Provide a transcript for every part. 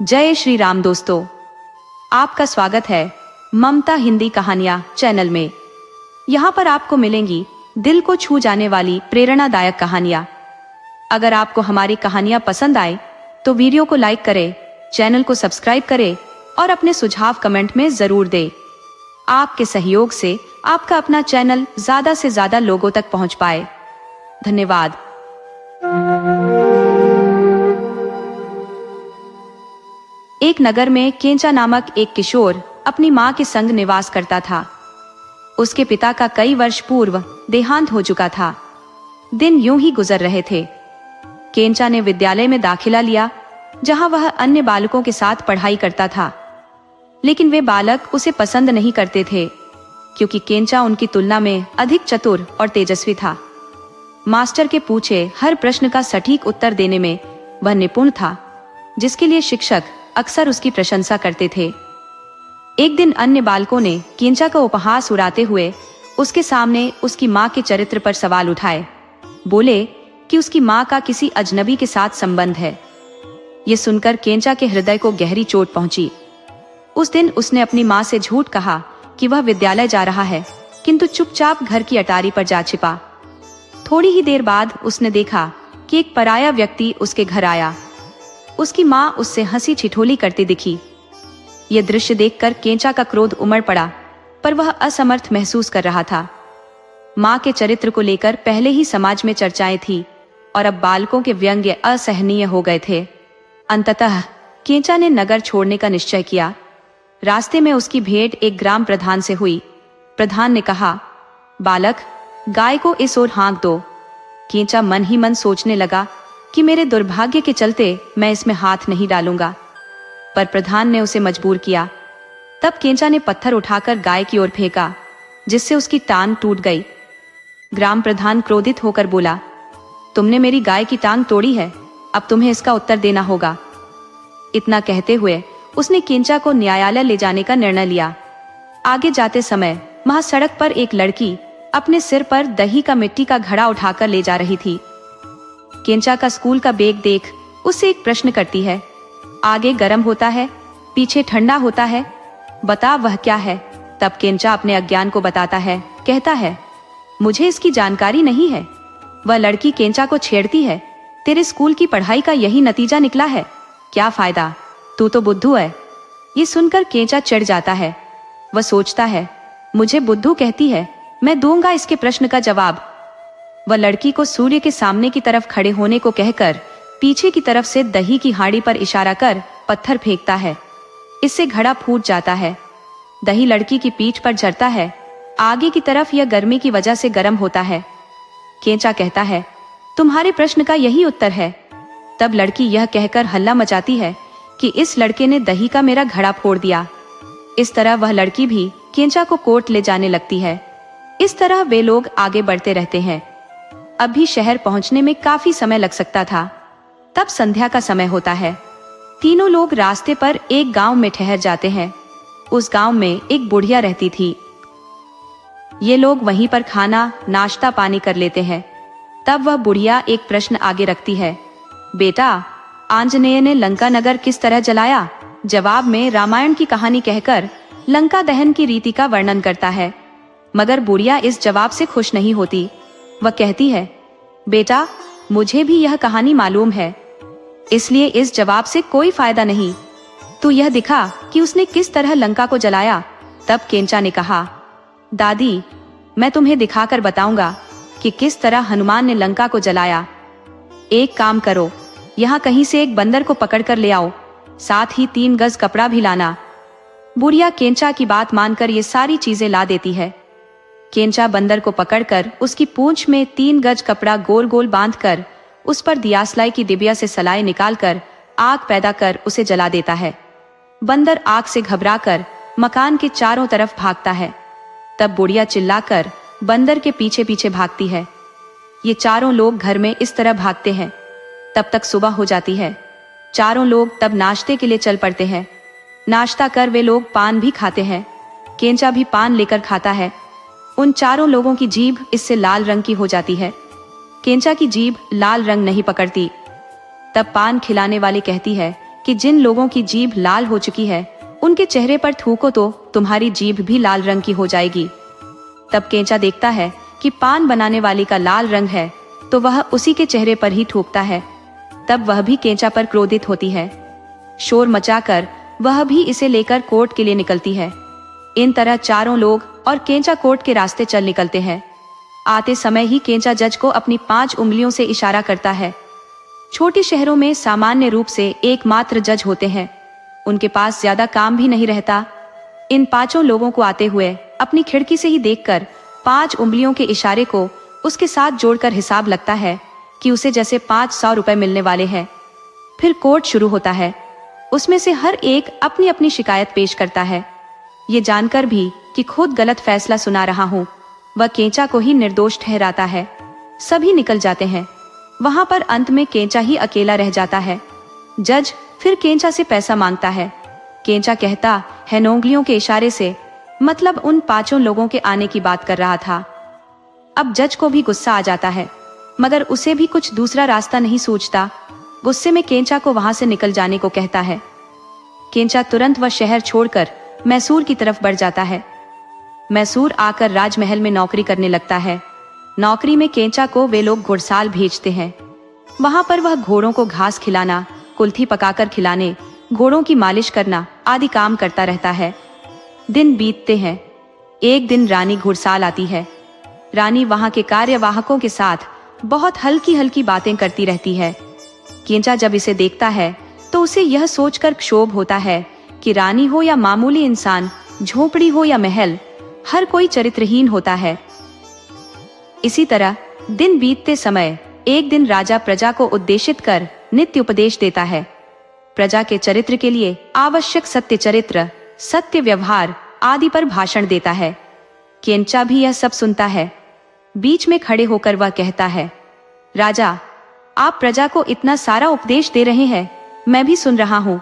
जय श्री राम दोस्तों, आपका स्वागत है ममता हिंदी कहानियां चैनल में। यहाँ पर आपको मिलेंगी दिल को छू जाने वाली प्रेरणादायक कहानियां। अगर आपको हमारी कहानियां पसंद आए तो वीडियो को लाइक करें, चैनल को सब्सक्राइब करें और अपने सुझाव कमेंट में जरूर दें। आपके सहयोग से आपका अपना चैनल ज्यादा से ज्यादा लोगों तक पहुंच पाए। धन्यवाद। एक नगर में केंचा नामक एक किशोर अपनी मां के संग निवास करता था। उसके पिता का कई वर्ष पूर्व देहांत हो चुका था। दिन यूं ही गुजर रहे थे। केंचा ने विद्यालय में दाखिला लिया, जहां वह अन्य बालकों के साथ पढ़ाई करता था, लेकिन वे बालक उसे पसंद नहीं करते थे, क्योंकि केंचा उनकी तुलना में अधिक चतुर और तेजस्वी था। मास्टर के पूछे हर प्रश्न का सटीक उत्तर देने में वह निपुण था, जिसके लिए शिक्षक अक्सर उसकी प्रशंसा करते थे। एक दिन अन्य बालकों ने केंचा का उपहास उड़ाते हुए उसके सामने उसकी मां के चरित्र पर सवाल उठाए। बोले कि उसकी मां का किसी अजनबी के साथ संबंध है। ये सुनकर केंचा के हृदय को गहरी चोट पहुंची। उस दिन उसने अपनी मां से झूठ कहा कि वह विद्यालय जा रहा है, किंतु चुपचाप घर की अटारी पर जा छिपा। थोड़ी ही देर बाद उसने देखा कि एक पराया व्यक्ति उसके घर आया। उसकी मां उससे हंसी ठिठोली करती दिखी। यह दृश्य देखकर केंचा का क्रोध उमड़ पड़ा, पर वह असमर्थ महसूस कर रहा था। मां के चरित्र को लेकर पहले ही समाज में चर्चाएं थी और अब बालकों के व्यंग्य असहनीय हो गए थे। अंततः केंचा ने नगर छोड़ने का निश्चय किया। रास्ते में उसकी भेंट एक ग्राम प्रधान से हुई। प्रधान ने कहा, बालक, गाय को इस ओर हाँक दो। केंचा मन ही मन सोचने लगा कि मेरे दुर्भाग्य के चलते मैं इसमें हाथ नहीं डालूंगा, पर प्रधान ने उसे मजबूर किया। तब केंचा ने पत्थर उठाकर गाय की ओर फेंका, जिससे उसकी टांग टूट गई। ग्राम प्रधान क्रोधित होकर बोला, तुमने मेरी गाय की टांग तोड़ी है, अब तुम्हें इसका उत्तर देना होगा। इतना कहते हुए उसने केंचा को न्यायालय ले जाने का निर्णय लिया। आगे जाते समय वहां सड़क पर एक लड़की अपने सिर पर दही का मिट्टी का घड़ा उठाकर ले जा रही थी। केंचा का स्कूल का बैग देख उससे एक प्रश्न करती है, आगे गर्म होता है, पीछे ठंडा होता है, बता वह क्या है। तब केंचा अपने अज्ञान को बताता है, कहता है, मुझे इसकी जानकारी नहीं है। वह लड़की केंचा को छेड़ती है, तेरे स्कूल की पढ़ाई का यही नतीजा निकला है, क्या फायदा, तू तो बुद्धू है। ये सुनकर केंचा चिढ़ जाता है। वह सोचता है, मुझे बुद्धू कहती है, मैं दूंगा इसके प्रश्न का जवाब। वह लड़की को सूर्य के सामने की तरफ खड़े होने को कहकर पीछे की तरफ से दही की हांडी पर इशारा कर पत्थर फेंकता है। इससे घड़ा फूट जाता है। दही लड़की की पीठ पर झरता है। आगे की तरफ यह गर्मी की वजह से गर्म होता है। केंचा कहता है, तुम्हारे प्रश्न का यही उत्तर है। तब लड़की यह कहकर हल्ला मचाती है कि इस लड़के ने दही का मेरा घड़ा फोड़ दिया। इस तरह वह लड़की भी केंचा को कोर्ट ले जाने लगती है। इस तरह वे लोग आगे बढ़ते रहते हैं। अब भी शहर पहुंचने में काफी समय लग सकता था। तब संध्या का समय होता है। तीनों लोग रास्ते पर एक गांव में ठहर जाते हैं। उस गांव में एक बुढ़िया रहती थी। ये लोग वहीं पर खाना नाश्ता पानी कर लेते हैं। तब वह बुढ़िया एक प्रश्न आगे रखती है, बेटा, आंजनेय ने लंका नगर किस तरह जलाया? जवाब में रामायण की कहानी कहकर लंका दहन की रीति का वर्णन करता है। मगर बुढ़िया इस जवाब से खुश नहीं होती। वह कहती है, बेटा, मुझे भी यह कहानी मालूम है, इसलिए इस जवाब से कोई फायदा नहीं। तू यह दिखा कि उसने किस तरह लंका को जलाया। तब केंचा ने कहा, दादी, मैं तुम्हें दिखाकर बताऊंगा कि किस तरह हनुमान ने लंका को जलाया। एक काम करो, यहाँ कहीं से एक बंदर को पकड़कर ले आओ, साथ ही 3 गज कपड़ा भी लाना। बुढ़िया केंचा की बात मानकर ये सारी चीजें ला देती है। केंचा बंदर को पकड़कर उसकी पूंछ में 3 गज कपड़ा गोल गोल बांधकर उस पर दियासलाई की डिबिया से सलाई निकालकर आग पैदा कर उसे जला देता है। बंदर आग से घबराकर मकान के चारों तरफ भागता है। तब बुढ़िया चिल्लाकर बंदर के पीछे पीछे भागती है। ये चारों लोग घर में इस तरह भागते हैं। तब तक सुबह हो जाती है। चारों लोग तब नाश्ते के लिए चल पड़ते हैं। नाश्ता कर वे लोग पान भी खाते हैं। केंचा भी पान लेकर खाता है। उन चारों लोगों की जीभ इससे लाल रंग की हो जाती है। केंचा की जीभ लाल रंग नहीं पकड़ती। तब पान खिलाने वाली कहती है कि जिन लोगों की जीभ लाल हो चुकी है उनके चेहरे पर थूको तो तुम्हारी जीभ भी लाल रंग की हो जाएगी। तब केंचा देखता है कि पान बनाने वाली का लाल रंग है तो वह उसी के चेहरे पर ही थूकता है। तब वह भी केंचा पर क्रोधित होती है। शोर मचाकर वह भी इसे लेकर कोर्ट के लिए निकलती है। इन तरह चारों लोग और केंचा कोर्ट के रास्ते चल निकलते हैं। आते समय ही केंचा जज को अपनी 5 उंगलियों से इशारा करता है। छोटे शहरों में सामान्य रूप से एकमात्र जज होते हैं, उनके पास ज्यादा काम भी नहीं रहता। इन 5 लोगों को आते हुए अपनी खिड़की से ही देखकर 5 उंगलियों के इशारे को उसके साथ जोड़कर हिसाब लगता है कि उसे जैसे 500 रुपए मिलने वाले हैं। फिर कोर्ट शुरू होता है। उसमें से हर एक अपनी अपनी शिकायत पेश करता है। ये जानकर भी कि खुद गलत फैसला सुना रहा हूँ, वह केंचा को ही निर्दोष ठहराता है। सभी निकल जाते हैं। वहां पर अंत में केंचा ही अकेला रह जाता है। जज फिर केंचा से पैसा मांगता है। केंचा कहता है उंगलियों के इशारे से, मतलब उन 5 लोगों के आने की बात कर रहा था। अब जज को भी गुस्सा आ जाता है, मगर उसे भी कुछ दूसरा रास्ता नहीं सूझता। गुस्से में केंचा को वहां से निकल जाने को कहता है। केंचा तुरंत वह शहर छोड़कर मैसूर की तरफ बढ़ जाता है। मैसूर आकर राजमहल में नौकरी करने लगता है। नौकरी में केंचा को वे लोग घुड़साल भेजते हैं। वहां पर वह घोड़ों को घास खिलाना, कुल्थी पकाकर खिलाने, घोड़ों की मालिश करना आदि काम करता रहता है। दिन बीतते हैं। एक दिन रानी घुड़साल आती है। रानी वहां के कार्यवाहकों के साथ बहुत हल्की हल्की बातें करती रहती है। केंचा जब इसे देखता है तो उसे यह सोचकर क्षोभ होता है कि रानी हो या मामूली इंसान, झोपड़ी हो या महल, हर कोई चरित्रहीन होता है। इसी तरह दिन बीतते समय एक दिन राजा प्रजा को उद्देशित कर नित्य उपदेश देता है। प्रजा के चरित्र के लिए आवश्यक सत्य चरित्र, सत्य व्यवहार आदि पर भाषण देता है। केंचा भी यह सब सुनता है। बीच में खड़े होकर वह कहता है, राजा, आप प्रजा को इतना सारा उपदेश दे रहे हैं, मैं भी सुन रहा हूँ,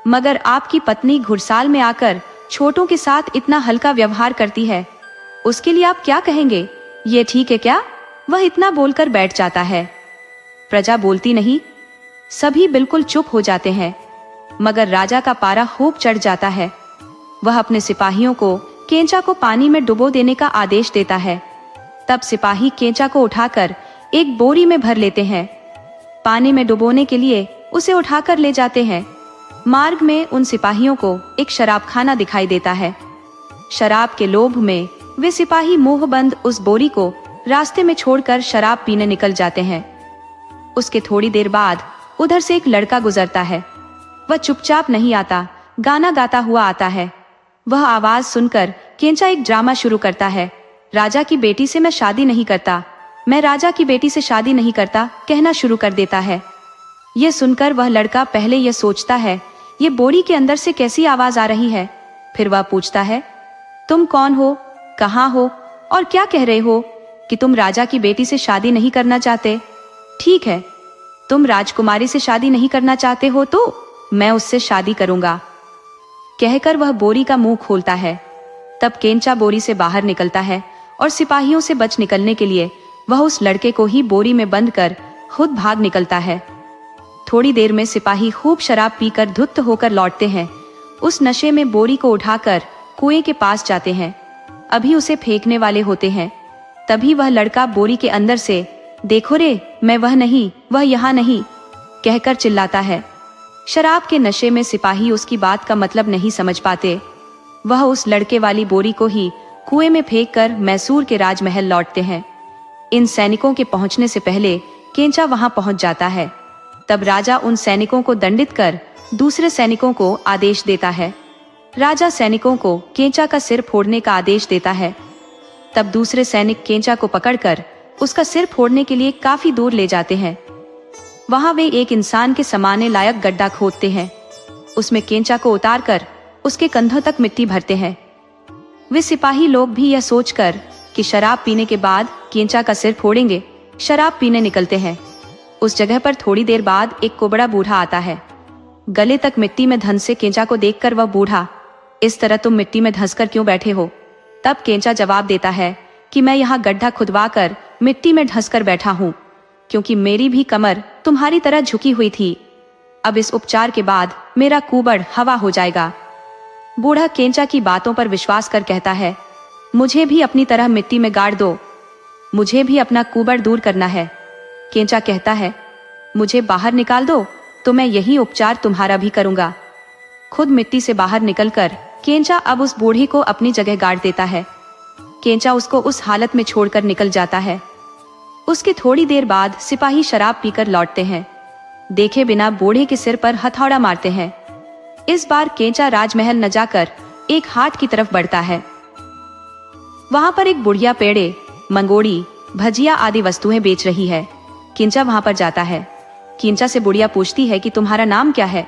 मगर आपकी पत्नी घुड़साल में आकर छोटों के साथ इतना हल्का व्यवहार करती है, उसके लिए आप क्या कहेंगे? ये ठीक है क्या? वह इतना बोलकर बैठ जाता है। प्रजा बोलती नहीं, सभी बिल्कुल चुप हो जाते हैं, मगर राजा का पारा खूब चढ़ जाता है। वह अपने सिपाहियों को केंचा को पानी में डुबो देने का आदेश देता है। तब सिपाही केंचा को उठाकर एक बोरी में भर लेते हैं। पानी में डुबोने के लिए उसे उठाकर ले जाते हैं। मार्ग में उन सिपाहियों को एक शराबखाना दिखाई देता है। शराब के लोभ में वे सिपाही मुंहबंद उस बोरी को रास्ते में छोड़कर शराब पीने निकल जाते हैं। उसके थोड़ी देर बाद उधर से एक लड़का गुजरता है। वह चुपचाप नहीं आता, गाना गाता हुआ आता है। वह आवाज सुनकर केंचा एक ड्रामा शुरू करता है। राजा की बेटी से मैं शादी नहीं करता, मैं राजा की बेटी से शादी नहीं करता, कहना शुरू कर देता है। यह सुनकर वह लड़का पहले यह सोचता है, ये बोरी के अंदर से कैसी आवाज आ रही है। फिर वह पूछता है, तुम कौन हो, कहाँ हो और क्या कह रहे हो कि तुम राजा की बेटी से शादी नहीं करना चाहते? ठीक है, तुम राजकुमारी से शादी नहीं करना चाहते हो तो मैं उससे शादी करूंगा, कहकर वह बोरी का मुंह खोलता है। तब केंचा बोरी से बाहर निकलता है और सिपाहियों से बच निकलने के लिए वह उस लड़के को ही बोरी में बंद कर खुद भाग निकलता है। थोड़ी देर में सिपाही खूब शराब पीकर धुत होकर लौटते हैं। उस नशे में बोरी को उठाकर कुएं के पास जाते हैं। अभी उसे फेंकने वाले होते हैं। तभी वह लड़का बोरी के अंदर से, देखो रे, मैं वह नहीं, वह यहाँ नहीं, कहकर चिल्लाता है। शराब के नशे में सिपाही उसकी बात का मतलब नहीं समझ पाते। वह उस लड़के वाली बोरी को ही कुएं में फेंककर मैसूर के राजमहल लौटते हैं। इन सैनिकों के पहुंचने से पहले केंचा वहां पहुंच जाता है। तब राजा उन सैनिकों को दंडित कर दूसरे सैनिकों को आदेश देता है। राजा सैनिकों को केंचा का सिर फोड़ने का आदेश देता है। तब दूसरे सैनिक केंचा को पकड़कर उसका सिर फोड़ने के लिए काफी दूर ले जाते हैं। वहां वे एक इंसान के समाने लायक गड्ढा खोदते हैं। उसमें केंचा को उतारकर उसके कंधों तक मिट्टी भरते हैं। वे सिपाही लोग भी यह सोचकर कि शराब पीने के बाद केंचा का सिर फोड़ेंगे, शराब पीने निकलते हैं। उस जगह पर थोड़ी देर बाद एक कोबड़ा बूढ़ा आता है। गले तक मिट्टी में धंस से केंचा को देखकर वह बूढ़ा, इस तरह तुम मिट्टी में धंसकर क्यों बैठे हो? तब केंचा जवाब देता है कि मैं यहाँ गड्ढा खुदवाकर मिट्टी में धंसकर बैठा हूँ, क्योंकि मेरी भी कमर तुम्हारी तरह झुकी हुई थी। अब इस उपचार के बाद मेरा कुबड़ हवा हो जाएगा। बूढ़ा केंचा की बातों पर विश्वास कर कहता है, मुझे भी अपनी तरह मिट्टी में गाड़ दो, मुझे भी अपना कुबड़ दूर करना है। केंचा कहता है, मुझे बाहर निकाल दो तो मैं यही उपचार तुम्हारा भी करूंगा। खुद मिट्टी से बाहर निकलकर केंचा अब उस बूढ़ी को अपनी जगह गाड़ देता है। केंचा उसको उस हालत में छोड़कर निकल जाता है। उसके थोड़ी देर बाद सिपाही शराब पीकर लौटते हैं। देखे बिना बूढ़े के सिर पर हथौड़ा मारते हैं। इस बार केंचा राजमहल न जाकर एक हाट की तरफ बढ़ता है। वहां पर एक बुढ़िया पेड़े, मंगोड़ी, भजिया आदि वस्तुएं बेच रही है। केंचा वहां पर जाता है। केंचा से बुढ़िया पूछती है कि तुम्हारा नाम क्या है।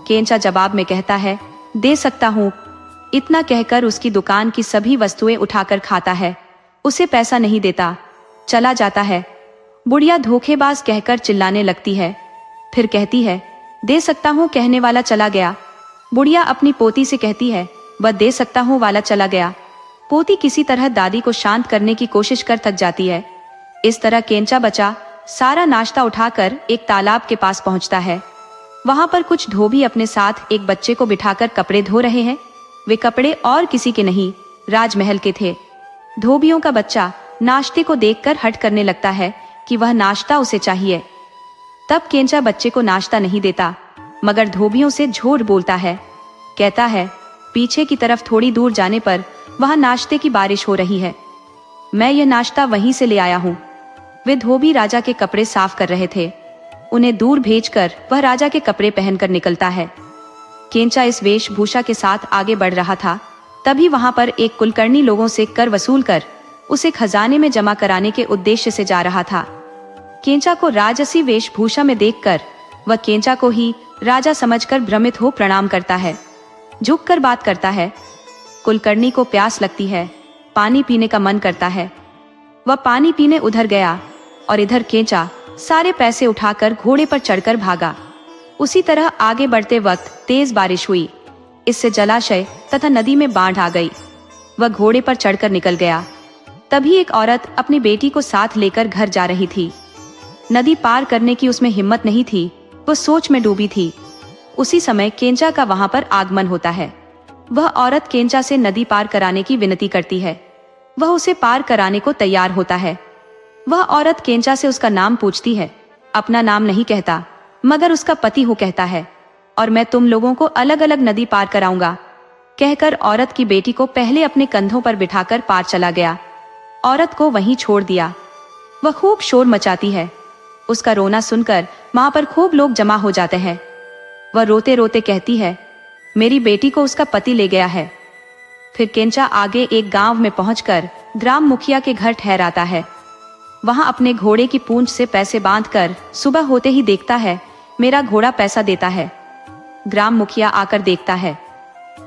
केंचा जवाब में कहता है, दे सकता हूँ। इतना कहकर उसकी दुकान की सभी वस्तुएं उठाकर खाता है। उसे पैसा नहीं देता, चला जाता है। बुढ़िया धोखेबाज कहकर चिल्लाने लगती है। फिर कहती है, दे सकता हूँ कहने वाला चला गया। बुढ़िया अपनी पोती से कहती है, वह दे सकता हूँ वाला चला गया। पोती किसी तरह दादी को शांत करने की कोशिश कर थक जाती है। इस तरह केंचा बचा सारा नाश्ता उठाकर एक तालाब के पास पहुंचता है। वहां पर कुछ धोबी अपने साथ एक बच्चे को बिठाकर कपड़े धो रहे हैं। वे कपड़े और किसी के नहीं, राजमहल के थे। धोबियों का बच्चा नाश्ते को देखकर हट करने लगता है कि वह नाश्ता उसे चाहिए। तब केंचा बच्चे को नाश्ता नहीं देता, मगर धोबियों से झूठ बोलता है। कहता है, पीछे की तरफ थोड़ी दूर जाने पर वहां नाश्ते की बारिश हो रही है, मैं यह नाश्ता वहीं से ले आया हूँ। वे धोबी राजा के कपड़े साफ कर रहे थे। उन्हें दूर भेजकर वह राजा के कपड़े पहनकर निकलता है। केंचा इस वेशभूषा के साथ आगे बढ़ रहा था। तभी वहां पर एक कुलकर्णी लोगों से कर वसूल कर उसे खजाने में जमा कराने के उद्देश्य से जा रहा था। केंचा को राजसी वेशभूषा में देखकर वह केंचा को ही राजा समझकर भ्रमित हो प्रणाम करता है। झुककर बात करता है। कुलकर्णी को प्यास लगती है, पानी पीने का मन करता है। वह पानी पीने उधर गया और इधर केंचा सारे पैसे उठाकर घोड़े पर चढ़कर भागा। उसी तरह आगे बढ़ते वक्त तेज बारिश हुई। इससे जलाशय तथा नदी में बाढ़ आ गई। वह घोड़े पर चढ़कर निकल गया। तभी एक औरत अपनी बेटी को साथ लेकर घर जा रही थी। नदी पार करने की उसमें हिम्मत नहीं थी, वह सोच में डूबी थी। उसी समय केंचा का वहां पर आगमन होता है। वह औरत केंचा से नदी पार कराने की विनती करती है। वह उसे पार कराने को तैयार होता है। वह औरत केंचा से उसका नाम पूछती है। अपना नाम नहीं कहता, मगर उसका पति हूँ कहता है, और मैं तुम लोगों को अलग अलग नदी पार कराऊंगा। कहकर औरत की बेटी को पहले अपने कंधों पर बिठाकर पार चला गया। औरत को वहीं छोड़ दिया। वह खूब शोर मचाती है। उसका रोना सुनकर वहां पर खूब लोग जमा हो जाते हैं। वह रोते रोते कहती है, मेरी बेटी को उसका पति ले गया है। फिर केंचा आगे एक गांव में पहुंचकर ग्राम मुखिया के घर ठहराता है। वहां अपने घोड़े की पूंछ से पैसे बांधकर सुबह होते ही देखता है, मेरा घोड़ा पैसा देता है। ग्राम मुखिया आकर देखता है।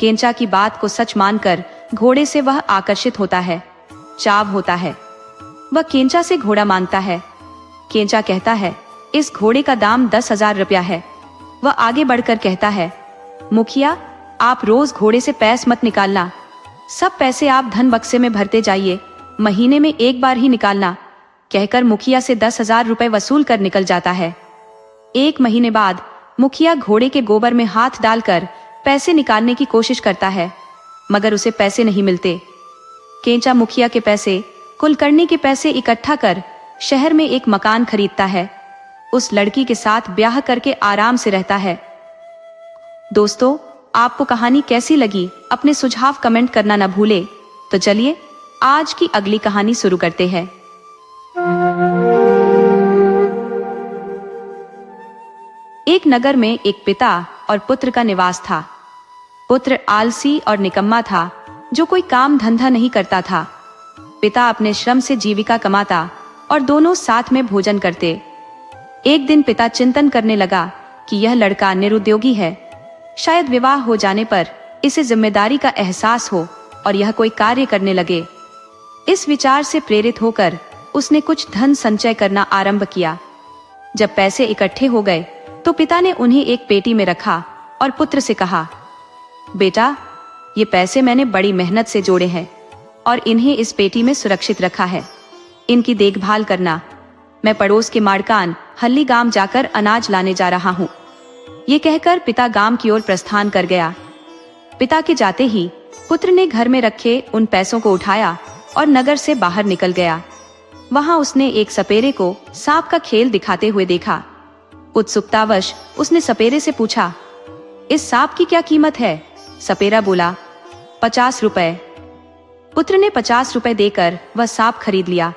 केंचा की बात को सच मानकर घोड़े से वह आकर्षित होता है, चाव होता है। वह केंचा से घोड़ा मांगता है। केंचा कहता है, इस घोड़े का दाम 10,000 रुपया है। वह आगे बढ़कर कहता है, मुखिया आप रोज घोड़े से पैसे मत निकालना, सब पैसे आप धन बक्से में भरते जाइए, महीने में एक बार ही निकालना। कहकर मुखिया से 10,000 रुपए वसूल कर निकल जाता है। एक महीने बाद मुखिया घोड़े के गोबर में हाथ डालकर पैसे निकालने की कोशिश करता है, मगर उसे पैसे नहीं मिलते। केंचा मुखिया के पैसे, कुलकर्णी के पैसे इकट्ठा कर शहर में एक मकान खरीदता है। उस लड़की के साथ ब्याह करके आराम से रहता है। दोस्तों, आपको कहानी कैसी लगी अपने सुझाव कमेंट करना न भूले। तो चलिए आज की अगली कहानी शुरू करते हैं। एक नगर में एक पिता और पुत्र का निवास था। पुत्र आलसी और निकम्मा था, जो कोई काम धंधा नहीं करता था। पिता अपने श्रम से जीविका कमाता और दोनों साथ में भोजन करते। एक दिन पिता चिंतन करने लगा कि यह लड़का निरुद्योगी है, शायद विवाह हो जाने पर इसे जिम्मेदारी का एहसास हो और यह कोई कार्य करने लगे। इस विचार से प्रेरित होकर उसने कुछ धन संचय करना आरंभ किया। जब पैसे इकट्ठे हो गए तो पिता ने उन्हें एक पेटी में रखा और पुत्र से कहा, बेटा, ये पैसे मैंने बड़ी मेहनत से जोड़े हैं और इन्हें इस पेटी में सुरक्षित रखा है। इनकी देखभाल करना। मैं पड़ोस के माड़कान हल्ली गांव जाकर अनाज लाने जा रहा हूँ। ये कहकर पिता गांव की ओर प्रस्थान कर गया। पिता के जाते ही पुत्र ने घर में रखे उन पैसों को उठाया और नगर से बाहर निकल गया। वहां उसने एक सपेरे को सांप का खेल दिखाते हुए देखा। उत्सुकतावश उसने सपेरे से पूछा, इस सांप की क्या कीमत है? सपेरा बोला, 50 रुपए। पुत्र ने 50 रुपए देकर वह सांप खरीद लिया।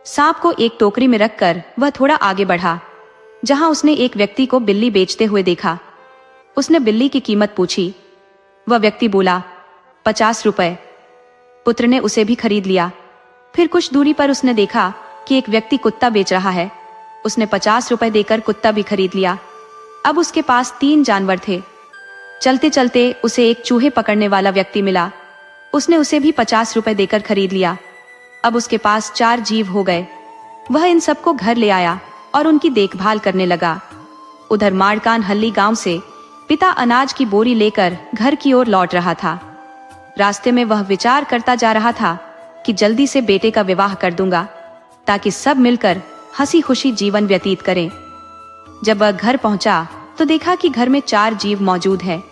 सांप को एक टोकरी में रखकर वह थोड़ा आगे बढ़ा, जहां उसने एक व्यक्ति को बिल्ली बेचते हुए देखा। उसने बिल्ली की कीमत पूछी। वह व्यक्ति बोला, 50 रुपए। पुत्र ने उसे भी खरीद लिया। फिर कुछ दूरी पर उसने देखा कि एक व्यक्ति कुत्ता बेच रहा है। उसने 50 रुपए देकर कुत्ता भी खरीद लिया। अब उसके पास 3 जानवर थे। चलते चलते उसे एक चूहे पकड़ने वाला व्यक्ति मिला। उसने उसे भी 50 रुपए देकर खरीद लिया। अब उसके पास 4 जीव हो गए। वह इन सबको घर ले आया और उनकी देखभाल करने लगा। उधर माड़कान हल्ली गांव से पिता अनाज की बोरी लेकर घर की ओर लौट रहा था। रास्ते में वह विचार करता जा रहा था कि जल्दी से बेटे का विवाह कर दूंगा, ताकि सब मिलकर हंसी खुशी जीवन व्यतीत करें। जब वह घर पहुंचा तो देखा कि घर में 4 जीव मौजूद हैं।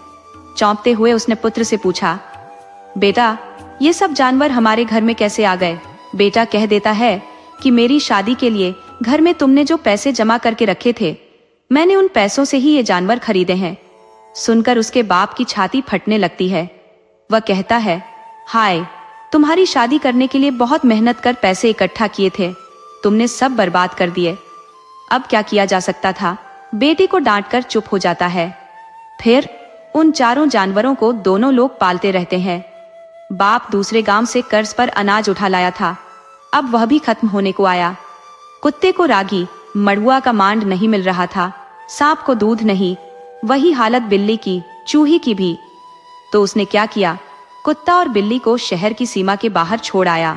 चौंकते हुए उसने पुत्र से पूछा, बेटा, ये सब जानवर हमारे घर में कैसे आ गए? बेटा कह देता है कि मेरी शादी के लिए घर में तुमने जो पैसे जमा करके रखे थे, मैंने उन पैसों से ही ये जानवर खरीदे हैं। सुनकर उसके बाप की छाती फटने लगती है। वह कहता है, हाय, तुम्हारी शादी करने के लिए बहुत मेहनत कर पैसे इकट्ठा किए थे, तुमने सब बर्बाद कर दिए। अब क्या किया जा सकता था? बेटे को डांटकर चुप हो जाता है। फिर उन 4 जानवरों को दोनों लोग पालते रहते हैं। बाप दूसरे गांव से कर्ज पर अनाज उठा लाया था, अब वह भी खत्म होने को आया। कुत्ते को रागी मड़ुआ का मांड नहीं मिल रहा था, सांप को दूध नहीं। वही हालत बिल्ली की, चूही की भी। तो उसने क्या किया? कुत्ता और बिल्ली को शहर की सीमा के बाहर छोड़ आया।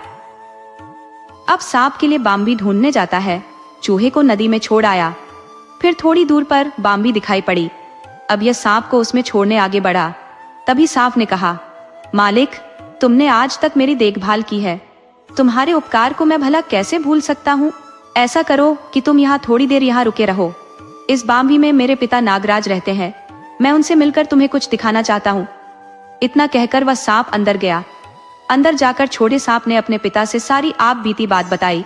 अब सांप के लिए बाम्बी ढूंढने जाता है। चूहे को नदी में छोड़ आया। फिर थोड़ी दूर पर बाम्बी दिखाई पड़ी। अब यह सांप को उसमें छोड़ने आगे बढ़ा। तभी सांप ने कहा, मालिक, तुमने आज तक मेरी देखभाल की है, तुम्हारे उपकार को मैं भला कैसे भूल सकता हूँ? ऐसा करो कि तुम यहाँ थोड़ी देर यहाँ रुके रहो। इस बाम्बी में मेरे पिता नागराज रहते हैं, मैं उनसे मिलकर तुम्हें कुछ दिखाना चाहता हूँ। इतना कहकर वह सांप अंदर गया। अंदर जाकर छोटे सांप ने अपने पिता से सारी आप बीती बात बताई।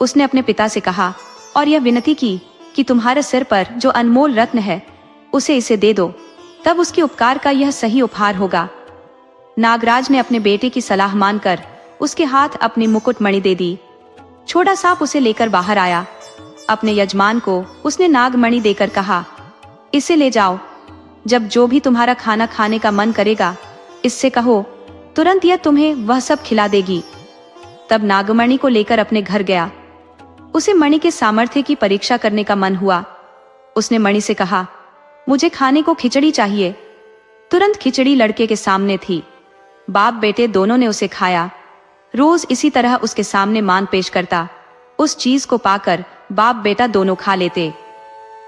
उसने अपने पिता से कहा और यह विनती की कि तुम्हारे सिर पर जो अनमोल रत्न है उसे इसे दे दो, तब उसके उपकार का यह सही उपहार होगा। नागराज ने अपने बेटे की सलाह मानकर उसके हाथ अपनी मुकुट मणि दे दी। छोटा सांप उसे लेकर बाहर आया। अपने यजमान को उसने नागमणि देकर कहा, इसे ले जाओ, जब जो भी तुम्हारा खाना खाने का मन करेगा इससे कहो, तुरंत यह तुम्हें वह सब खिला देगी। तब नागमणि को लेकर अपने घर गया। उसे मणि के सामर्थ्य की परीक्षा करने का मन हुआ। उसने मणि से कहा, मुझे खाने को खिचड़ी चाहिए। तुरंत खिचड़ी लड़के के सामने थी। बाप बेटे दोनों ने उसे खाया। रोज इसी तरह उसके सामने मान पेश करता। उस चीज को पाकर बाप बेटा दोनों खा लेते।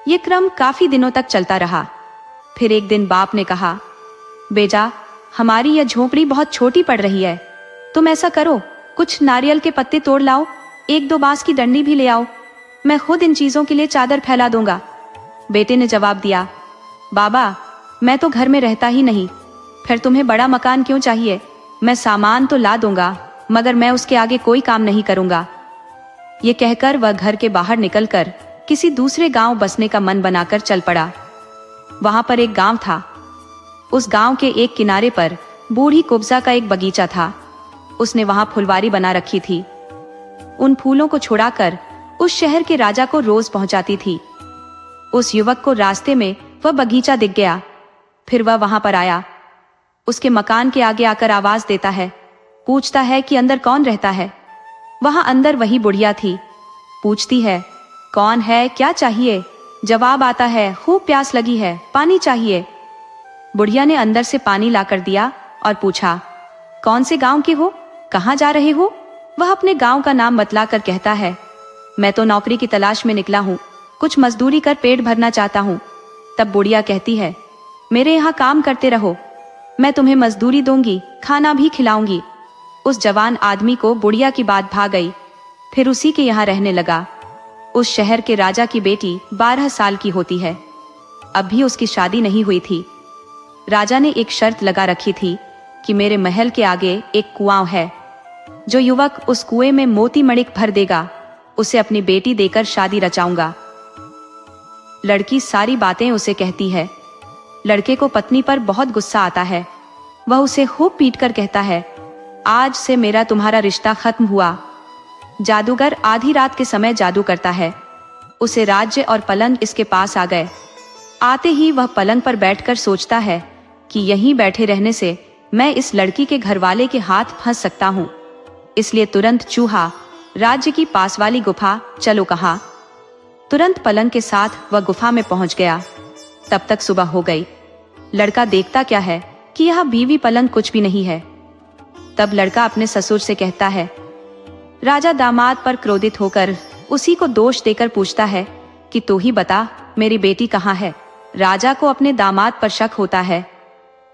ये क्रम काफी दिनों तक चलता रहा। फिर एक दिन बाप ने कहा, बेटा, हमारी यह झोपड़ी बहुत छोटी पड़ रही है, तुम ऐसा करो, कुछ नारियल के पत्ते तोड़ लाओ, 1-2 बांस की डंडी भी ले आओ, मैं खुद इन चीजों के लिए चादर फैला दूंगा। बेटे ने जवाब दिया, बाबा, मैं तो घर में रहता ही नहीं, फिर तुम्हें बड़ा मकान क्यों चाहिए? मैं सामान तो ला दूंगा, मगर मैं उसके आगे कोई काम नहीं करूंगा। ये कहकर वह घर के बाहर निकलकर किसी दूसरे गांव बसने का मन बनाकर चल पड़ा। वहां पर एक गांव था। उस गांव के एक किनारे पर बूढ़ी कुब्जा का एक बगीचा था। उसने वहां फुलवारी बना रखी थी। उन फूलों को छुड़ाकर उस शहर के राजा को रोज पहुंचाती थी। उस युवक को रास्ते में वह बगीचा दिख गया। फिर वह वहां पर आया। उसके मकान के आगे आकर आवाज देता है। पूछता है कि अंदर कौन रहता है। वहां अंदर वही बुढ़िया थी। पूछती है, कौन है, क्या चाहिए? जवाब आता है, खूब प्यास लगी है, पानी चाहिए। बुढ़िया ने अंदर से पानी लाकर दिया और पूछा, कौन से गांव के हो, कहाँ जा रहे हो? वह अपने गांव का नाम बतलाकर कहता है, मैं तो नौकरी की तलाश में निकला हूँ, कुछ मजदूरी कर पेट भरना चाहता हूँ। तब बुढ़िया कहती है, मेरे यहाँ काम करते रहो, मैं तुम्हें मजदूरी दूंगी, खाना भी खिलाऊंगी। उस जवान आदमी को बुढ़िया की बात भा गई। फिर उसी के यहाँ रहने लगा। उस शहर के राजा की बेटी 12 साल की होती है। अब भी उसकी शादी नहीं हुई थी। राजा ने एक शर्त लगा रखी थी कि मेरे महल के आगे एक कुआं है, जो युवक उस कुएं में मोती मणिक भर देगा, उसे अपनी बेटी देकर शादी रचाऊंगा। लड़की सारी बातें उसे कहती है। लड़के को पत्नी पर बहुत गुस्सा आता है। वह उसे खूब पीट कर कहता है, आज से मेरा तुम्हारा रिश्ता खत्म हुआ। जादूगर आधी रात के समय जादू करता है। उसे राज्य और पलंग इसके पास आ गए। आते ही वह पलंग पर बैठकर सोचता है कि यहीं बैठे रहने से मैं इस लड़की के घरवाले के हाथ फंस सकता हूँ। इसलिए तुरंत चूहा राज्य की पास वाली गुफा चलो कहा। तुरंत पलंग के साथ वह गुफा में पहुंच गया। तब तक सुबह हो गई। लड़का देखता क्या है कि यह बीवी पलंग कुछ भी नहीं है। तब लड़का अपने ससुर से कहता है। राजा दामाद पर क्रोधित होकर उसी को दोष देकर पूछता है कि तू ही बता, मेरी बेटी कहाँ है। राजा को अपने दामाद पर शक होता है।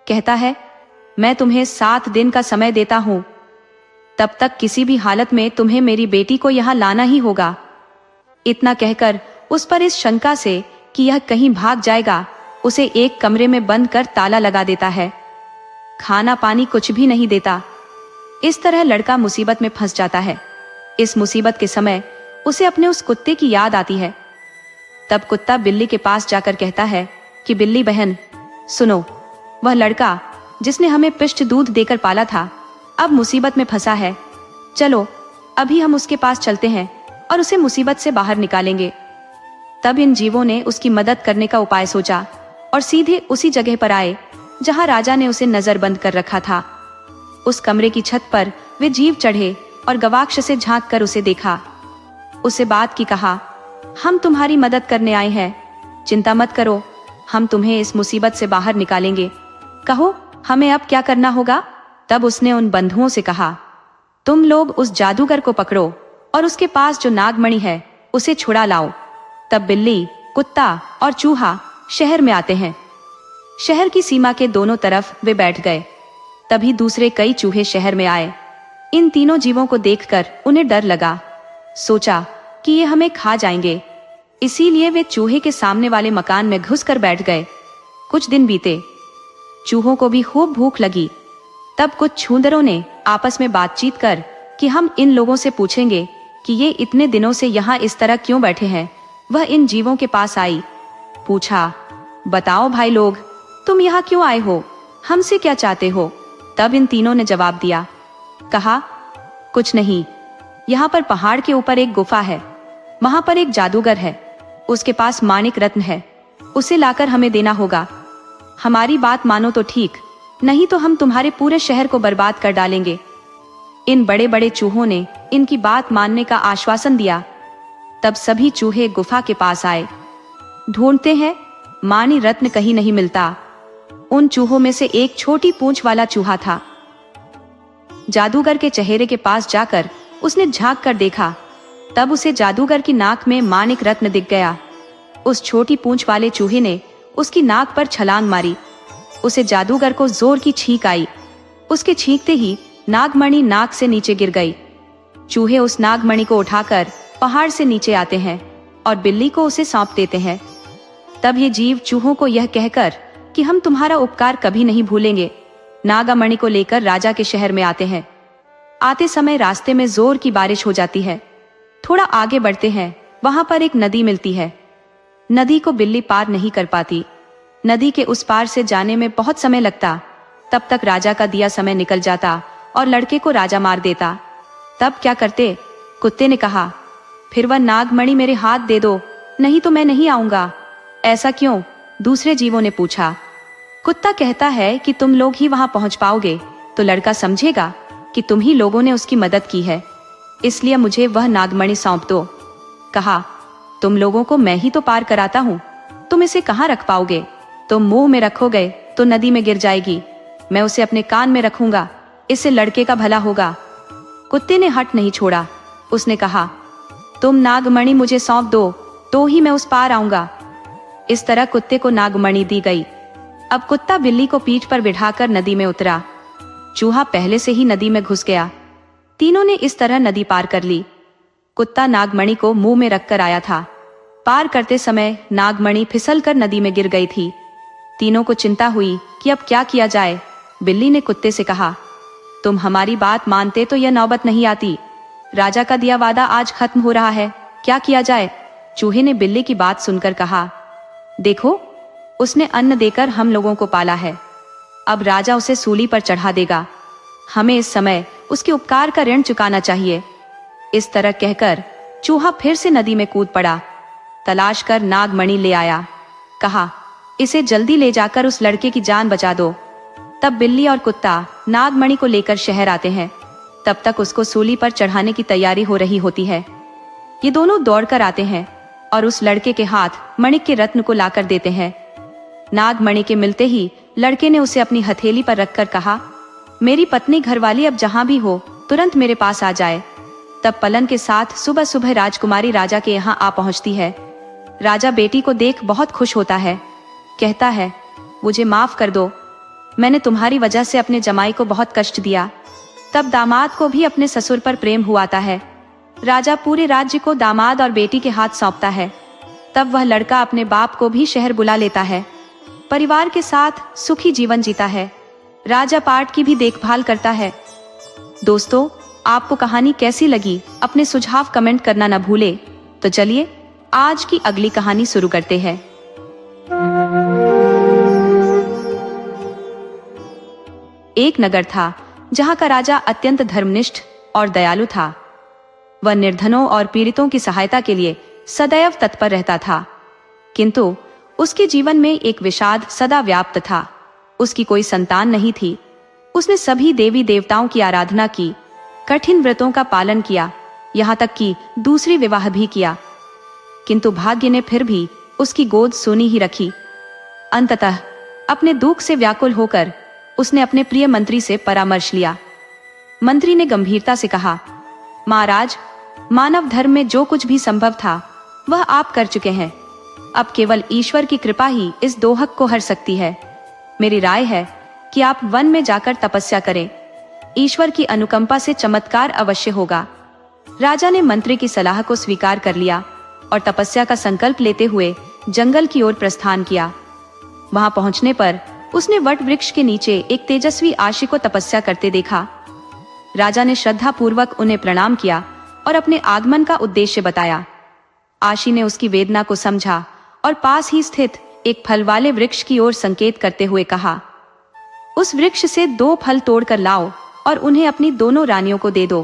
कहता है, मैं तुम्हें 7 दिन का समय देता हूं, तब तक किसी भी हालत में तुम्हें मेरी बेटी को यहां लाना ही होगा। इतना कहकर उस पर इस शंका से कि यह कहीं भाग जाएगा, उसे एक कमरे में बंद कर ताला लगा देता है। खाना पानी कुछ भी नहीं देता। इस तरह लड़का मुसीबत में फंस जाता है। इस मुसीबत के समय उसे अपने उस कुत्ते की याद आती है। तब कुत्ता बिल्ली के पास जाकर कहता है कि बिल्ली बहन सुनो, वह लड़का जिसने हमें पिष्ट दूध देकर पाला था, अब मुसीबत में फंसा है। चलो अभी हम उसके पास चलते हैं और उसे मुसीबत से बाहर निकालेंगे। तब इन जीवों ने उसकी मदद करने का उपाय सोचा और सीधे उसी जगह पर आए जहां राजा ने उसे नजरबंद कर रखा था। उस कमरे की छत पर वे जीव चढ़े और गवाक्ष से झांक कर उसे देखा। उसे बात की कहा, हम तुम्हारी मदद करने आए हैं, चिंता मत करो, हम तुम्हें इस मुसीबत से बाहर निकालेंगे। कहो हमें अब क्या करना होगा। तब उसने उन बंधुओं से कहा, तुम लोग उस जादूगर को पकड़ो और उसके पास जो नागमणि है उसे छुड़ा लाओ। तब बिल्ली, कुत्ता और चूहा शहर में आते हैं। शहर की सीमा के दोनों तरफ वे बैठ गए। तभी दूसरे कई चूहे शहर में आए। इन तीनों जीवों को देखकर उन्हें डर लगा। सोचा कि ये हमें खा जाएंगे, इसीलिए वे चूहे के सामने वाले मकान में घुसकर बैठ गए। कुछ दिन बीते। चूहों को भी खूब भूख लगी। तब कुछ छूंदरों ने आपस में बातचीत कर कि हम इन लोगों से पूछेंगे कि ये इतने दिनों से यहाँ इस तरह क्यों बैठे हैं। वह इन जीवों के पास आई, पूछा, बताओ भाई लोग, तुम यहाँ क्यों आए हो, हमसे क्या चाहते हो। तब इन तीनों ने जवाब दिया, कहा, कुछ नहीं, यहाँ पर पहाड़ के ऊपर एक गुफा है, वहां पर एक जादूगर है, उसके पास माणिक रत्न है, उसे लाकर हमें देना होगा। हमारी बात मानो तो ठीक, नहीं तो हम तुम्हारे पूरे शहर को बर्बाद कर डालेंगे। इन बड़े बड़े चूहों ने इनकी बात मानने का आश्वासन दिया। तब सभी चूहे गुफा के पास आए। ढूंढते हैं, मानी रत्न कहीं नहीं मिलता। उन चूहों में से एक छोटी पूंछ वाला चूहा था। जादूगर के चेहरे के पास जाकर उसने झांक कर देखा। तब उसे जादूगर की नाक में माणिक रत्न दिख गया। उस छोटी पूंछ वाले चूहे ने उसकी नाक पर छलांग मारी। उसे जादूगर को जोर की छींक आई। उसके छींकते ही नागमणि नाक से नीचे गिर गई। चूहे उस नागमणि को उठाकर पहाड़ से नीचे आते हैं और बिल्ली को उसे सौंप देते हैं। तब ये जीव चूहों को यह कहकर कि हम तुम्हारा उपकार कभी नहीं भूलेंगे, नागमणि को लेकर राजा के शहर में आते हैं। आते समय रास्ते में जोर की बारिश हो जाती है। थोड़ा आगे बढ़ते हैं, वहां पर एक नदी मिलती है। नदी को बिल्ली पार नहीं कर पाती। नदी के उस पार से जाने में बहुत समय लगता। तब तक राजा का दिया समय निकल जाता और लड़के को राजा मार देता। तब क्या करते? कुत्ते ने कहा, फिर वह नागमणि मेरे हाथ दे दो, नहीं तो मैं नहीं आऊंगा। ऐसा क्यों? दूसरे जीवों ने पूछा। कुत्ता कहता है कि तुम लोग ही वहां पहुंच पाओगे तो लड़का समझेगा कि तुम ही लोगों ने उसकी मदद की है, इसलिए मुझे वह नागमणि सौंप दो। कहा, तुम लोगों को मैं ही तो पार कराता हूँ, तुम इसे कहाँ रख पाओगे? तुम मुंह में रखोगे तो नदी में गिर जाएगी। मैं उसे अपने कान में रखूंगा, इससे लड़के का भला होगा। कुत्ते ने हट नहीं छोड़ा। उसने कहा, तुम नागमणि मुझे सौंप दो तो ही मैं उस पार आऊंगा। इस तरह कुत्ते को नागमणि दी गई। अब कुत्ता बिल्ली को पीठ पर बिठाकर नदी में उतरा। चूहा पहले से ही नदी में घुस गया। तीनों ने इस तरह नदी पार कर ली। कुत्ता नागमणि को मुंह में रखकर आया था। पार करते समय नागमणि फिसलकर नदी में गिर गई थी। तीनों को चिंता हुई कि अब क्या किया जाए। बिल्ली ने कुत्ते से कहा, तुम हमारी बात मानते तो यह नौबत नहीं आती। राजा का दिया वादा आज खत्म हो रहा है, क्या किया जाए? चूहे ने बिल्ली की बात सुनकर कहा, देखो, उसने अन्न देकर हम लोगों को पाला है, अब राजा उसे सूली पर चढ़ा देगा। हमें इस समय उसके उपकार का ऋण चुकाना चाहिए। इस तरह कहकर चूहा फिर से नदी में कूद पड़ा। तलाश कर नागमणि ले आया। कहा, इसे जल्दी ले जाकर उस लड़के की जान बचा दो। तब बिल्ली और कुत्ता नागमणि को लेकर शहर आते हैं। तब तक उसको सूली पर चढ़ाने की तैयारी हो रही होती है। ये दोनों दौड़कर आते हैं और उस लड़के के हाथ मणिक के रत्न को लाकर देते हैं। नागमणि के मिलते ही लड़के ने उसे अपनी हथेली पर रखकर कहा, मेरी पत्नी घरवाली अब जहां भी हो तुरंत मेरे पास आ जाए। तब पलन के साथ सुबह सुबह राजकुमारी राजा के यहाँ आ पहुंचती है। राजा बेटी को देख बहुत खुश होता है। कहता है, मुझे माफ कर दो, मैंने तुम्हारी वजह से अपने जमाई को बहुत कष्ट दिया। तब दामाद को भी अपने ससुर पर प्रेम हुआता है। राजा पूरे राज्य को दामाद और बेटी के हाथ सौंपता है। तब वह लड़का अपने बाप को भी शहर बुला लेता है। परिवार के साथ सुखी जीवन जीता है। राजा पाठ की भी देखभाल करता है। दोस्तों, आपको कहानी कैसी लगी? अपने सुझाव कमेंट करना न भूले। तो चलिए आज की अगली कहानी शुरू करते हैं। एक नगर था जहां का राजा अत्यंत धर्मनिष्ठ और दयालु था। वह निर्धनों और पीड़ितों की सहायता के लिए सदैव तत्पर रहता था। किंतु उसके जीवन में एक विषाद सदा व्याप्त था। उसकी कोई संतान नहीं थी। उसने सभी देवी देवताओं की आराधना की, कठिन व्रतों का पालन किया, यहाँ तक कि दूसरी विवाह भी किया, किंतु भाग्य ने फिर भी उसकी गोद सूनी ही रखी। अंततः अपने दुख से व्याकुल होकर उसने अपने प्रिय मंत्री से परामर्श लिया। मंत्री ने गंभीरता से कहा, महाराज, मानव धर्म में जो कुछ भी संभव था वह आप कर चुके हैं। अब केवल ईश्वर की कृपा ही इस दोहक को हर सकती है। मेरी राय है कि आप वन में जाकर तपस्या करें। ईश्वर की अनुकंपा से चमत्कार अवश्य होगा। राजा ने मंत्री की सलाह को स्वीकार कर लिया और तपस्या का संकल्प लेते हुए जंगल की ओर प्रस्थान किया। वहां पहुंचने पर उसने वट वृक्ष के नीचे एक तेजस्वी आशी को तपस्या करते देखा। राजा ने श्रद्धा पूर्वक उन्हें प्रणाम किया और अपने आगमन का उद्देश्य बताया। आशी ने उसकी वेदना को समझा और पास ही स्थित एक फल वाले वृक्ष की ओर संकेत करते हुए कहा, उस वृक्ष से 2 फल तोड़कर लाओ और उन्हें अपनी दोनों रानियों को दे दो।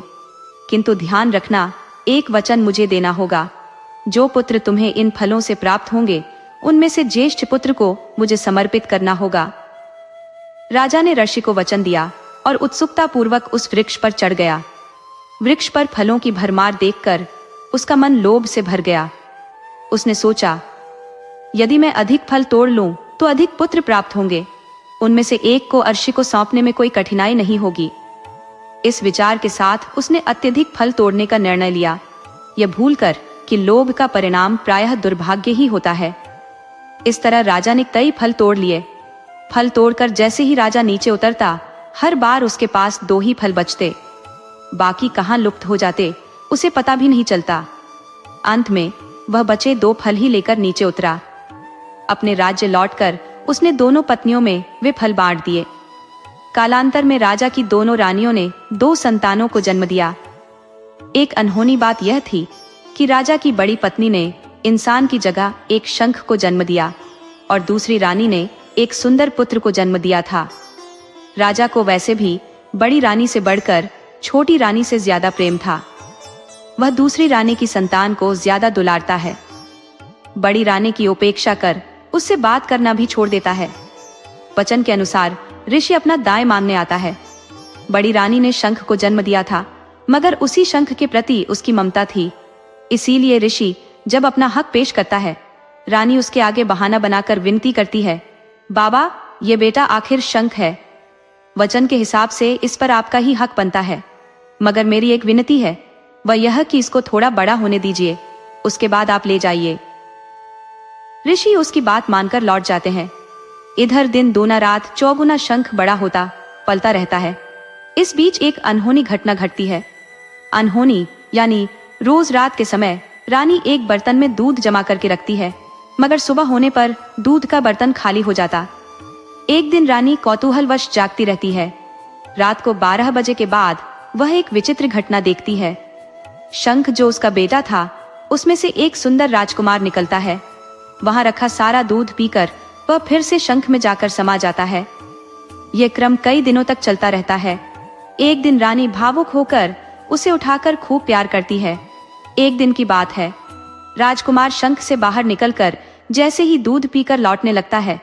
किंतु ध्यान रखना, एक वचन मुझे देना होगा। जो पुत्र तुम्हें इन फलों से प्राप्त होंगे उनमें से ज्येष्ठ पुत्र को मुझे समर्पित करना होगा। राजा ने ऋषि को वचन दिया और उत्सुकता पूर्वक उस वृक्ष पर चढ़ गया। वृक्ष पर फलों की भरमार देखकर उसका मन लोभ से भर गया। उसने सोचा, यदि मैं अधिक फल तोड़ लूं तो अधिक पुत्र प्राप्त होंगे। उनमें से एक को अर्षि को सौंपने में कोई कठिनाई नहीं होगी। इस विचार के साथ उसने अत्यधिक फल तोड़ने का निर्णय लिया, यह भूलकर कि लोभ का परिणाम प्रायः दुर्भाग्य ही होता है। इस तरह राजा ने कई फल तोड़ लिए। फल तोड़कर जैसे ही राजा नीचे उतरता, हर बार उसके पास 2 ही फल बचते। बाकी कहां लुप्त हो जाते उसे पता भी नहीं चलता। अंत में वह बचे 2 फल ही लेकर नीचे उतरा। अपने राज्य लौटकर उसने दोनों पत्नियों में वे फल बांट दिए। कालांतर में राजा की दोनों रानियों ने 2 संतानों को जन्म दिया। एक अनहोनी बात यह थी कि राजा की बड़ी पत्नी ने इंसान की जगह एक शंख को जन्म दिया और दूसरी रानी ने एक सुंदर पुत्र को जन्म दिया था। राजा को वैसे भी बड़ी रानी से बढ़कर छोटी रानी से ज्यादा प्रेम था। वह दूसरी रानी की संतान को ज्यादा दुलारता है। बड़ी रानी की उपेक्षा कर उससे बात करना भी छोड़ देता है। वचन के अनुसार ऋषि अपना दाय मांगने आता है। बड़ी रानी ने शंख को जन्म दिया था, मगर उसी शंख के प्रति उसकी ममता थी। इसीलिए ऋषि जब अपना हक पेश करता है, रानी उसके आगे बहाना बनाकर विनती करती है, बाबा, ये बेटा आखिर शंख है। वचन के हिसाब से इस पर आपका ही हक बनता है, मगर मेरी एक विनती है, वह यह कि इसको थोड़ा बड़ा होने दीजिए, उसके बाद आप ले जाइए। ऋषि उसकी बात मानकर लौट जाते हैं। इधर दिन दूना रात चौगुना शंख बड़ा होता पलता रहता है। इस बीच एक अनहोनी घटना घटती है। अनहोनी यानी रोज रात के समय रानी एक बर्तन में दूध जमा करके रखती है, मगर सुबह होने पर दूध का बर्तन खाली हो जाता। एक दिन रानी कौतूहलवश जागती रहती है। रात को 12 बजे के बाद वह एक विचित्र घटना देखती है। शंख जो उसका बेटा था, उसमें से एक सुंदर राजकुमार निकलता है। वहां रखा सारा दूध पीकर वह फिर से शंख में जाकर समा जाता है। यह क्रम कई दिनों तक चलता रहता है। एक दिन रानी भावुक होकर उसे उठाकर खूब प्यार करती है। एक दिन की बात है, राजकुमार शंख से बाहर निकलकर जैसे ही दूध पीकर लौटने लगता है,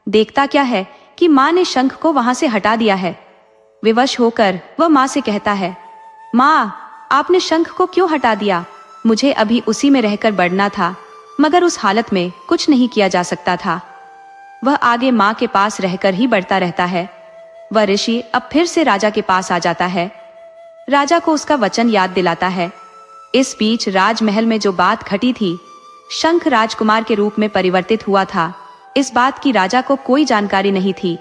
देखता क्या है कि माँ ने शंख को वहां से हटा दिया है। विवश होकर वह माँ से कहता है, माँ, आपने शंख को क्यों हटा दिया? मुझे अभी उसी में रहकर बढ़ना था, मगर उस हालत में कुछ नहीं किया जा सकता था। वह आगे माँ के पास रहकर ही बढ़ता रहता है। वह ऋषि अब फिर से राजा के पास आ जाता है। राजा को उसका वचन याद दिलाता है। इस बीच राजमहल में जो बात घटी थी, शंख राजकुमार के रूप में परिवर्तित हुआ था, इस बात की राजा को कोई जानकारी नहीं थी।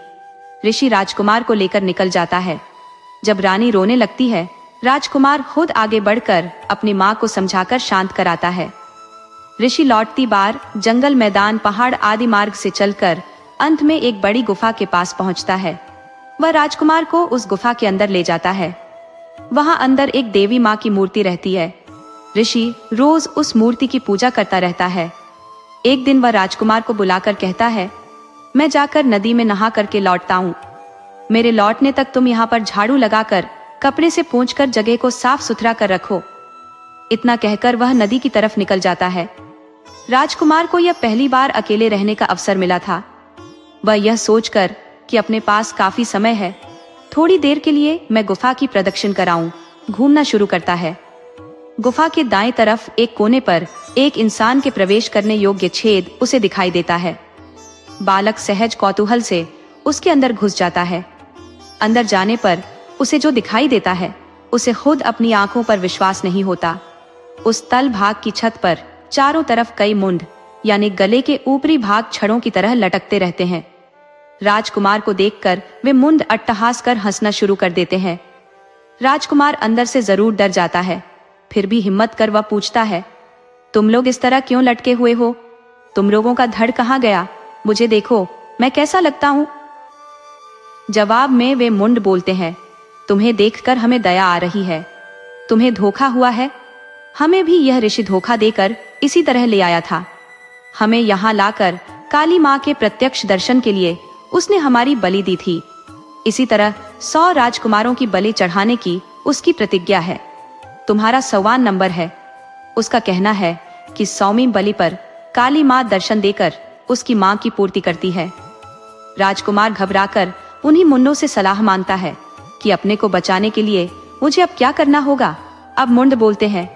ऋषि राजकुमार को लेकर निकल जाता है। जब रानी रोने लगती है, राजकुमार खुद आगे बढ़कर अपनी माँ को समझाकर शांत कराता है। ऋषि लौटती बार जंगल, मैदान, पहाड़ आदि मार्ग से चलकर अंत में एक बड़ी गुफा के पास पहुंचता है। वह राजकुमार को उस गुफा के अंदर ले जाता है। वहां अंदर एक देवी माँ की मूर्ति रहती है। ऋषि रोज उस मूर्ति की पूजा करता रहता है। एक दिन वह राजकुमार को बुलाकर कहता है, मैं जाकर नदी में नहा करके लौटता हूँ। मेरे लौटने तक तुम यहाँ पर झाड़ू लगाकर कपड़े से पोंछकर जगह को साफ सुथरा कर रखो। इतना कहकर वह नदी की तरफ निकल जाता है। राजकुमार को यह पहली बार अकेले रहने का अवसर मिला था। वह यह सोचकर कि अपने पास काफी समय है, थोड़ी देर के लिए मैं गुफा की प्रदक्षिण कराऊं, घूमना शुरू करता है। गुफा के दाएं तरफ एक कोने पर एक इंसान के प्रवेश करने योग्य छेद उसे दिखाई देता है। बालक सहज कौतूहल से उसके अंदर घुस जाता है। अंदर जाने पर उसे जो दिखाई देता है, उसे खुद अपनी आंखों पर विश्वास नहीं होता। उस तल भाग की छत पर चारों तरफ कई मुंड, यानी गले के ऊपरी भाग छड़ों की तरह लटकते रहते हैं। राजकुमार को देखकर वे मुंड अट्टहास कर हंसना शुरू कर देते हैं। राजकुमार अंदर से जरूर डर जाता है, फिर भी हिम्मत कर वह पूछता है, तुम लोग इस तरह क्यों लटके हुए हो? तुम लोगों का धड़ कहाँ गया? मुझे देखो, मैं कैसा लगता हूँ? जवाब में वे मुंड बोलते हैं, तुम्हें देखकर हमें दया आ रही है। तुम्हें धोखा हुआ है। हमें भी यह ऋषि धोखा देकर इसी तरह ले आया था। हमें यहाँ लाकर काली माँ के प्रत्यक्ष दर्शन के लिए उसने हमारी बलि दी थी। इसी तरह 100 राजकुमारों की बलि चढ़ाने की उसकी प्रतिज्ञा है। तुम्हारा 100वां नंबर है। उसका कहना है कि 100वीं बलि पर काली माँ दर्शन देकर उसकी माँ की पूर्ति करती है। राजकुमार घबराकर उन्हीं मुंडों से सलाह मांगता है कि अपने को बचाने के लिए मुझे अब क्या करना होगा। अब मुंड बोलते हैं,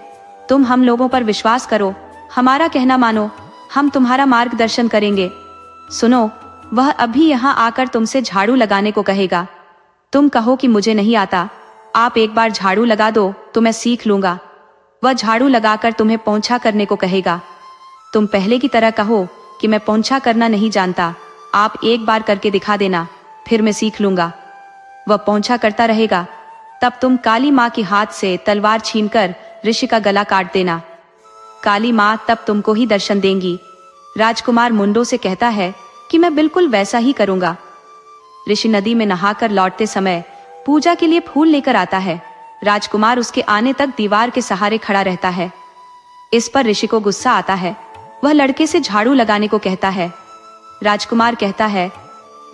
तुम हम लोगों पर विश्वास करो, हमारा कहना मानो, हम तुम्हारा मार्गदर्शन करेंगे। सुनो, वह अभी यहाँ आकर तुमसे झाड़ू लगाने को कहेगा। तुम कहो कि मुझे नहीं आता, आप एक बार झाड़ू लगा दो तो मैं सीख लूंगा। वह झाड़ू लगाकर तुम्हें पोंछा करने को कहेगा। तुम पहले की तरह कहो कि मैं पोंछा करना नहीं जानता, आप एक बार करके दिखा देना, फिर मैं सीख लूंगा। वह पोंछा करता रहेगा। तब तुम काली माँ के हाथ से तलवार छीनकर ऋषि का गला काट देना। काली माँ तब तुमको ही दर्शन देंगी। राजकुमार मुंडों से कहता है कि मैं बिल्कुल वैसा ही करूंगा। ऋषि नदी में नहाकर लौटते समय पूजा के लिए फूल लेकर आता है। राजकुमार उसके आने तक दीवार के सहारे खड़ा रहता है। इस पर ऋषि को गुस्सा आता है। वह लड़के से झाड़ू लगाने को कहता है। राजकुमार कहता है,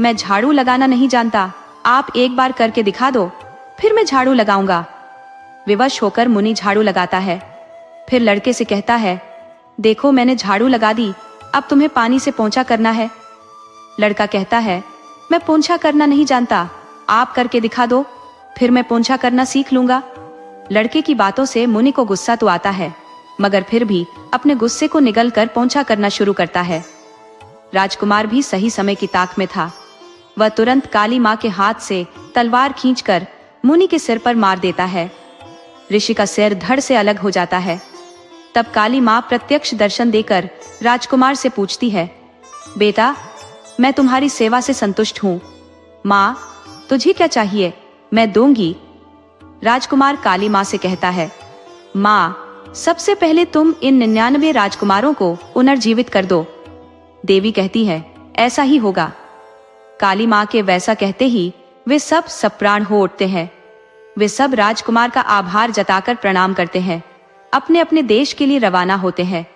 मैं झाड़ू लगाना नहीं जानता, आप एक बार करके दिखा दो, फिर मैं झाड़ू लगाऊंगा। विवश होकर मुनि झाड़ू लगाता है। फिर लड़के से कहता है, देखो मैंने झाड़ू लगा दी, अब तुम्हें पानी से पोंछा करना है। लड़का कहता है, मैं पोंछा करना नहीं जानता, आप करके दिखा दो, फिर मैं पोंछा करना सीख लूंगा। लड़के की बातों से मुनि को गुस्सा तो आता है, मगर फिर भी अपने गुस्से को निगल कर पोंछा करना शुरू करता है। राजकुमार भी सही समय की ताक में था। वह तुरंत काली माँ के हाथ से तलवार खींचकर मुनि के सिर पर मार देता है। ऋषि का सिर धड़ से अलग हो जाता है। तब काली माँ प्रत्यक्ष दर्शन देकर राजकुमार से पूछती है, बेटा, मैं तुम्हारी सेवा से संतुष्ट हूँ। माँ, तुझे क्या चाहिए, मैं दूंगी। राजकुमार काली माँ से कहता है, माँ, सबसे पहले तुम इन 99 राजकुमारों को पुनर्जीवित कर दो। देवी कहती है, ऐसा ही होगा। काली माँ के वैसा कहते ही वे सब सप्राण हो उठते हैं। वे सब राजकुमार का आभार जताकर प्रणाम करते हैं, अपने अपने देश के लिए रवाना होते हैं।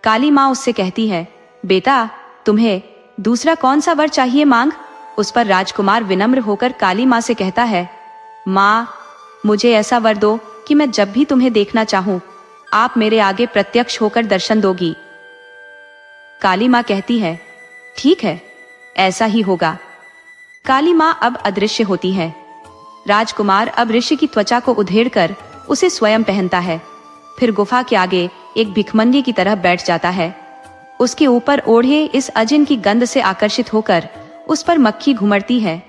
काली माँ उससे कहती है, बेटा तुम्हें दूसरा कौन सा वर चाहिए, मांग। उस पर राजकुमार विनम्र होकर काली माँ से कहता है, माँ मुझे ऐसा वर दो कि मैं जब भी तुम्हें देखना चाहूं आप मेरे आगे प्रत्यक्ष होकर दर्शन दोगी। काली माँ कहती है, ठीक है, ऐसा ही होगा। काली माँ अब अदृश्य होती है। राजकुमार अब ऋषि की त्वचा को उधेड़कर उसे स्वयं पहनता है, फिर गुफा के आगे एक भिखमंगे की तरह बैठ जाता है। उसके ऊपर ओढ़े इस अजिन की गंध से आकर्षित होकर उस पर मक्खी घुमड़ती है।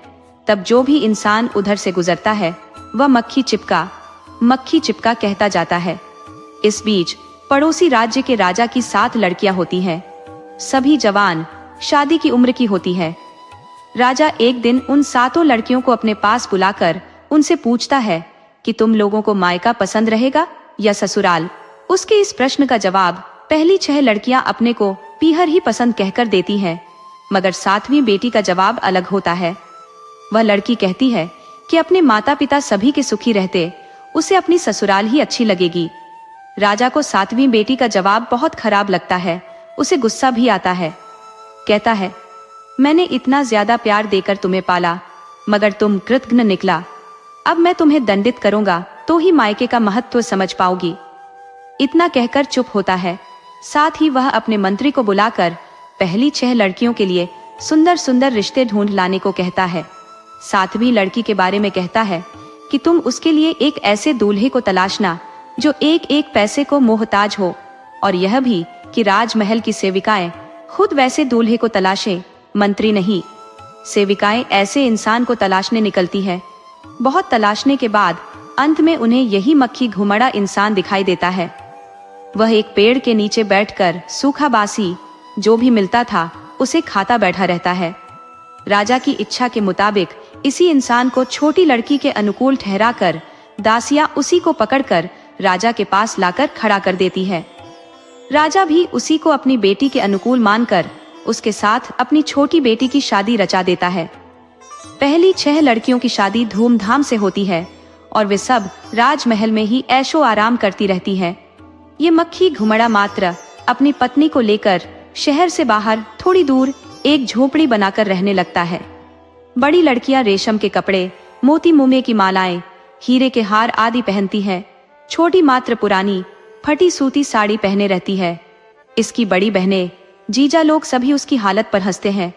तब जो भी इंसान उधर से गुजरता है वह मक्खी चिपका कहता जाता है। इस बीच पड़ोसी राज्य के राजा की 7 लड़कियां होती हैं। सभी जवान, शादी की उम्र की होती है। राजा एक दिन उन 7 लड़कियों को अपने पास बुलाकर उनसे पूछता है कि तुम लोगों को मायका पसंद रहेगा या ससुराल। उसके इस प्रश्न का जवाब पहली 6 लड़कियां अपने को पीहर ही पसंद कहकर देती हैं, मगर 7वीं बेटी का जवाब अलग होता है। वह लड़की कहती है कि अपने माता पिता सभी के सुखी रहते उसे अपनी ससुराल ही अच्छी लगेगी। राजा को 7वीं बेटी का जवाब बहुत खराब लगता है, उसे गुस्सा भी आता है। कहता है, मैंने इतना ज्यादा प्यार देकर तुम्हें पाला मगर तुम कृतघ्न निकला। अब मैं तुम्हें दंडित करूंगा तो ही मायके का महत्व समझ पाओगी। इतना कहकर चुप होता है। साथ ही वह अपने मंत्री को बुलाकर पहली 6 लड़कियों के लिए सुंदर सुंदर रिश्ते ढूंढ लाने को कहता है। 7वीं लड़की के बारे में कहता है कि तुम उसके लिए एक ऐसे दूल्हे को तलाशना जो एक एक पैसे को मोहताज हो, और यह भी कि राजमहल की सेविकाएं खुद वैसे दूल्हे को तलाशे, मंत्री नहीं। सेविकाएं ऐसे इंसान को तलाशने निकलती है। बहुत तलाशने के बाद अंत में उन्हें यही मक्खी घुमड़ा इंसान दिखाई देता है। वह एक पेड़ के नीचे बैठकर सूखा बासी जो भी मिलता था उसे खाता बैठा रहता है। राजा की इच्छा के मुताबिक इसी इंसान को छोटी लड़की के अनुकूल ठहराकर दासियां उसी को पकड़कर राजा के पास लाकर खड़ा कर देती है। राजा भी उसी को अपनी बेटी के अनुकूल मानकर उसके साथ अपनी छोटी बेटी की शादी रचा देता है। पहली 6 लड़कियों की शादी धूमधाम से होती है और वे सब राजमहल में ही ऐशो आराम करती रहती हैं। ये मक्खी घुमड़ा मात्र अपनी पत्नी को लेकर शहर से बाहर थोड़ी दूर एक झोपड़ी बनाकर रहने लगता है। बड़ी लड़कियां रेशम के कपड़े, मोती मुमे की मालाएं, हीरे के हार आदि पहनती है। छोटी मात्र पुरानी फटी सूती साड़ी पहने रहती है। इसकी बड़ी बहनें, जीजा लोग सभी उसकी हालत पर हंसते हैं।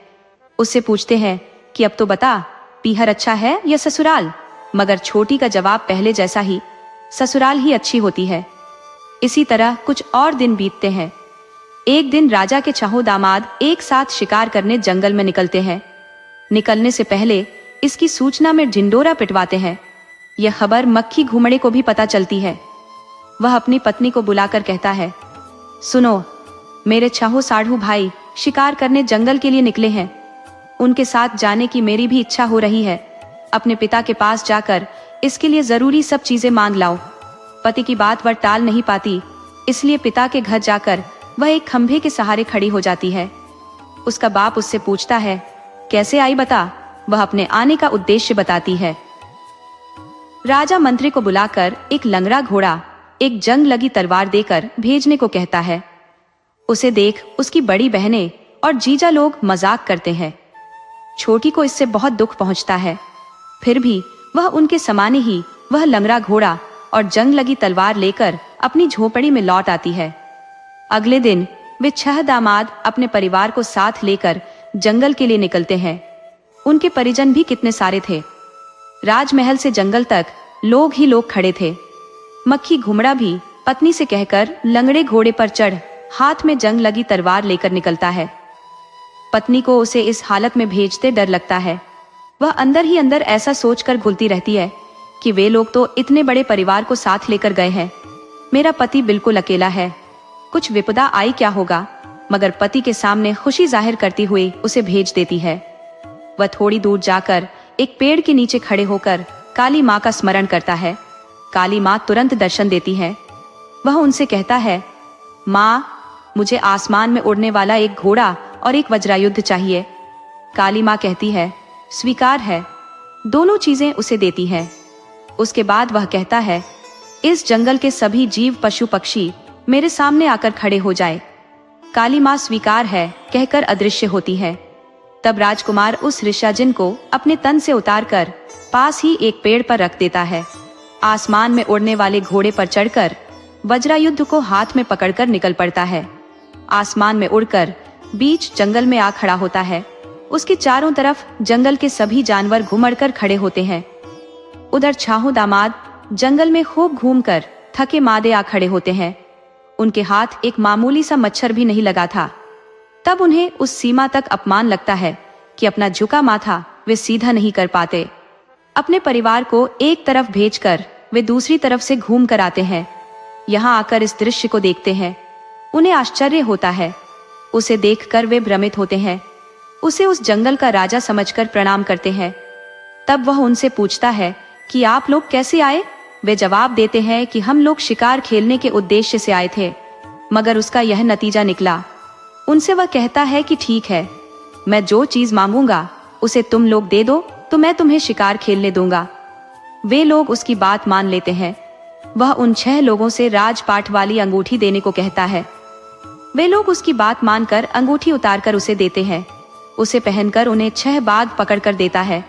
उससे पूछते हैं कि अब तो बता, पीहर अच्छा है या ससुराल? मगर छोटी का जवाब पहले जैसा ही, ससुराल ही अच्छी होती है। इसी तरह कुछ और दिन बीतते हैं। एक दिन राजा के चाहो दामाद एक साथ शिकार करने जंगल में निकलते हैं। निकलने से पहले इसकी सूचना में ढिंडोरा पिटवाते हैं। यह खबर मक्खी घुमड़े को भी पता चलती है। वह अपनी पत्नी को बुलाकर कहता है, सुनो, मेरे चाहो साढ़ू भाई शिकार करने जंगल के लिए निकले हैं। उनके साथ जाने की मेरी भी इच्छा हो रही है। अपने पिता के पास जाकर इसके लिए जरूरी सब चीजें मांग लाओ। पति की बात वह टाल नहीं पाती, इसलिए पिता के घर जाकर वह एक खंभे के सहारे खड़ी हो जाती है। उसका बाप उससे पूछता है, कैसे आई बता? वह अपने आने का उद्देश्य बताती है। राजा मंत्री को बुलाकर एक लंगड़ा घोड़ा, एक जंग लगी तलवार देकर भेजने को कहता है। उसे देख उसकी बड़ी बहनें और जीजा लोग मजाक करते हैं। छोटी को इससे बहुत दुख पहुंचता है। फिर भी वह उनके समाने ही वह लंगड़ा घोड़ा और जंग लगी तलवार लेकर अपनी झोपड़ी में लौट आती है। अगले दिन वे 6 दामाद अपने परिवार को साथ लेकर जंगल के लिए निकलते हैं। उनके परिजन भी कितने सारे थे। राजमहल से जंगल तक लोग ही लोग खड़े थे। मक्खी घुमड़ा भी पत्नी से कहकर लंगड़े घोड़े पर चढ़ हाथ में जंग लगी तलवार लेकर निकलता है। पत्नी को उसे इस हालत में भेजते डर लगता है। वह अंदर ही अंदर ऐसा सोचकर घुलती रहती है कि वे लोग तो इतने बड़े परिवार को साथ लेकर गए हैं, मेरा पति बिल्कुल अकेला है, कुछ विपदा आई क्या होगा। मगर पति के सामने खुशी जाहिर करती हुई उसे भेज देती है। वह थोड़ी दूर जाकर एक पेड़ के नीचे खड़े होकर काली माँ का स्मरण करता है। काली माँ तुरंत दर्शन देती है। वह उनसे कहता है, माँ, मुझे आसमान में उड़ने वाला एक घोड़ा और एक वज्रायुध चाहिए। काली माँ कहती है, स्वीकार है। दोनों चीजें उसे देती है। उसके बाद वह कहता है, इस जंगल के सभी जीव पशु पक्षी मेरे सामने आकर खड़े हो जाए। काली माँ स्वीकार है कहकर अदृश्य होती है। तब राजकुमार उस ऋषाजिन को अपने तन से उतारकर पास ही एक पेड़ पर रख देता है। आसमान में उड़ने वाले घोड़े पर चढ़कर वज्रायुध को हाथ में पकड़कर निकल पड़ता है। आसमान में उड़कर बीच जंगल में आ खड़ा होता है। उसके चारों तरफ जंगल के सभी जानवर घुमड़कर खड़े होते हैं। उधर छाहू दामाद जंगल में खूब घूमकर थके मादे आ खड़े होते हैं। उनके हाथ एक मामूली सा मच्छर भी नहीं लगा था। तब उन्हें उस सीमा तक अपमान लगता है कि अपना झुका माथा वे सीधा नहीं कर पाते। अपने परिवार को एक तरफ भेजकर वे दूसरी तरफ से घूम कर आते हैं। यहाँ आकर इस दृश्य को देखते हैं। उन्हें आश्चर्य होता है। उसे देखकर वे भ्रमित होते हैं। उसे उस जंगल का राजा समझकर प्रणाम करते हैं। तब वह उनसे पूछता है कि आप लोग कैसे आए? वे जवाब देते हैं कि हम लोग शिकार खेलने के उद्देश्य से आए थे, मगर उसका यह नतीजा निकला। उनसे वह कहता है कि ठीक है, मैं जो चीज मांगूंगा उसे तुम लोग दे दो तो मैं तुम्हें शिकार खेलने दूंगा। वे लोग उसकी बात मान लेते हैं। वह उन 6 लोगों से राजपाट वाली अंगूठी देने को कहता है। वे लोग उसकी बात मानकर अंगूठी उतारकर उसे देते हैं। उसे पहनकर उन्हें 6 बाघ पकड़कर देता है।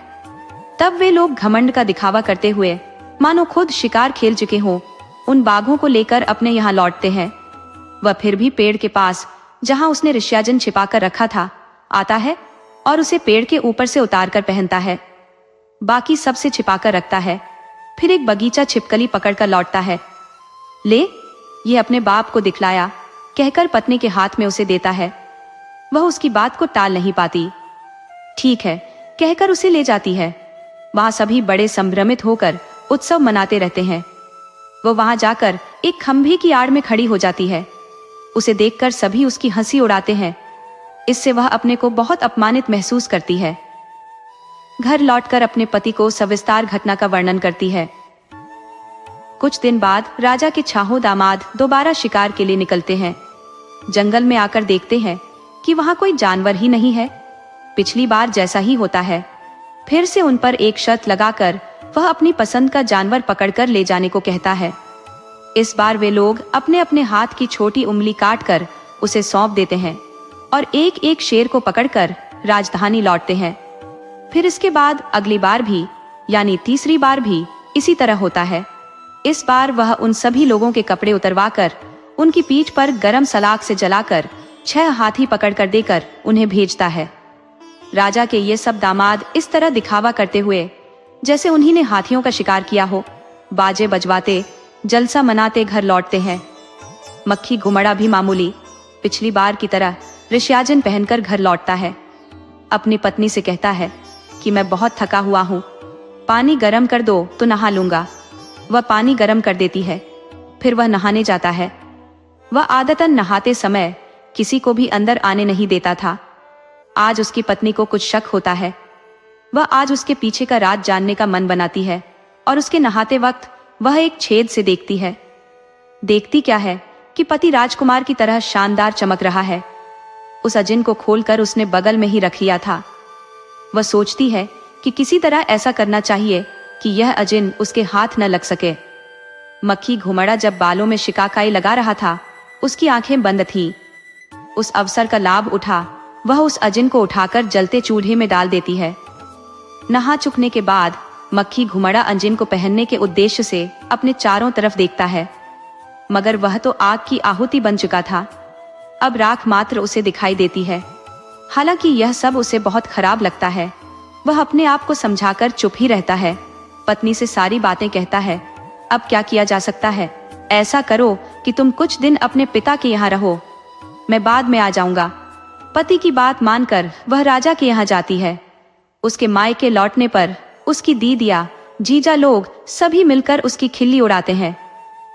तब वे लोग घमंड का दिखावा करते हुए मानो खुद शिकार खेल चुके हों, उन बाघों को लेकर अपने यहाँ लौटते हैं। वह फिर भी पेड़ के पास जहाँ उसने ऋष्याजन छिपा कर रखा था आता है और उसे पेड़ के ऊपर से उतारकर पहनता है। बाकी सबसे छिपाकर रखता है। फिर एक बगीचा छिपकली पकड़कर लौटता है। ले, ये अपने बाप को दिखलाया कहकर पत्नी के हाथ में उसे देता है। वह उसकी बात को टाल नहीं पाती। ठीक है कहकर उसे ले जाती है। वहां सभी बड़े संभ्रमित होकर उत्सव मनाते रहते हैं। वो वहां जाकर एक खंभे की आड़ में खड़ी हो जाती है। उसे देखकर सभी उसकी हंसी उड़ाते हैं। इससे वह अपने को बहुत अपमानित महसूस करती है। घर लौटकर अपने पति को सविस्तार घटना का वर्णन करती है। कुछ दिन बाद राजा के छाहो दामाद दोबारा शिकार के लिए निकलते हैं। जंगल में आकर देखते हैं कि वहां कोई जानवर ही नहीं है। पिछली बार जैसा ही होता है। फिर से उन पर एक शर्त लगाकर वह अपनी पसंद का जानवर पकड़कर ले जाने को कहता है। इस बार वे लोग अपने अपने हाथ की छोटी उंगली काटकर उसे सौंप देते हैं और एक एक शेर को पकड़कर राजधानी लौटते हैं। फिर इसके बाद अगली बार भी यानी तीसरी बार भी इसी तरह होता है। इस बार वह उन सभी लोगों के कपड़े उतरवाकर उनकी पीठ पर गरम सलाख से जलाकर 6 हाथी पकड़कर देकर उन्हें भेजता है। राजा के ये सब दामाद इस तरह दिखावा करते हुए जैसे उन्हीं ने हाथियों का शिकार किया हो, बाजे बजवाते जलसा मनाते घर लौटते हैं। मक्खी घुमड़ा भी मामूली पिछली बार की तरह ऋष्याजन पहनकर घर लौटता है। अपनी पत्नी से कहता है कि मैं बहुत थका हुआ हूँ, पानी गरम कर दो तो नहा लूंगा। वह पानी गरम कर देती है। फिर वह नहाने जाता है। वह आदतन नहाते समय किसी को भी अंदर आने नहीं देता था। आज उसकी पत्नी को कुछ शक होता है। वह आज उसके पीछे का राज जानने का मन बनाती है और उसके नहाते वक्त वह एक छेद से देखती है। देखती क्या है कि पति राजकुमार की तरह शानदार चमक रहा है। उस अजिन को खोलकर उसने बगल में ही रख लिया था। वह सोचती है कि किसी तरह ऐसा करना चाहिए कि यह अजिन उसके हाथ न लग सके। मक्खी घुमड़ा जब बालों में शिकाकाई लगा रहा था, उसकी आंखें बंद थी। उस अवसर का लाभ उठा वह उस अजिन को उठाकर जलते चूल्हे में डाल देती है। नहा चुकने के बाद मक्खी घुमड़ा अजिन को पहनने के उद्देश्य से अपने चारों तरफ देखता है, मगर वह तो आग की आहुति बन चुका था। अब राख मात्र उसे दिखाई देती है। हालांकि यह सब उसे बहुत खराब लगता है। वह अपने आप को समझाकर चुप ही रहता है। पत्नी से सारी बातें कहता है। अब क्या किया जा सकता है? ऐसा करो कि तुम कुछ दिन अपने पिता के यहाँ रहो, मैं बाद में आ जाऊंगा। पति की बात मानकर वह राजा के यहाँ जाती है। उसके मायके लौटने पर उसकी दीदिया जीजा लोग सभी मिलकर उसकी खिल्ली उड़ाते हैं।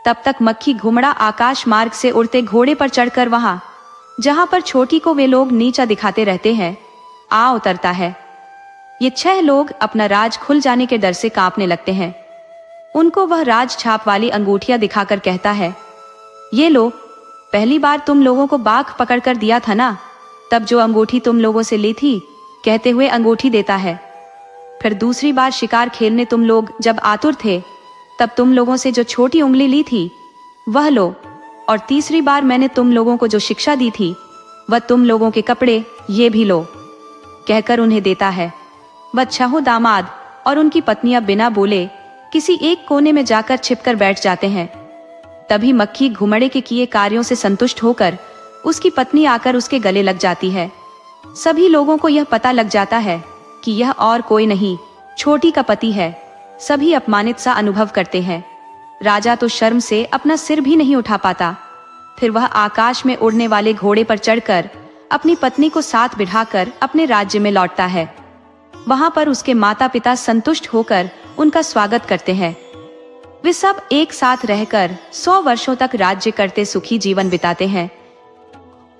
तब तक मक्खी घुमड़ा आकाश मार्ग से उड़ते घोड़े पर चढ़कर वहां जहां पर छोटी को वे लोग नीचा दिखाते रहते हैं आ उतरता है। ये 6 लोग अपना राज खुल जाने के डर से कांपने लगते हैं। उनको वह राज छाप वाली अंगूठियां दिखाकर कहता है, ये लो, पहली बार तुम लोगों को बाघ पकड़ कर दिया था ना, तब जो अंगूठी तुम लोगों से ली थी, कहते हुए अंगूठी देता है। फिर दूसरी बार शिकार खेलने तुम लोग जब आतुर थे, तब तुम लोगों से जो छोटी उंगली ली थी वह लो, और तीसरी बार मैंने तुम लोगों को जो शिक्षा दी थी वह तुम लोगों के कपड़े, ये भी लो, कहकर उन्हें देता है। वह छहों दामाद और उनकी पत्नियां बिना बोले किसी एक कोने में जाकर छिपकर बैठ जाते हैं। तभी मक्खी घुमड़े के किए कार्यों से संतुष्ट होकर उसकी पत्नी आकर उसके गले लग जाती है। सभी लोगों को यह पता लग जाता है कि यह और कोई नहीं, छोटी का पति है। सभी अपमानित सा अनुभव करते हैं। राजा तो शर्म से अपना सिर भी नहीं उठा पाता। फिर वह आकाश में उड़ने वाले घोड़े पर चढ़कर अपनी पत्नी को साथ बिठाकर अपने राज्य में लौटता है। वहां पर उसके माता पिता संतुष्ट होकर उनका स्वागत करते हैं। वे सब एक साथ रहकर 100 वर्षों तक राज्य करते सुखी जीवन बिताते हैं।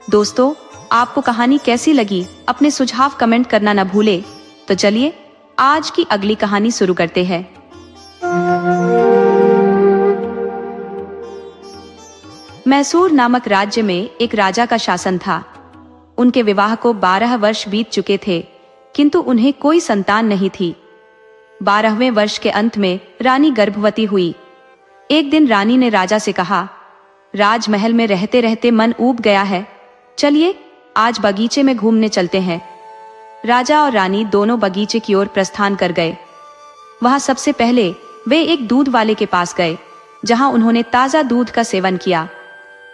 दोस्तों, आपको कहानी कैसी लगी, अपने सुझाव कमेंट करना न भूले। तो चलिए आज की अगली कहानी शुरू करते हैं। मैसूर नामक राज्य में एक राजा का शासन था। उनके विवाह को 12 वर्ष बीत चुके थे, किंतु उन्हें कोई संतान नहीं थी। 12वें वर्ष के अंत में रानी गर्भवती हुई। एक दिन रानी ने राजा से कहा, राजमहल में रहते रहते मन ऊब गया है, चलिए आज बगीचे में घूमने चलते हैं। राजा और रानी दोनों बगीचे की ओर प्रस्थान कर गए। वहां सबसे पहले वे एक दूध वाले के पास गए, जहां उन्होंने ताजा दूध का सेवन किया।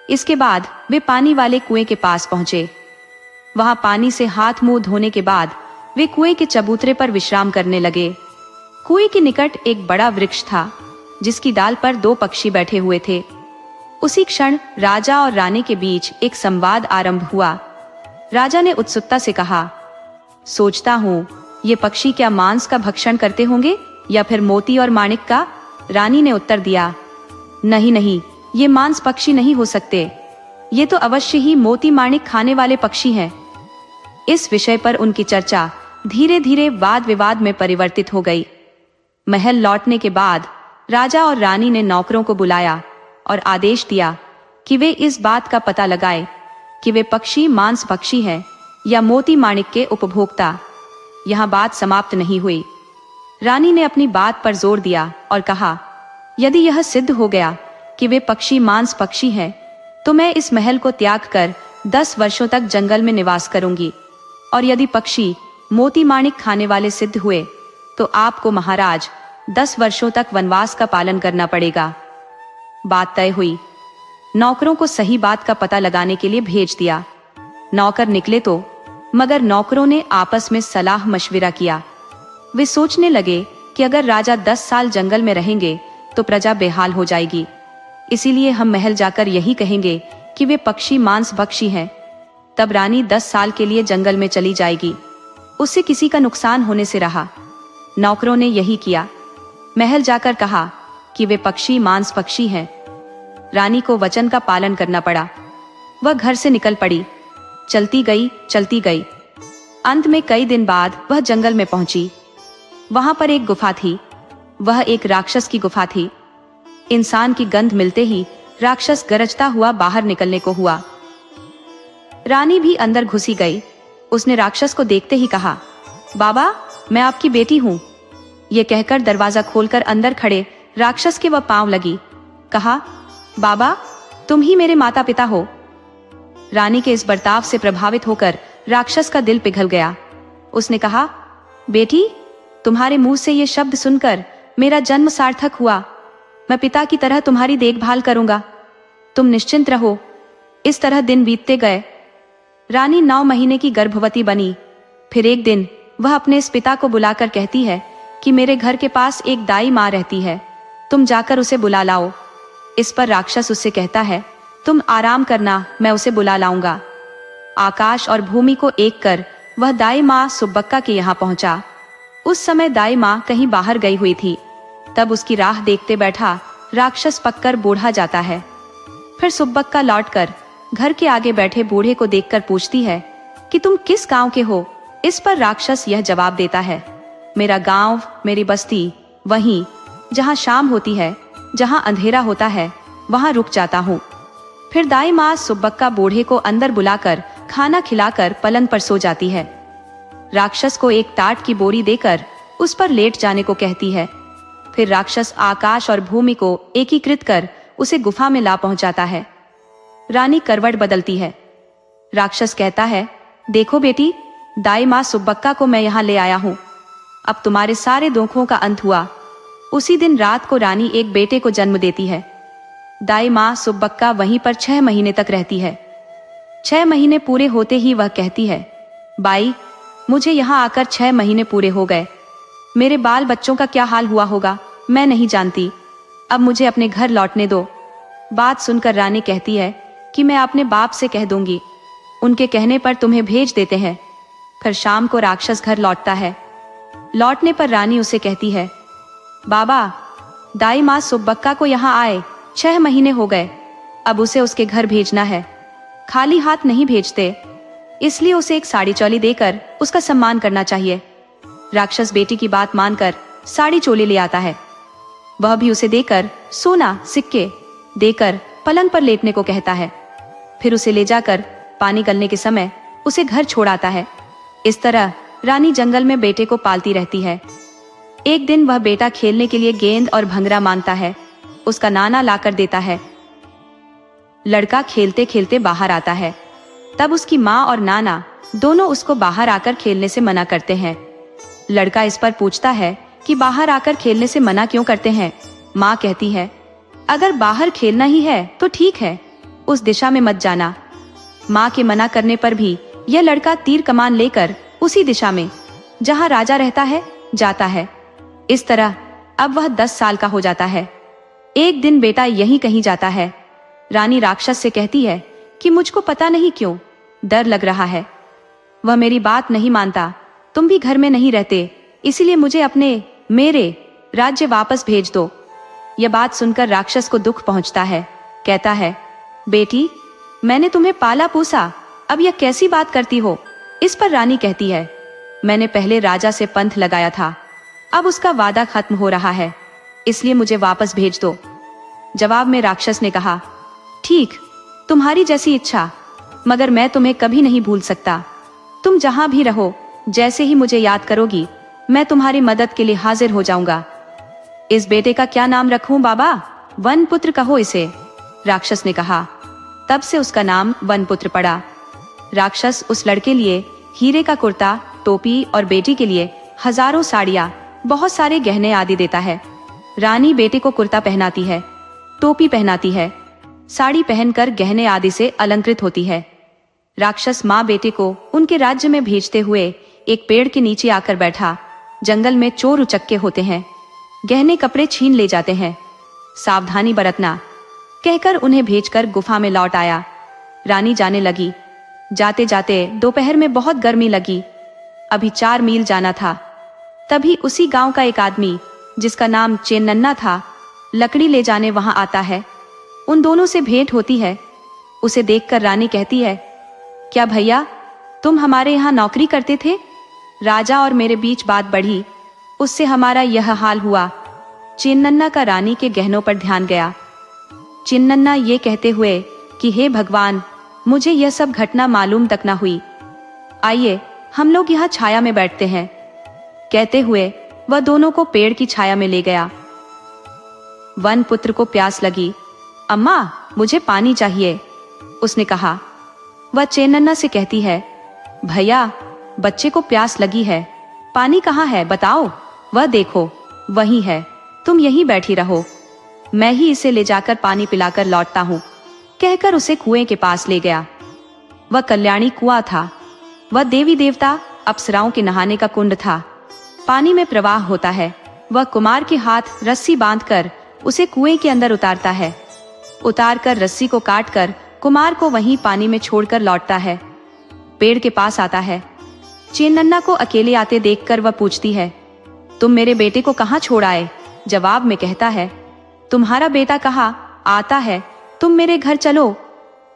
इसके बाद वे पानी वाले कुएं के पास पहुंचे। वहां पानी से हाथ मुंह धोने के बाद वे कुएं के चबूतरे पर विश्राम करने लगे। कुएं के निकट एक बड़ा वृक्ष था, जिसकी डाल पर 2 पक्षी बैठे हुए थे। उसी क्षण राजा और रानी के बीच एक संवाद आरंभ हुआ। राजा ने उत्सुकता से कहा, सोचता हूँ ये पक्षी क्या मांस का भक्षण करते होंगे या फिर मोती और माणिक का? रानी ने उत्तर दिया, नहीं नहीं, ये मांस पक्षी नहीं हो सकते, ये तो अवश्य ही मोती माणिक खाने वाले पक्षी हैं। इस विषय पर उनकी चर्चा धीरे धीरे वाद विवाद में परिवर्तित हो गई। महल लौटने के बाद राजा और रानी ने नौकरों को बुलाया और आदेश दिया कि वे इस बात का पता लगाएं कि वे पक्षी मांस भक्षी हैं या मोती माणिक के उपभोक्ता। यहाँ बात समाप्त नहीं हुई। रानी ने अपनी बात पर जोर दिया और कहा, यदि यह सिद्ध हो गया कि वे पक्षी मांस पक्षी हैं, तो मैं इस महल को त्याग कर 10 वर्षों तक जंगल में निवास करूंगी, और यदि पक्षी मोती माणिक खाने वाले सिद्ध हुए तो आपको महाराज 10 वर्षों तक वनवास का पालन करना पड़ेगा। बात तय हुई। नौकरों को सही बात का पता लगाने के लिए भेज दिया। नौकर निकले तो, मगर नौकरों ने आपस में सलाह मशविरा किया। वे सोचने लगे कि अगर राजा 10 साल जंगल में रहेंगे तो प्रजा बेहाल हो जाएगी, इसीलिए हम महल जाकर यही कहेंगे कि वे पक्षी मांस भक्षी हैं। तब रानी 10 साल के लिए जंगल में चली जाएगी, उससे किसी का नुकसान होने से रहा। नौकरों ने यही किया। महल जाकर कहा कि वे पक्षी मांस पक्षी हैं। रानी को वचन का पालन करना पड़ा। वह घर से निकल पड़ी, चलती गई। अंत में कई दिन बाद वह जंगल में पहुंची। वहां पर एक गुफा थी। वह एक राक्षस की गुफा थी। इंसान की गंध मिलते ही राक्षस गरजता हुआ बाहर निकलने को हुआ। रानी भी अंदर घुसी गई। उसने राक्षस को देखते ही कहा, बाबा, मैं आपकी बेटी हूँ। ये कहकर दरवाजा खोलकर अंदर खड़े राक्षस के वह पांव लगी। कहा, बाबा, तुम ही मेरे माता पिता हो। रानी के इस बर्ताव से प्रभावित होकर राक्षस का दिल पिघल गया। उसने कहा, बेटी, तुम्हारे मुंह से ये शब्द सुनकर मेरा जन्म सार्थक हुआ। मैं पिता की तरह तुम्हारी देखभाल करूंगा, तुम निश्चिंत रहो। इस तरह दिन बीतते गए। रानी 9 महीने की गर्भवती बनी। फिर एक दिन वह अपने इस पिता को बुलाकर कहती है कि मेरे घर के पास एक दाई माँ रहती है, तुम जाकर उसे बुला लाओ। इस पर राक्षस उससे कहता है, तुम आराम करना, मैं उसे बुला लाऊंगा। आकाश और भूमि को एक कर वह दाई माँ सुब्बक्का के यहाँ पहुंचा। उस समय दाई माँ कहीं बाहर गई हुई थी। तब उसकी राह देखते बैठा राक्षस पककर बूढ़ा जाता है। फिर सुब्बक्का लौटकर घर के आगे बैठे बूढ़े को देखकर पूछती है कि तुम किस गांव के हो। इस पर राक्षस यह जवाब देता है, मेरा गांव, मेरी बस्ती, वहीं जहां शाम होती है, जहां अंधेरा होता है, वहां रुक जाता हूँ। फिर दाई माँ सुब्बक्का बूढ़े को अंदर बुलाकर खाना खिलाकर पलंग पर सो जाती है। राक्षस को एक टाट की बोरी देकर उस पर लेट जाने को कहती है। फिर राक्षस आकाश और भूमि को एकीकृत कर उसे गुफा में ला पहुंचाता है। रानी करवट बदलती है। राक्षस कहता है, देखो बेटी, दाई माँ सुब्बक्का को मैं यहाँ ले आया हूँ। अब तुम्हारे सारे दुखों का अंत हुआ। उसी दिन रात को रानी एक बेटे को जन्म देती है। दाई माँ सुब्बक्का वहीं पर 6 महीने तक रहती है। 6 महीने पूरे होते ही वह कहती है, बाई, मुझे यहाँ आकर 6 महीने पूरे हो गए। मेरे बाल बच्चों का क्या हाल हुआ होगा मैं नहीं जानती। अब मुझे अपने घर लौटने दो। बात सुनकर रानी कहती है कि मैं अपने बाप से कह दूंगी, उनके कहने पर तुम्हें भेज देते हैं। फिर शाम को राक्षस घर लौटता है। लौटने पर रानी उसे कहती है, बाबा, दाई माँ सुब्बक्का को यहाँ आए 6 महीने हो गए। अब उसे उसके घर भेजना है। खाली हाथ नहीं भेजते, इसलिए उसे एक साड़ी चोली देकर उसका सम्मान करना चाहिए। राक्षस बेटी की बात मानकर साड़ी चोली ले आता है। वह भी उसे देकर सोना सिक्के देकर पलंग पर लेटने को कहता है। फिर उसे ले जाकर पानी गलने के समय उसे घर छोड़ आता है। इस तरह रानी जंगल में बेटे को पालती रहती है। एक दिन वह बेटा खेलने के लिए गेंद और भंगरा मांगता है। उसका नाना लाकर देता है। लड़का खेलते खेलते बाहर आता है। तब उसकी माँ और नाना दोनों उसको बाहर आकर खेलने से मना करते हैं। लड़का इस पर पूछता है कि बाहर आकर खेलने से मना क्यों करते हैं। माँ कहती है, अगर बाहर खेलना ही है तो ठीक है, उस दिशा में मत जाना। माँ के मना करने पर भी यह लड़का तीर कमान लेकर उसी दिशा में जहाँ राजा रहता है जाता है। इस तरह अब वह 10 साल का हो जाता है। एक दिन बेटा यहीं कहीं जाता है। रानी राक्षस से कहती है कि मुझको पता नहीं क्यों डर लग रहा है। वह मेरी बात नहीं मानता। तुम भी घर में नहीं रहते, इसीलिए मुझे मेरे राज्य वापस भेज दो। यह बात सुनकर राक्षस को दुख पहुंचता है। कहता है, बेटी, मैंने तुम्हें पाला पोसा, अब यह कैसी बात करती हो। इस पर रानी कहती है, मैंने पहले राजा से पंथ लगाया था, अब उसका वादा खत्म हो रहा है, इसलिए मुझे वापस भेज दो। जवाब में राक्षस ने कहा, ठीक, तुम्हारी जैसी इच्छा, मगर मैं तुम्हें कभी नहीं भूल सकता। तुम जहां भी रहो, जैसे ही मुझे याद करोगी, मैं तुम्हारी मदद के लिए हाजिर हो जाऊंगा। इस बेटे का क्या नाम रखूं बाबा? वनपुत्र कहो इसे, राक्षस ने कहा। तब से उसका नाम वनपुत्र पड़ा। राक्षस उस लड़के लिए हीरे का कुर्ता, टोपी और बेटी के लिए हजारों साड़ियां, बहुत सारे गहने आदि देता है। रानी बेटे को कुर्ता पहनाती है, टोपी पहनाती है, साड़ी पहनकर गहने आदि से अलंकृत होती है। राक्षस माँ बेटे को उनके राज्य में भेजते हुए एक पेड़ के नीचे आकर बैठा। जंगल में चोर उचक्के होते हैं, गहने कपड़े छीन ले जाते हैं, सावधानी बरतना कहकर उन्हें भेजकर गुफा में लौट आया। रानी जाने लगी। जाते जाते दोपहर में बहुत गर्मी लगी। अभी 4 मील जाना था। तभी उसी गांव का एक आदमी, जिसका नाम चेन्नन्ना था, लकड़ी ले जाने वहां आता है। उन दोनों से भेंट होती है। उसे देखकर रानी कहती है, क्या भैया, तुम हमारे यहाँ नौकरी करते थे? राजा और मेरे बीच बात बढ़ी, उससे हमारा यह हाल हुआ। चेन्नन्ना का रानी के गहनों पर ध्यान गया। चेन्नन्ना ये कहते हुए कि हे भगवान, मुझे यह सब घटना मालूम तक ना हुई। आइए हम लोग यहाँ छाया में बैठते हैं। कहते हुए वह दोनों को पेड़ की छाया में ले गया। वन पुत्र को प्यास लगी। अम्मा, मुझे पानी चाहिए, उसने कहा। वह चेन्नन्ना से कहती है, भैया, बच्चे को प्यास लगी है, पानी कहाँ है बताओ। वह देखो वही है, तुम यहीं बैठी रहो, मैं ही इसे ले जाकर पानी पिलाकर लौटता हूँ। कहकर उसे कुएं के पास ले गया। वह कल्याणी कुआं था। वह देवी देवता अप्सराओं के नहाने का कुंड था। पानी में प्रवाह होता है। वह कुमार के हाथ रस्सी बांधकर उसे कुएं के अंदर उतारता है। उतारकर रस्सी को काटकर कुमार को वहीं पानी में छोड़कर लौटता है। पेड़ के पास आता है। चेन्नन्ना को अकेले आते देखकर वह पूछती है, तुम मेरे बेटे को कहाँ छोड़ आए? जवाब में कहता है, तुम्हारा बेटा कहाँ आता है, तुम मेरे घर चलो,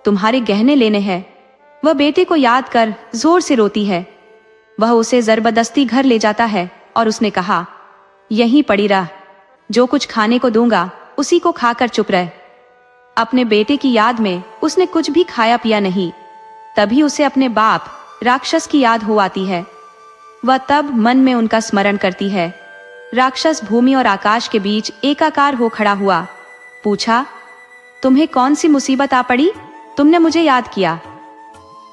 तुम्हारे गहने लेने हैं। वह बेटे को याद कर जोर से रोती है। वह उसे जबरदस्ती घर ले जाता है और उसने कहा, यहीं पड़ी रह, जो कुछ खाने को दूंगा उसी को खाकर चुप रह। अपने बेटे की याद में उसने कुछ भी खाया पिया नहीं। तभी उसे अपने बाप राक्षस की याद हो आती है। वह तब मन में उनका स्मरण करती है। राक्षस भूमि और आकाश के बीच एकाकार हो खड़ा हुआ। पूछा, तुम्हें कौन सी मुसीबत आ पड़ी? तुमने मुझे याद किया।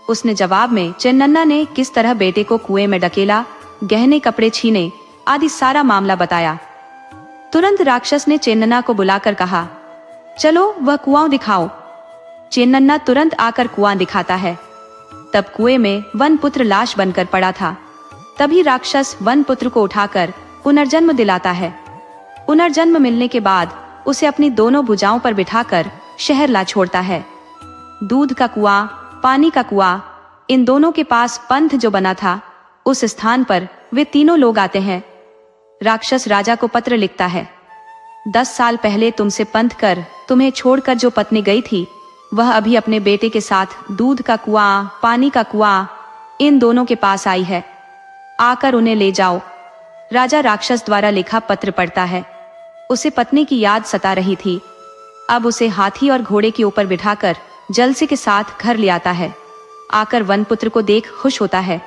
उसने जवाब में चेन्नन्ना ने किस तरह बेटे को कुएं में ढकेला, गहने कपड़े छीने आदि सारा मामला बताया। तुरंत राक्षस ने चेन्नन्ना को बुलाकर कहा, चलो वह कुआं दिखाओ। चेन्नन्ना तुरंत आकर कुआं दिखाता है। तब कुएं में वन पुत्र लाश बनकर पड़ा था। तभी राक्षस वन पुत्र को उठाकर पुनर्जन्म दिलाता है। पुनर्जन्म मिलने के बाद उसे अपनी दोनों भुजाओं पर बिठाकर शहर ला छोड़ता है। दूध का कुआं, पानी का कुआं, इन दोनों के पास पंथ जो बना था, उस स्थान पर वे तीनों लोग आते हैं। राक्षस राजा को पत्र लिखता है, 10 साल पहले तुमसे पंथ कर तुम्हें छोड़कर जो पत्नी गई थी, वह अभी अपने बेटे के साथ दूध का कुआं, पानी का कुआं, इन दोनों के पास आई है। आकर उन्हें ले जाओ। राजा राक्षस द्वारा लिखा पत्र पढ़ता है। उसे पत्नी की याद सता रही थी। अब उसे हाथी और घोड़े के ऊपर बिठाकर जलसे के साथ घर ले आता है। आकर वनपुत्र को देख खुश होता है।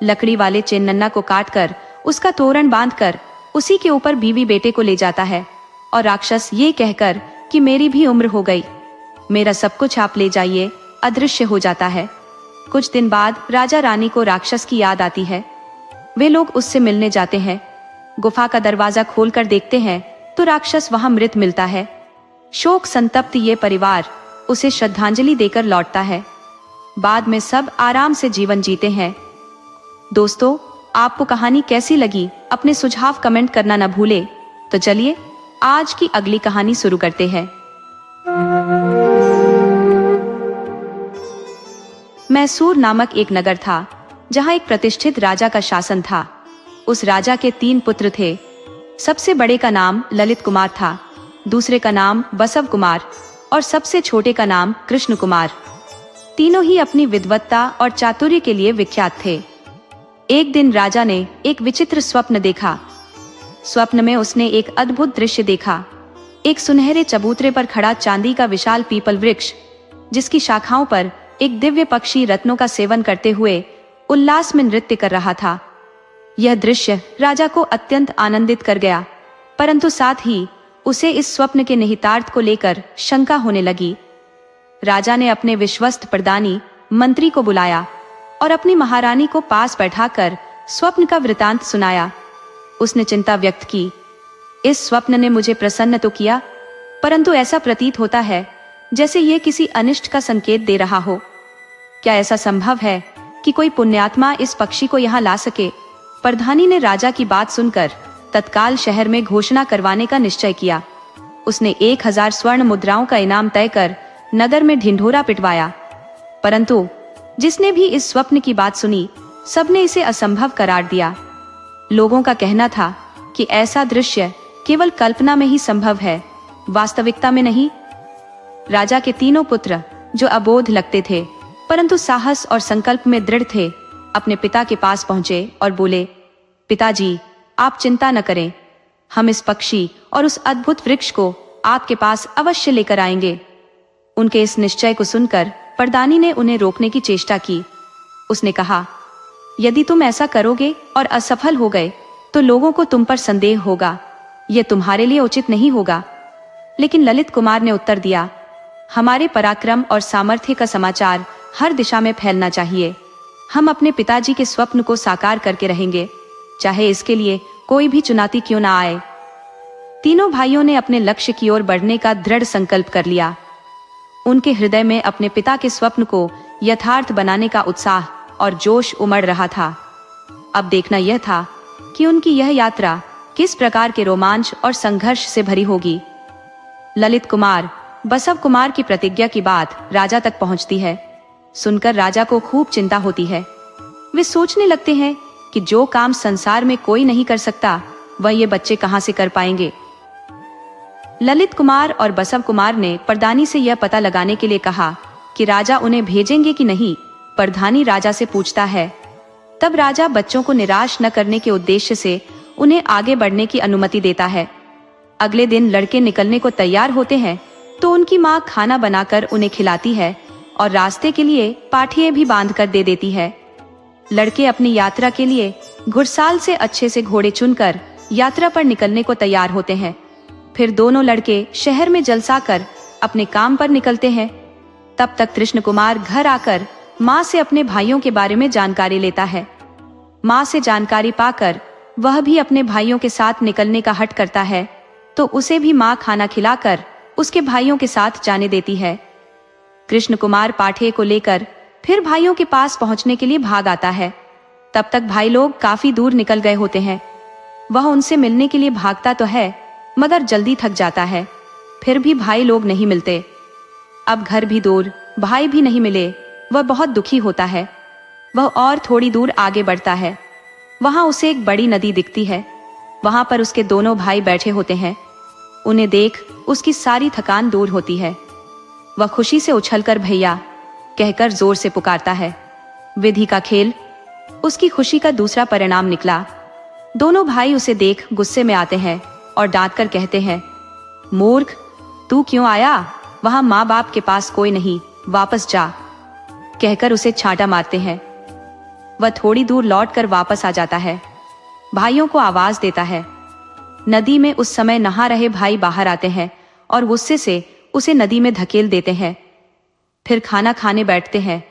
लकड़ी वाले चेन्नन्ना को काटकर उसका तोरण बांधकर उसी के ऊपर बीवी बेटे को ले जाता है और राक्षस ये कहकर कि मेरी भी उम्र हो गई, मेरा सब कुछ आप ले जाइए, अदृश्य हो जाता है। कुछ दिन बाद राजा रानी को राक्षस की याद आती है। वे लोग उससे मिलने जाते हैं। गुफा का दरवाजा खोलकर देखते हैं तो राक्षस वहां मृत मिलता है। शोक संतप्त ये परिवार उसे श्रद्धांजलि देकर लौटता है। बाद में सब आराम से जीवन जीते हैं। दोस्तों, आपको कहानी कैसी लगी? अपने सुझाव कमेंट करना न भूले। तो चलिए आज की अगली कहानी शुरू करते हैं। मैसूर नामक एक नगर था जहां एक प्रतिष्ठित राजा का शासन था। उस राजा के 3 पुत्र थे। सबसे बड़े का नाम ललित कुमार था, दूसरे का नाम बसव कुमार और सबसे छोटे का नाम कृष्ण कुमार। तीनों ही अपनी विद्वत्ता और चातुर्य के लिए विख्यात थे। एक दिन राजा ने एक विचित्र स्वप्न देखा। स्वप्न में उसने एक अद्भुत दृश्य देखा। एक सुनहरे चबूतरे पर खड़ा चांदी का विशाल पीपल वृक्ष, जिसकी शाखाओं पर एक दिव्य पक्षी रत्नों का सेवन करते हुए उल्लास में नृत्य कर रहा था। यह दृश्य राजा को अत्यंत आनंदित कर गया, परंतु साथ ही उसे इस स्वप्न के निहितार्थ को लेकर शंका होने लगी। राजा ने अपने विश्वस्त प्रधानी मंत्री को बुलाया और अपनी महारानी को पास बैठाकर स्वप्न का वृतांत सुनाया। उसने चिंता व्यक्त की, इस स्वप्न ने मुझे प्रसन्न तो किया, परंतु ऐसा प्रतीत होता है जैसे ये किसी अनिष्ट का संकेत दे रहा हो। क्या ऐसा संभव है कि कोई पुण्यात्मा इस पक्षी को यहाँ ला सके? प्रधानी ने राजा की बात सुनकर तत्काल शहर में घोषणा करवाने का निश्चय किया। उसने 1000 स्वर्ण मुद्राओं का इनाम तय कर नगर में ढिंढोरा पिटवाया, परंतु जिसने भी इस स्वप्न की बात सुनी, सबने इसे असंभव करार दिया। लोगों का कहना था कि ऐसा दृश्य केवल कल्पना में ही संभव है, वास्तविकता में नहीं। राजा के तीनों पुत्र, जो अबोध लगते थे परंतु साहस और संकल्प में दृढ़ थे, अपने पिता के पास पहुंचे और बोले, पिताजी, आप चिंता न करें, हम इस पक्षी और उस अद्भुत वृक्ष को आपके पास अवश्य लेकर आएंगे। उनके इस निश्चय को सुनकर प्रधानी ने उन्हें रोकने की चेष्टा की। उसने कहा, यदि तुम ऐसा करोगे और असफल हो गए तो लोगों को तुम पर संदेह होगा, यह तुम्हारे लिए उचित नहीं होगा। लेकिन ललित कुमार ने उत्तर दिया, हमारे पराक्रम और सामर्थ्य का समाचार हर दिशा में फैलना चाहिए। हम अपने पिताजी के स्वप्न को साकार करके रहेंगे, चाहे इसके लिए कोई भी चुनौती क्यों ना आए। तीनों भाइयों ने अपने लक्ष्य की ओर बढ़ने का दृढ़ संकल्प कर लिया। उनके हृदय में अपने पिता के स्वप्न को यथार्थ बनाने का उत्साह और जोश उमड़ रहा था। अब देखना यह था कि उनकी यह यात्रा किस प्रकार के रोमांच और संघर्ष से भरी होगी। ललित कुमार बसव कुमार की प्रतिज्ञा की बात राजा तक पहुंचती है। सुनकर राजा को खूब चिंता होती है। वे सोचने लगते हैं कि जो काम संसार में कोई नहीं कर सकता, वह ये बच्चे कहां से कर पाएंगे। ललित कुमार और बसव कुमार ने प्रधानी से यह पता लगाने के लिए कहा कि राजा उन्हें भेजेंगे कि नहीं। प्रधानी राजा से पूछता है। तब राजा बच्चों को निराश न करने के उद्देश्य से उन्हें आगे बढ़ने की अनुमति देता है। अगले दिन लड़के निकलने को तैयार होते हैं तो उनकी माँ खाना बनाकर उन्हें खिलाती है और रास्ते के लिए पाठिए भी बांध कर दे देती है। लड़के अपनी यात्रा के लिए घुड़साल से अच्छे से घोड़े चुनकर यात्रा पर निकलने को तैयार होते हैं। फिर दोनों लड़के शहर में जलसा कर अपने काम पर निकलते हैं। तब तक कृष्ण कुमार घर आकर माँ से अपने भाइयों के बारे में जानकारी लेता है। माँ से जानकारी पाकर वह भी अपने भाइयों के साथ निकलने का हठ करता है, तो उसे भी माँ खाना खिलाकर उसके भाइयों के साथ जाने देती है। कृष्ण कुमार पाठे को लेकर फिर भाइयों के पास पहुंचने के लिए भाग आता है। तब तक भाई लोग काफी दूर निकल गए होते हैं। वह उनसे मिलने के लिए भागता तो है, मगर जल्दी थक जाता है। फिर भी भाई लोग नहीं मिलते। अब घर भी दूर, भाई भी नहीं मिले। वह बहुत दुखी होता है। वह और थोड़ी दूर आगे बढ़ता है। वहां उसे एक बड़ी नदी दिखती है। वहां पर उसके दोनों भाई बैठे होते हैं। उन्हें देख उसकी सारी थकान दूर होती है। वह खुशी से उछलकर भैया कहकर जोर से पुकारता है। विधि का खेल उसकी खुशी का दूसरा परिणाम निकला। दोनों भाई उसे देख गुस्से में आते हैं और डांट कर कहते हैं, मूर्ख, तू क्यों आया? वहां माँ बाप के पास कोई नहीं, वापस जा, कहकर उसे छांटा मारते हैं। वह थोड़ी दूर लौटकर वापस आ जाता है। भाइयों को आवाज देता है। नदी में उस समय नहा रहे भाई बाहर आते हैं और गुस्से से उसे नदी में धकेल देते हैं। फिर खाना खाने बैठते हैं,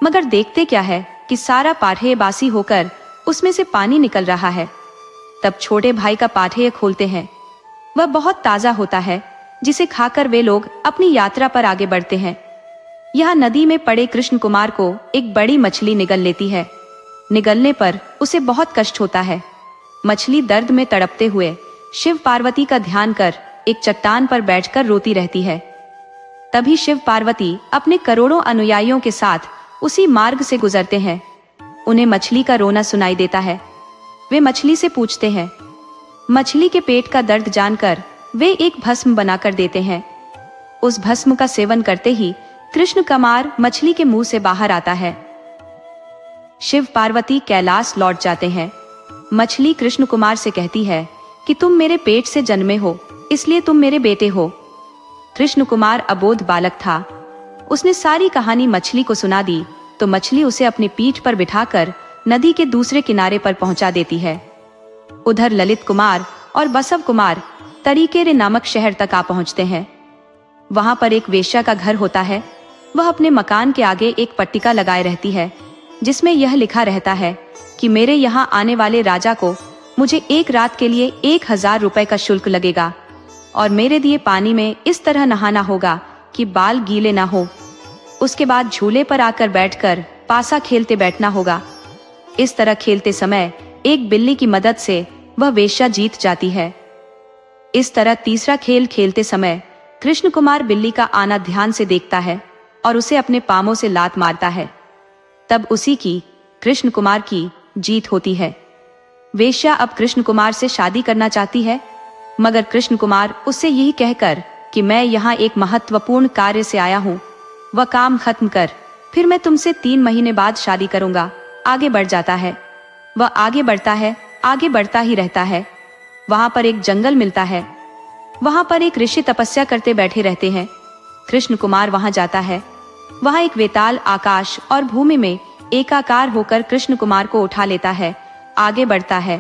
मगर देखते क्या है कि सारा पाठेय बासी होकर उसमें से पानी निकल रहा है। तब छोटे भाई का पाठेय खोलते हैं। वह बहुत ताजा होता है, जिसे खाकर वे लोग अपनी यात्रा पर आगे बढ़ते हैं। यहाँ नदी में पड़े कृष्ण कुमार को एक बड़ी मछली निगल लेती है। निगलने पर उसे बहुत कष्ट होता है। मछली दर्द में तड़पते हुए शिव पार्वती का ध्यान कर एक चट्टान पर बैठकर रोती रहती है। तभी शिव पार्वती अपने करोड़ों अनुयायियों के साथ उसी मार्ग से गुजरते हैं। उन्हें मछली का रोना सुनाई देता है। वे मछली से पूछते हैं। मछली के पेट का दर्द जानकर वे एक भस्म बनाकर देते हैं। उस भस्म का सेवन करते ही कृष्ण कुमार मछली के मुंह से बाहर आता है। शिव पार्वती कैलाश लौट जाते हैं। मछली कृष्ण कुमार से कहती है कि तुम मेरे पेट से जन्मे हो, इसलिए तुम मेरे बेटे हो। कृष्ण कुमार अबोध बालक था। उसने सारी कहानी मछली को सुना दी, तो मछली उसे अपनी पीठ पर बिठाकर नदी के दूसरे किनारे पर पहुंचा देती है। उधर ललित कुमार और बसव कुमार तरीकेरे नामक शहर तक आ पहुंचते हैं। वहां पर एक वेश्या का घर होता है। वह अपने मकान के आगे एक पट्टिका लगाए रहती है, जिसमें यह लिखा रहता है कि मेरे यहाँ आने वाले राजा को मुझे एक रात के लिए 1000 रुपए का शुल्क लगेगा और मेरे दिए पानी में इस तरह नहाना होगा कि बाल गीले ना हो। उसके बाद झूले पर आकर बैठकर पासा खेलते बैठना होगा। इस तरह खेलते समय एक बिल्ली की मदद से वह वेश्या जीत जाती है। इस तरह तीसरा खेल खेलते समय कृष्ण कुमार बिल्ली का आना ध्यान से देखता है और उसे अपने पामों से लात मारता है। तब उसी की, कृष्ण कुमार की, जीत होती है। वेश्या अब कृष्ण कुमार से शादी करना चाहती है, मगर कृष्ण कुमार उससे यही कहकर कि मैं यहाँ एक महत्वपूर्ण कार्य से आया हूँ, वह काम खत्म कर, फिर मैं तुमसे 3 महीने बाद शादी करूंगा, आगे बढ़ जाता है। वह आगे बढ़ता है, आगे बढ़ता ही रहता है। वहां पर एक जंगल मिलता है। वहां पर एक ऋषि तपस्या करते बैठे रहते हैं। कृष्ण कुमार वहां जाता है। वहां एक वेताल आकाश और भूमि में एकाकार होकर कृष्ण कुमार को उठा लेता है, आगे बढ़ता है।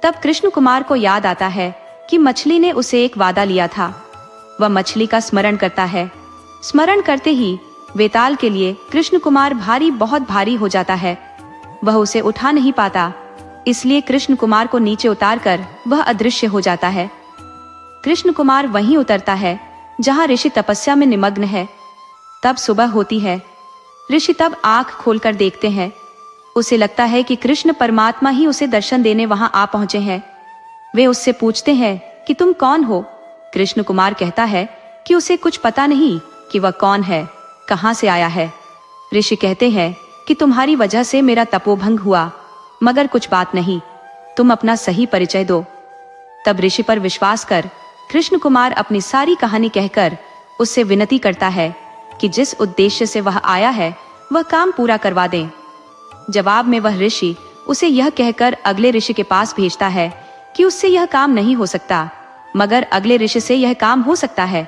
तब कृष्ण कुमार को याद आता है कि मछली ने उसे एक वादा लिया था। वह मछली का स्मरण करता है। स्मरण करते ही वेताल के लिए कृष्ण कुमार भारी, बहुत भारी हो जाता है। वह उसे उठा नहीं पाता, इसलिए कृष्ण कुमार को नीचे उतारकर वह अदृश्य हो जाता है। कृष्ण कुमार वहीं उतरता है जहां ऋषि तपस्या में निमग्न है। तब सुबह होती है। ऋषि तब आंख खोलकर देखते हैं। उसे लगता है कि कृष्ण परमात्मा ही उसे दर्शन देने वहां आ पहुंचे हैं। वे उससे पूछते हैं कि तुम कौन हो? कृष्ण कुमार कहता है कि उसे कुछ पता नहीं कि वह कौन है, कहां से आया है। ऋषि कहते हैं कि तुम्हारी वजह से मेरा तपोभंग हुआ, मगर कुछ बात नहीं, तुम अपना सही परिचय दो। तब ऋषि पर विश्वास कर कृष्ण कुमार अपनी सारी कहानी कहकर उससे विनती करता है कि जिस उद्देश्य से वह आया है वह काम पूरा करवा दें। जवाब में वह ऋषि उसे यह कहकर अगले ऋषि के पास भेजता है कि उससे यह काम नहीं हो सकता, मगर अगले ऋषि से यह काम हो सकता है।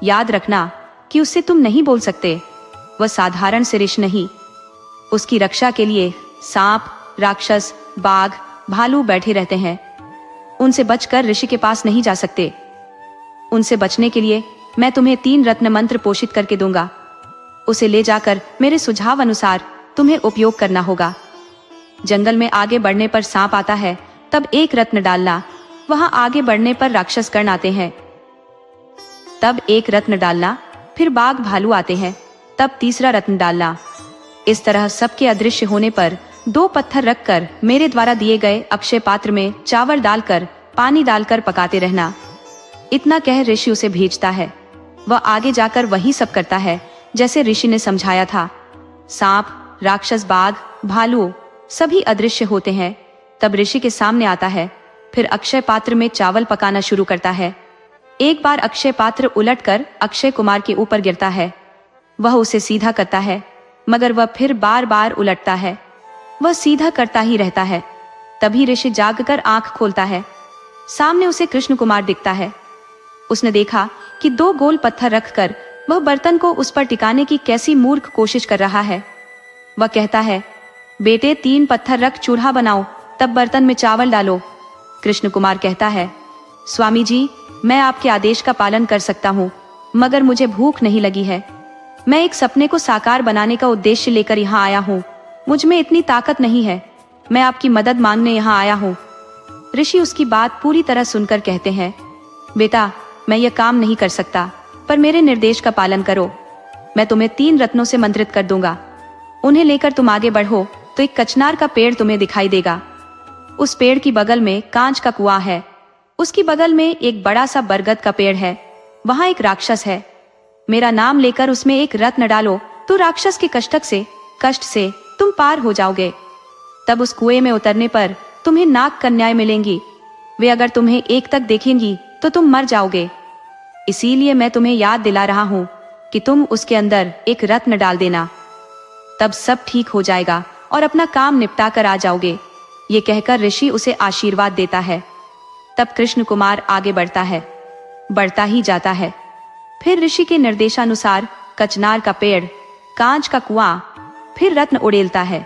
याद रखना कि उससे तुम नहीं बोल सकते। वह साधारण से ऋषि नहीं। उसकी रक्षा के लिए सांप, राक्षस, बाघ, भालू बैठे रहते हैं। उनसे बचकर ऋषि के पास नहीं जा सकते। उनसे बचने के लिए मैं तुम्हें 3 रत्न मंत्र पोषित करके दूंगा। उसे ले जाकर मेरे सुझाव अनुसार तुम्हें उपयोग करना होगा। जंगल में आगे बढ़ने पर सांप आता है, तब 1 रत्न डालना। वहां आगे बढ़ने पर राक्षस गण आते हैं, तब 1 रत्न डालना। फिर बाघ, भालू आते हैं, तब 3रा रत्न डालना। इस तरह सबके अदृश्य होने पर 2 पत्थर रखकर मेरे द्वारा दिए गए अक्षय पात्र में चावल डालकर पानी डालकर पकाते रहना। इतना कह ऋषि उसे भेजता है। वह आगे जाकर वही सब करता है जैसे ऋषि ने समझाया था। सांप, राक्षस, बाघ, भालू सभी अदृश्य होते हैं। तब ऋषि के सामने आता है, फिर अक्षय पात्र में चावल पकाना शुरू करता है। एक बार अक्षय पात्र उलटकर अक्षय कुमार के ऊपर गिरता है। वह उसे सीधा करता है, मगर वह फिर बार बार उलटता है। वह सीधा करता ही रहता है। तभी ऋषि जागकर आंख खोलता है। सामने उसे कृष्ण कुमार दिखता है। उसने देखा कि 2 गोल पत्थर रखकर वह बर्तन को उस पर टिकाने की कैसी मूर्ख कोशिश कर रहा है। वह कहता है, बेटे 3 पत्थर रख चूल्हा बनाओ, तब बर्तन में चावल डालो। कृष्ण कुमार कहता है, स्वामी जी, मैं आपके आदेश का पालन कर सकता हूँ, मगर मुझे भूख नहीं लगी है। मैं एक सपने को साकार बनाने का उद्देश्य लेकर यहाँ आया हूँ। मुझ में इतनी ताकत नहीं है। मैं आपकी मदद मांगने यहाँ आया हूँ। ऋषि उसकी बात पूरी तरह सुनकर कहते हैं, बेटा, मैं यह काम नहीं कर सकता, पर मेरे निर्देश का पालन करो। मैं तुम्हें 3 रत्नों से मंत्रित कर दूंगा। उन्हें लेकर तुम आगे बढ़ो तो एक कचनार का पेड़ तुम्हें दिखाई देगा। उस पेड़ की बगल में कांच का कुआं है। उसकी बगल में एक बड़ा सा बरगद का पेड़ है। वहां एक राक्षस है। मेरा नाम लेकर उसमें 1 रत्न डालो तो राक्षस के कष्ट से तुम पार हो जाओगे। तब उस कुएं में उतरने पर तुम्हें नाग कन्याएं मिलेंगी। वे अगर तुम्हें 1 तक देखेंगी तो तुम मर जाओगे। इसीलिए मैं तुम्हें याद दिला रहा हूं कि तुम उसके अंदर 1 रत्न डाल देना। तब सब ठीक हो जाएगा और अपना काम निपटा कर आ जाओगे। ये कहकर ऋषि उसे आशीर्वाद देता है। तब कृष्ण कुमार आगे बढ़ता ही जाता है। फिर ऋषि के निर्देशानुसार कचनार का पेड़, कांच का कुआं, फिर रत्न उड़ेलता है।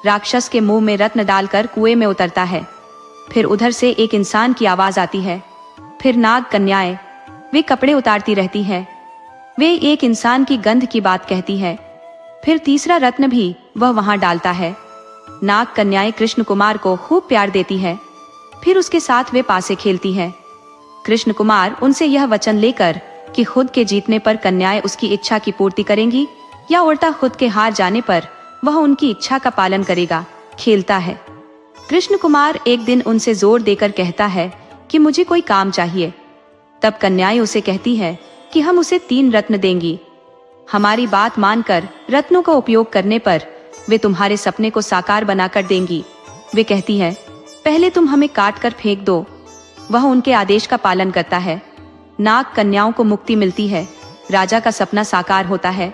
राक्षस के मुंह में रत्न डालकर कुएं में उतरता है। फिर उधर से एक इंसान की आवाज आती है। फिर नाग कन्याएं, वे कपड़े उतारती रहती हैं। वे एक इंसान की गंध की बात कहती है। फिर 3रा रत्न भी वह वहां डालता है। नाग कन्याएं कृष्ण कुमार को खूब प्यार देती है। फिर उसके साथ वे पासे खेलती हैं। कृष्ण कुमार उनसे यह वचन लेकर कि खुद के जीतने पर कन्याएं उसकी इच्छा की पूर्ति करेंगी या उल्टा खुद के हार जाने पर वह उनकी इच्छा का पालन करेगा, खेलता है। कृष्ण कुमार एक दिन उनसे जोर देकर कहता है कि मुझे कोई काम चाहिए। तब कन्याएं उसे कहती है कि हम उसे 3 रत्न देंगी। हमारी बात मानकर रत्नों का उपयोग करने पर वे तुम्हारे सपने को साकार बनाकर देंगी। वे कहती है, पहले तुम हमें काट कर फेंक दो। वह उनके आदेश का पालन करता है। नाग कन्याओं को मुक्ति मिलती है। राजा का सपना साकार होता है।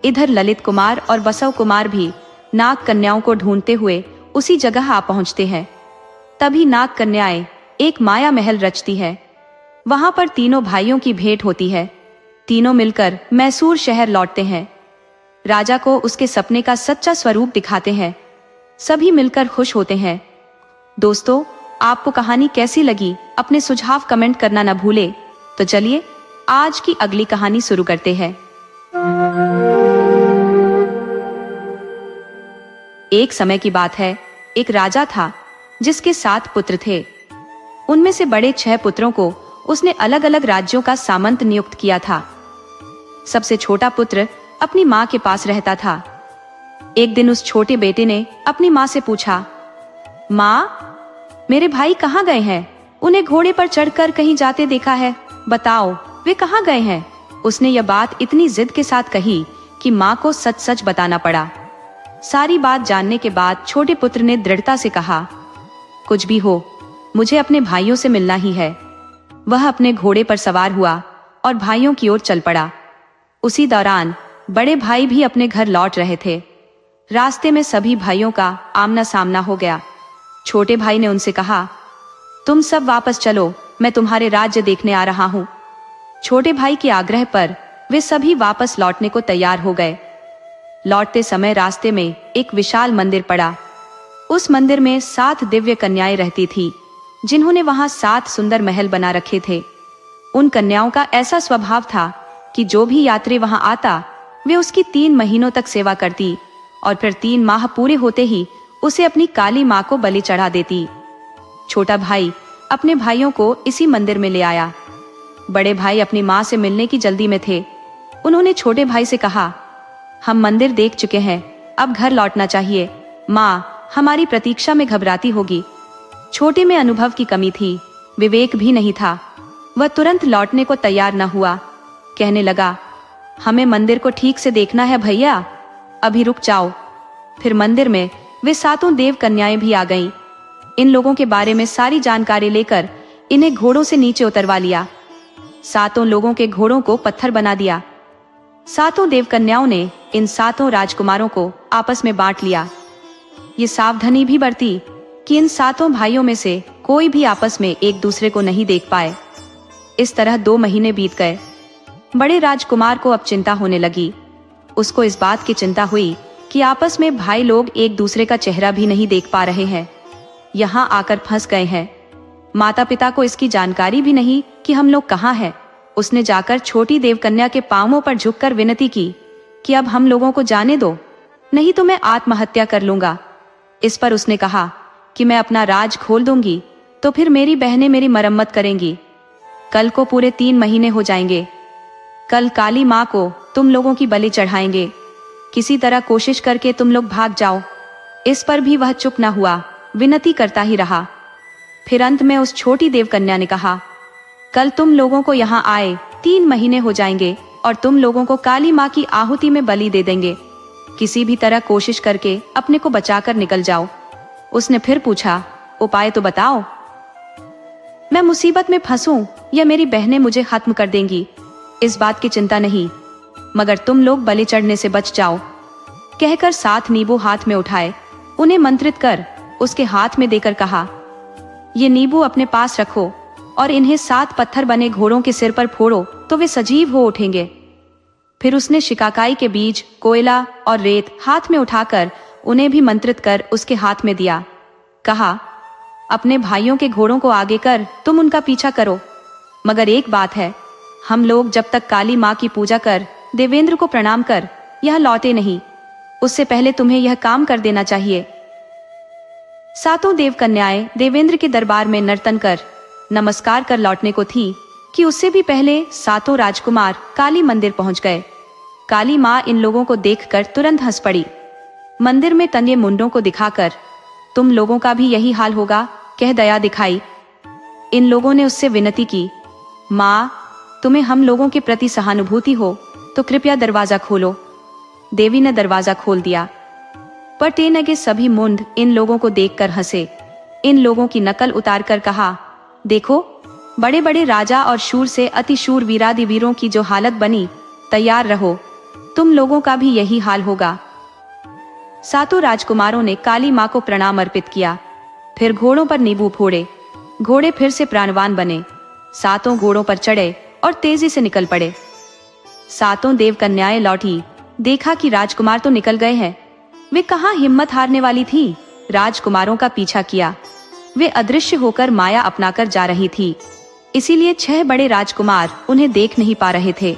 इधर ललित कुमार और बसव कुमार भी नाग कन्याओं को ढूंढते हुए उसी जगह आ पहुंचते हैं। तभी नाग कन्याएं एक माया महल रचती है। वहां पर तीनों भाइयों की भेंट होती है। तीनों मिलकर मैसूर शहर लौटते हैं। राजा को उसके सपने का सच्चा स्वरूप दिखाते हैं। सभी मिलकर खुश होते हैं। दोस्तों, आपको कहानी कैसी लगी? अपने सुझाव कमेंट करना न भूले। तो चलिए आज की अगली कहानी शुरू करते हैं। एक समय की बात है, एक राजा था जिसके 7 पुत्र थे। उनमें से बड़े 6 पुत्रों को उसने अलग अलग राज्यों का सामंत नियुक्त किया था। सबसे छोटा पुत्र अपनी माँ के पास रहता था। एक दिन उस छोटे बेटे ने अपनी माँ से पूछा, माँ, मेरे भाई कहाँ गए हैं? उन्हें घोड़े पर चढ़कर कहीं जाते देखा है, बताओ वे कहाँ गए हैं? उसने यह बात इतनी जिद के साथ कही कि माँ को सच सच बताना पड़ा। सारी बात जानने के बाद छोटे पुत्र ने दृढ़ता से कहा, कुछ भी हो, मुझे अपने भाइयों से मिलना ही है। वह अपने घोड़े पर सवार हुआ और भाइयों की ओर चल पड़ा। उसी दौरान बड़े भाई भी अपने घर लौट रहे थे। रास्ते में सभी भाइयों का आमना सामना हो गया। छोटे भाई ने उनसे कहा, तुम सब वापस चलो, मैं तुम्हारे राज्य देखने आ रहा हूँ। छोटे भाई के आग्रह पर वे सभी वापस लौटने को तैयार हो गए। लौटते समय रास्ते में एक विशाल मंदिर पड़ा। उस मंदिर में 7 दिव्य कन्याएं रहती थी, जिन्होंने वहां 7 सुंदर महल बना रखे थे। उन कन्याओं का ऐसा स्वभाव था कि जो भी यात्री वहां आता वे उसकी 3 महीनों तक सेवा करती और फिर 3 माह पूरे होते ही उसे अपनी काली माँ को बलि चढ़ा देती। छोटा भाई अपने भाइयों को इसी मंदिर में ले आया। बड़े भाई अपनी माँ से मिलने की जल्दी में थे। उन्होंने छोटे भाई से कहा, हम मंदिर देख चुके हैं, अब घर लौटना चाहिए। माँ हमारी प्रतीक्षा में घबराती होगी। छोटे में अनुभव की कमी थी, विवेक भी नहीं था। वह तुरंत लौटने को तैयार न हुआ। कहने लगा, हमें मंदिर को ठीक से देखना है भैया, अभी रुक जाओ। फिर मंदिर में वे 7 देव कन्याएं भी आ गईं। इन लोगों के बारे में सारी जानकारी लेकर इन्हें घोड़ों से नीचे उतरवा लिया। 7 लोगों के घोड़ों को पत्थर बना दिया। 7 देव कन्याओं ने इन 7 राजकुमारों को आपस में बांट लिया। ये सावधानी भी बरती कि इन 7 भाइयों में से कोई भी आपस में एक दूसरे को नहीं देख पाए। इस तरह 2 महीने बीत गए। बड़े राजकुमार को अब चिंता होने लगी। उसको इस बात की चिंता हुई कि आपस में भाई लोग एक दूसरे का चेहरा भी नहीं देख पा रहे हैं, यहाँ आकर फंस गए हैं। माता पिता को इसकी जानकारी भी नहीं कि हम लोग कहाँ हैं। उसने जाकर छोटी देवकन्या के पांवों पर झुककर विनती की कि अब हम लोगों को जाने दो, नहीं तो मैं आत्महत्या कर लूंगा। इस पर उसने कहा कि मैं अपना राज खोल दूंगी तो फिर मेरी बहनें मेरी मरम्मत करेंगी। कल को पूरे 3 महीने हो जाएंगे। कल काली माँ को तुम लोगों की बलि चढ़ाएंगे। किसी तरह कोशिश करके तुम लोग भाग जाओ। इस पर भी वह चुप न हुआ, विनती करता ही रहा। फिर अंत में उस छोटी देवकन्या ने कहा, कल तुम लोगों को यहाँ आए 3 महीने हो जाएंगे और तुम लोगों को काली माँ की आहुति में बलि दे देंगे। किसी भी तरह कोशिश करके अपने को बचाकर निकल जाओ। उसने फिर पूछा, उपाय तो बताओ, मैं मुसीबत में फंसूं या मेरी बहनें मुझे खत्म कर देंगी, इस बात की चिंता नहीं, मगर तुम लोग बलि चढ़ने से बच जाओ। कहकर 7 नींबू हाथ में उठाए, उन्हें मंत्रित कर उसके हाथ में देकर कहा, ये नींबू अपने पास रखो और इन्हें 7 पत्थर बने घोड़ों के सिर पर फोड़ो तो वे सजीव हो उठेंगे। फिर उसने शिकाकाई के बीज, कोयला और रेत हाथ में उठाकर उन्हें भी मंत्रित कर उसके हाथ में दिया। कहा, अपने भाइयों के घोड़ों को आगे कर तुम उनका पीछा करो, मगर एक बात है, हम लोग जब तक काली माँ की पूजा कर देवेंद्र को प्रणाम कर यह लौटे नहीं, उससे पहले तुम्हें यह काम कर देना चाहिए। 7 देव कन्याएं देवेंद्र के दरबार में नर्तन कर नमस्कार कर लौटने को थी कि उससे भी पहले 7 राजकुमार काली मंदिर पहुंच गए। काली माँ इन लोगों को देखकर तुरंत हंस पड़ी। मंदिर में तंगे मुंडों को दिखाकर, तुम लोगों का भी यही हाल होगा, कह दया दिखाई। इन लोगों ने उससे विनती की, माँ तुम्हें हम लोगों के प्रति सहानुभूति हो तो कृपया दरवाजा खोलो। देवी ने दरवाजा खोल दिया, पर टेन के सभी मुंड इन लोगों को देखकर हंसे। इन लोगों की नकल उतारकर कहा, देखो बड़े बड़े राजा और शूर से अति शूर वीरादि वीरों की जो हालत बनी, तैयार रहो, तुम लोगों का भी यही हाल होगा। 7 राजकुमारों ने काली माँ को प्रणाम अर्पित किया, फिर घोड़ों पर नींबू फोड़े। घोड़े फिर से प्राणवान बने। 7 घोड़ों पर चढ़े और तेजी से निकल पड़े। 7 देव कन्याएं लौटी, देखा कि राजकुमार तो निकल गए हैं। वे कहाँ हिम्मत हारने वाली थी, राजकुमारों का पीछा किया। वे अदृश्य होकर माया अपनाकर जा रही थी, इसीलिए 6 बड़े राजकुमार उन्हें देख नहीं पा रहे थे।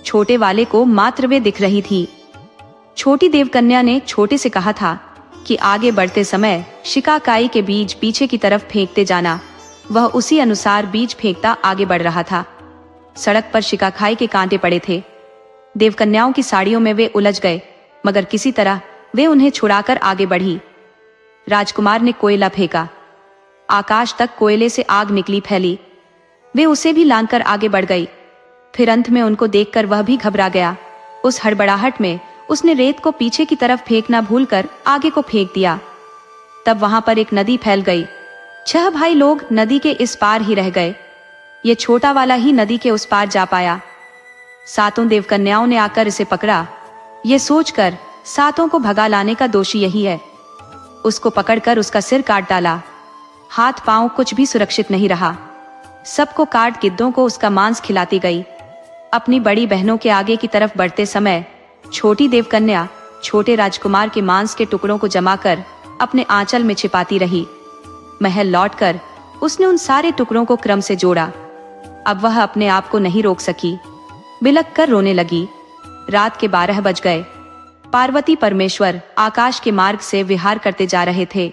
छोटे वाले को मात्र वे दिख रही थी। छोटी देवकन्या ने छोटे से कहा था कि आगे बढ़ते समय शिकाकाई के बीज पीछे की तरफ फेंकते जाना। वह उसी अनुसार बीज फेंकता आगे बढ़ रहा था। सड़क पर शिकाकाई के कांटे पड़े थे। देवकन्याओं की साड़ियों में वे उलझ गए, मगर किसी तरह वे उन्हें छुड़ाकर आगे बढ़ी। राजकुमार ने कोयला फेंका, आकाश तक कोयले से आग निकली फैली। वे उसे भी लांघकर आगे बढ़ गई। फिर अंत में उनको देखकर वह भी घबरा गया। उस हड़बड़ाहट में उसने रेत को पीछे की तरफ फेंकना भूलकर आगे को फेंक दिया। तब वहां पर एक नदी फैल गई। 6 भाई लोग नदी के इस पार ही रह गए। ये छोटा वाला ही नदी के उस पार जा पाया। 7 देवकन्याओं ने आकर इसे पकड़ा। ये सोचकर 7 को भगा लाने का दोषी यही है। उसको पकड़कर उसका सिर काट डाला। हाथ पांव कुछ भी सुरक्षित नहीं रहा। सबको काट गिद्धों को उसका मांस खिलाती गई। अपनी बड़ी बहनों के आगे की तरफ बढ़ते समय छोटी देवकन्या छोटे राजकुमार के मांस के टुकड़ों को जमा कर अपने आंचल में छिपाती रही। महल लौटकर उसने उन सारे टुकड़ों को क्रम से जोड़ा। अब वह अपने आप को नहीं रोक सकी, बिलख कर रोने लगी। रात के 12 बज गए। पार्वती परमेश्वर आकाश के मार्ग से विहार करते जा रहे थे।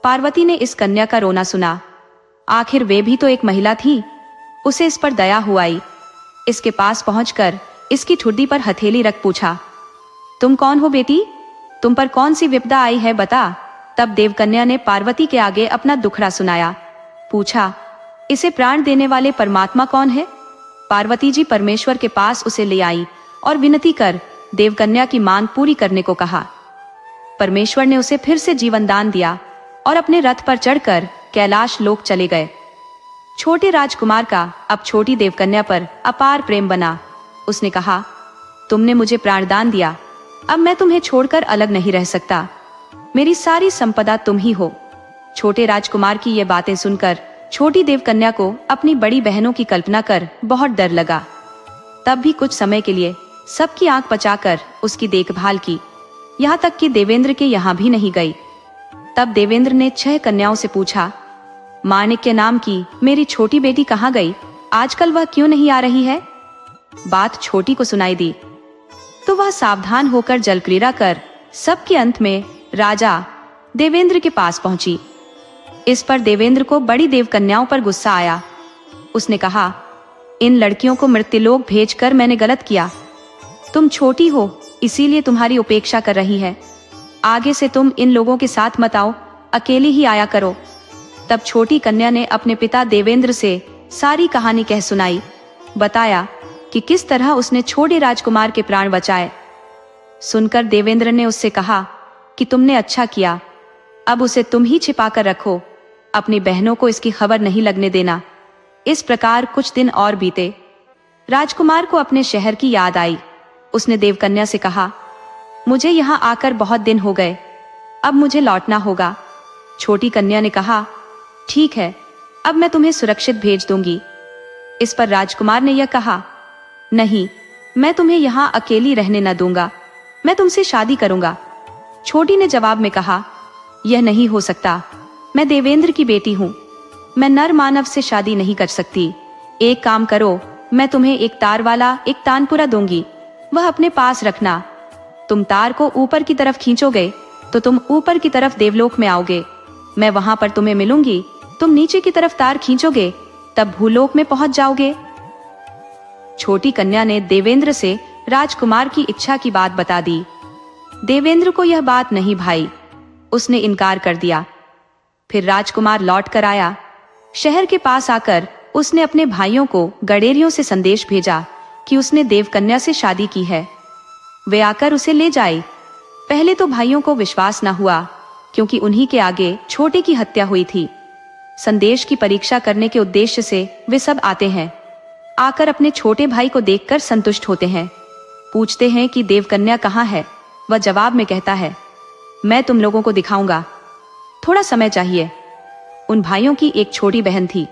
पार्वती ने इस कन्या का रोना सुना। आखिर वे भी तो एक महिला थी। उसे इस पर दया हुआ आई। इसके पास पहुंचकर इसकी ठुड्डी पर हथेली रख पूछा, तुम कौन हो बेटी? तुम पर कौन सी विपदा आई है, बता। तब देवकन्या ने पार्वती के आगे अपना दुखड़ा सुनाया। पूछा, इसे प्राण देने वाले परमात्मा कौन है? पार्वती जी परमेश्वर के पास उसे ले आई और विनती कर देवकन्या की मांग पूरी करने को कहा। परमेश्वर ने उसे फिर से जीवन दान दिया और अपने रथ पर चढ़कर कैलाश लोक चले गए। छोटे राजकुमार का अब छोटी देवकन्या पर अपार प्रेम बना। उसने कहा, तुमने मुझे प्राणदान दिया, अब मैं तुम्हें छोड़कर अलग नहीं रह सकता। मेरी सारी संपदा तुम ही हो। छोटे राजकुमार की ये बातें सुनकर छोटी देवकन्या को अपनी बड़ी बहनों की कल्पना कर बहुत डर लगा। तब भी कुछ समय के लिए सबकी आंख बचाकर उसकी देखभाल की, यहाँ तक कि देवेंद्र के यहाँ भी नहीं गई। तब देवेंद्र ने 6 कन्याओं से पूछा, माणिक्य नाम की मेरी छोटी बेटी कहाँ गई? आजकल वह क्यों नहीं आ रही है? बात छोटी को सुनाई दी तो वह सावधान होकर जलक्रीड़ा कर सबके अंत में राजा देवेंद्र के पास पहुंची। इस पर देवेंद्र को बड़ी देवकन्याओं पर गुस्सा आया। उसने कहा, इन लड़कियों को मृत्युलोक भेजकर मैंने गलत किया। तुम छोटी हो इसीलिए तुम्हारी उपेक्षा कर रही है। आगे से तुम इन लोगों के साथ मत आओ, अकेली ही आया करो। तब छोटी कन्या ने अपने पिता देवेंद्र से सारी कहानी कह सुनाई। बताया कि किस तरह उसने छोटे राजकुमार के प्राण बचाए। सुनकर देवेंद्र ने उससे कहा कि तुमने अच्छा किया, अब उसे तुम ही छिपा कर रखो, अपनी बहनों को इसकी खबर नहीं लगने देना। इस प्रकार कुछ दिन और बीते। राजकुमार को अपने शहर की याद आई। उसने देवकन्या से कहा, मुझे यहाँ आकर बहुत दिन हो गए, अब मुझे लौटना होगा। छोटी कन्या ने कहा, ठीक है, अब मैं तुम्हें सुरक्षित भेज दूंगी। इस पर राजकुमार ने यह कहा, नहीं, मैं तुम्हें यहाँ अकेली रहने न दूंगा, मैं तुमसे शादी करूंगा। छोटी ने जवाब में कहा, यह नहीं हो सकता, मैं देवेंद्र की बेटी हूँ, मैं नर मानव से शादी नहीं कर सकती। एक काम करो, मैं तुम्हें एक तार वाला एक तानपुरा दूंगी, वह अपने पास रखना। तुम तार को ऊपर की तरफ खींचोगे तो तुम ऊपर की तरफ देवलोक में आओगे। मैं वहां पर तुम्हें मिलूंगी। तुम नीचे की तरफ तार खींचोगे तब भूलोक में पहुंच जाओगे। छोटी कन्या ने देवेंद्र से राजकुमार की इच्छा की बात बता दी। देवेंद्र को यह बात नहीं भाई, उसने इनकार कर दिया। फिर राजकुमार लौट कर आया। शहर के पास आकर उसने अपने भाइयों को गडेरियों से संदेश भेजा कि उसने देवकन्या से शादी की है, वे आकर उसे ले जाए। पहले तो भाइयों को विश्वास न हुआ, क्योंकि उन्हीं के आगे छोटे की हत्या हुई थी। संदेश की परीक्षा करने के उद्देश्य से वे सब आते हैं। आकर अपने छोटे भाई को देखकर संतुष्ट होते हैं। पूछते हैं कि देवकन्या कहाँ है। वह जवाब में कहता है, मैं तुम लोगों को दिखाऊंगा, थोड़ा समय चाहिए। उन भाइयों की एक छोटी बहन थी।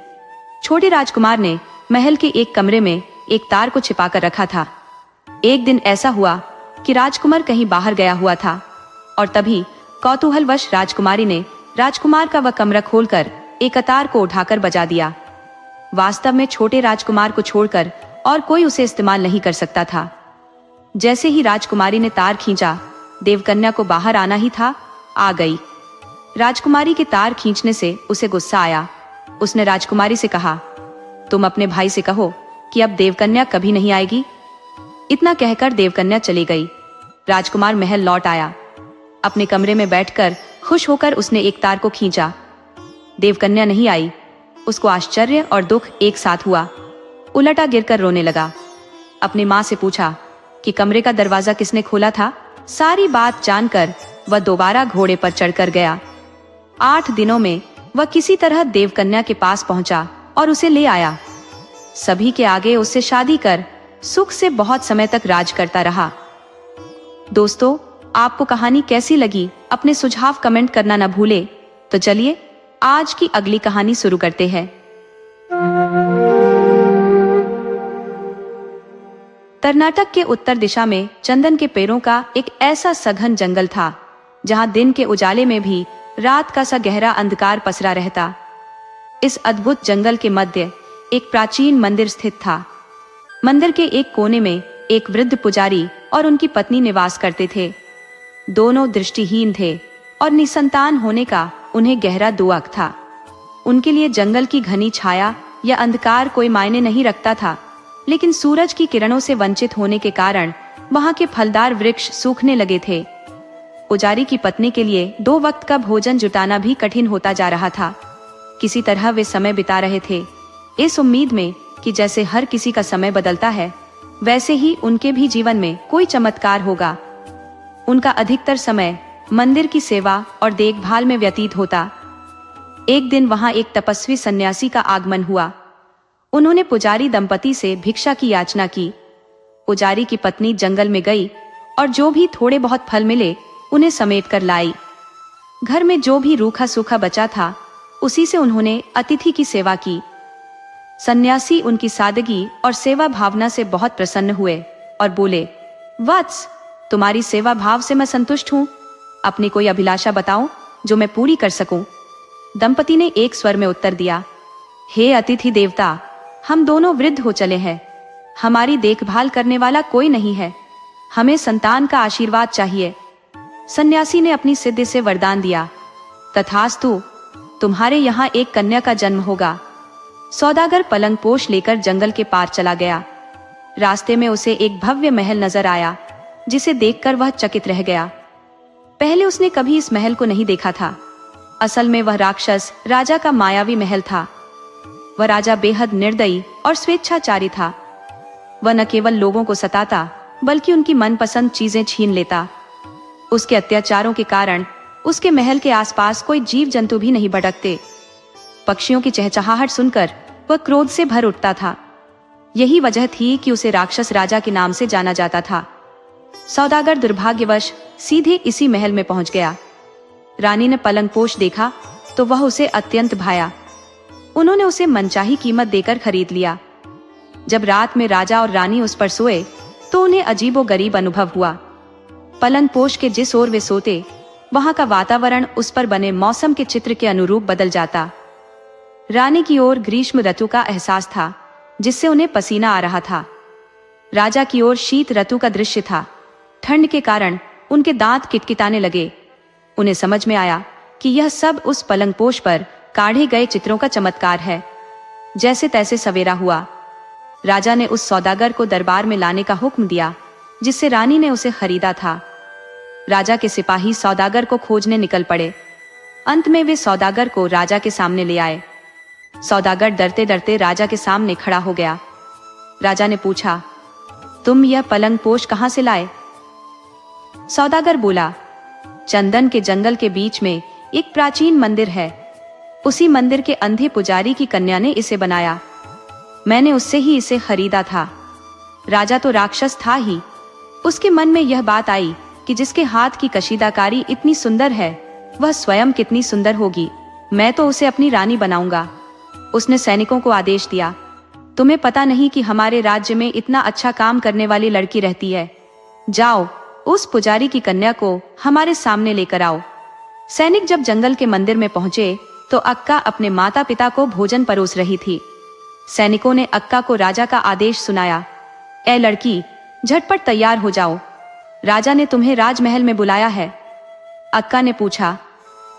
छोटे राजकुमार ने महल के एक कमरे में एक तार को छिपाकर रखा था। एक दिन ऐसा हुआ कि राजकुमार कहीं बाहर गया हुआ था और तभी कौतूहलवश राजकुमारी ने राजकुमार का वह कमरा खोलकर एक तार को उठाकर बजा दिया। वास्तव में छोटे राजकुमार को छोड़कर और कोई उसे इस्तेमाल नहीं कर सकता था। जैसे ही राजकुमारी ने तार खींचा, देवकन्या को बाहर आना ही था, आ गई। राजकुमारी के तार खींचने से उसे गुस्सा आया। उसने राजकुमारी से कहा, तुम अपने भाई से कहो कि अब देवकन्या कभी नहीं आएगी। इतना कहकर देवकन्या चली गई। राजकुमार महल लौट आया। अपने कमरे में बैठकर खुश होकर उसने एक तार को खींचा। देवकन्या नहीं आई। उसको आश्चर्य और दुख एक साथ हुआ। उलटा गिरकर रोने लगा। अपनी माँ से पूछा कि कमरे का दरवाजा किसने खोला था। सारी बात जानकर वह दोबारा घोड़े पर चढ़कर गया। 8 दिनों में वह किसी तरह देवकन्या के पास पहुंचा और उसे ले आया। सभी के आगे उससे शादी कर सुख से बहुत समय तक राज करता रहा। दोस्तों, आपको कहानी कैसी लगी अपने सुझाव कमेंट करना न भूले। तो चलिए आज की अगली कहानी शुरू करते हैं। कर्नाटक के उत्तर दिशा में चंदन के पेड़ों का एक ऐसा सघन जंगल था जहां दिन के उजाले में भी रात का सा गहरा अंधकार पसरा रहता। इस अद्भुत जंगल के मध्य एक प्राचीन मंदिर स्थित था। मंदिर के एक कोने में एक वृद्ध पुजारी और उनकी पत्नी निवास करते थे। दोनों दृष्टिहीन थे और निसंतान होने का उन्हें गहरा दुख था। उनके लिए जंगल की घनी छाया या अंधकार कोई मायने नहीं रखता था, लेकिन सूरज की किरणों से वंचित होने के कारण वहां के फलदार वृक्ष सूखने लगे थे। पुजारी की पत्नी के लिए 2 वक्त का भोजन जुटाना भी कठिन होता जा रहा था। किसी तरह वे समय बिता रहे थे, इस उम्मीद में कि जैसे हर किसी का समय बदलता है, वैसे ही उनके भी जीवन में कोई चमत्कार होगा। उनका अधिकतर समय मंदिर की सेवा और देखभाल में व्यतीत होता। एक दिन वहां एक तपस्वी सन्यासी का आगमन हुआ। उन्होंने पुजारी दंपति से भिक्षा की याचना की। पुजारी की पत्नी जंगल में गई और जो भी थोड़े बहुत फल मिले उन्हें समेट कर लाई। घर में जो भी रूखा सूखा बचा था उसी से उन्होंने अतिथि की सेवा की। सन्यासी उनकी सादगी और सेवा भावना से बहुत प्रसन्न हुए और बोले, वत्स, तुम्हारी सेवा भाव से मैं संतुष्ट हूँ। अपनी कोई अभिलाषा बताओ जो मैं पूरी कर सकूं। दंपति ने एक स्वर में उत्तर दिया, हे अतिथि देवता, हम दोनों वृद्ध हो चले हैं। हमारी देखभाल करने वाला कोई नहीं है। हमें संतान का आशीर्वाद चाहिए। सन्यासी ने अपनी सिद्धि से वरदान दिया, तथास्तु, तुम्हारे यहाँ एक कन्या का जन्म होगा। सौदागर पलंग पोश लेकर जंगल के पार चला गया। रास्ते में उसे एक भव्य महल नजर आया, जिसे देखकर वह चकित रह गया। पहले उसने कभी इस महल को नहीं देखा था। असल में वह राक्षस राजा का मायावी महल था। वह राजा बेहद निर्दयी और स्वेच्छाचारी था। वह न केवल लोगों को सताता, बल्कि उनकी मनपसंद चीजें छीन लेता। उसके अत्याचारों के कारण उसके महल के आसपास कोई जीव जंतु भी नहीं भटकते। पक्षियों की चहचहाहट सुनकर वह क्रोध से भर उठता था। यही वजह थी कि उसे राक्षस राजा के नाम से जाना जाता था। सौदागर दुर्भाग्यवश सीधे इसी महल में पहुंच गया। रानी ने पलंगपोश देखा तो वह उसे अत्यंत भाया। उन्होंने उसे मनचाही कीमत देकर खरीद लिया। जब रात में राजा और रानी उस पर सोए तो उन्हें अजीबोगरीब अनुभव हुआ। पलंगपोश के जिस ओर वे सोते, वहां का वातावरण उस पर बने मौसम के चित्र के अनुरूप बदल जाता। रानी की ओर ग्रीष्म ऋतु का एहसास था, जिससे उन्हें पसीना आ रहा था। राजा की ओर शीत ऋतु का दृश्य था। ठंड के कारण उनके दांत किटकिटाने लगे। उन्हें समझ में आया कि यह सब उस पलंगपोश पर काढ़े गए चित्रों का चमत्कार है। जैसे तैसे सवेरा हुआ। राजा ने उस सौदागर को दरबार में लाने का हुक्म दिया, जिससे रानी ने उसे खरीदा था। राजा के सिपाही सौदागर को खोजने निकल पड़े। अंत में वे सौदागर को राजा के सामने ले आए। सौदागर डरते डरते राजा के सामने खड़ा हो गया। राजा ने पूछा, तुम यह पलंगपोश कहां से लाए? सौदागर बोला, चंदन के जंगल के बीच में एक प्राचीन मंदिर है। उसी मंदिर के अंधे पुजारी की कन्या ने इसे बनाया। मैंने उससे ही इसे खरीदा था। राजा तो राक्षस था ही। उसके मन में यह बात आई कि जिसके हाथ की कशीदाकारी इतनी सुंदर है, वह स्वयं कितनी सुंदर होगी। मैं तो उसे अपनी रानी बनाऊंगा। उसने सैनिकों को आदेश दिया, तुम्हें पता नहीं कि हमारे राज्य में इतना अच्छा काम करने वाली लड़की रहती है। जाओ, उस पुजारी की कन्या को हमारे सामने लेकर आओ। सैनिक जब जंगल के मंदिर में पहुंचे तो अक्का अपने माता पिता को भोजन परोस रही थी। सैनिकों ने अक्का को राजा का आदेश सुनाया, ए लड़की, झटपट तैयार हो जाओ। राजा ने तुम्हें राजमहल में बुलाया है। अक्का ने पूछा,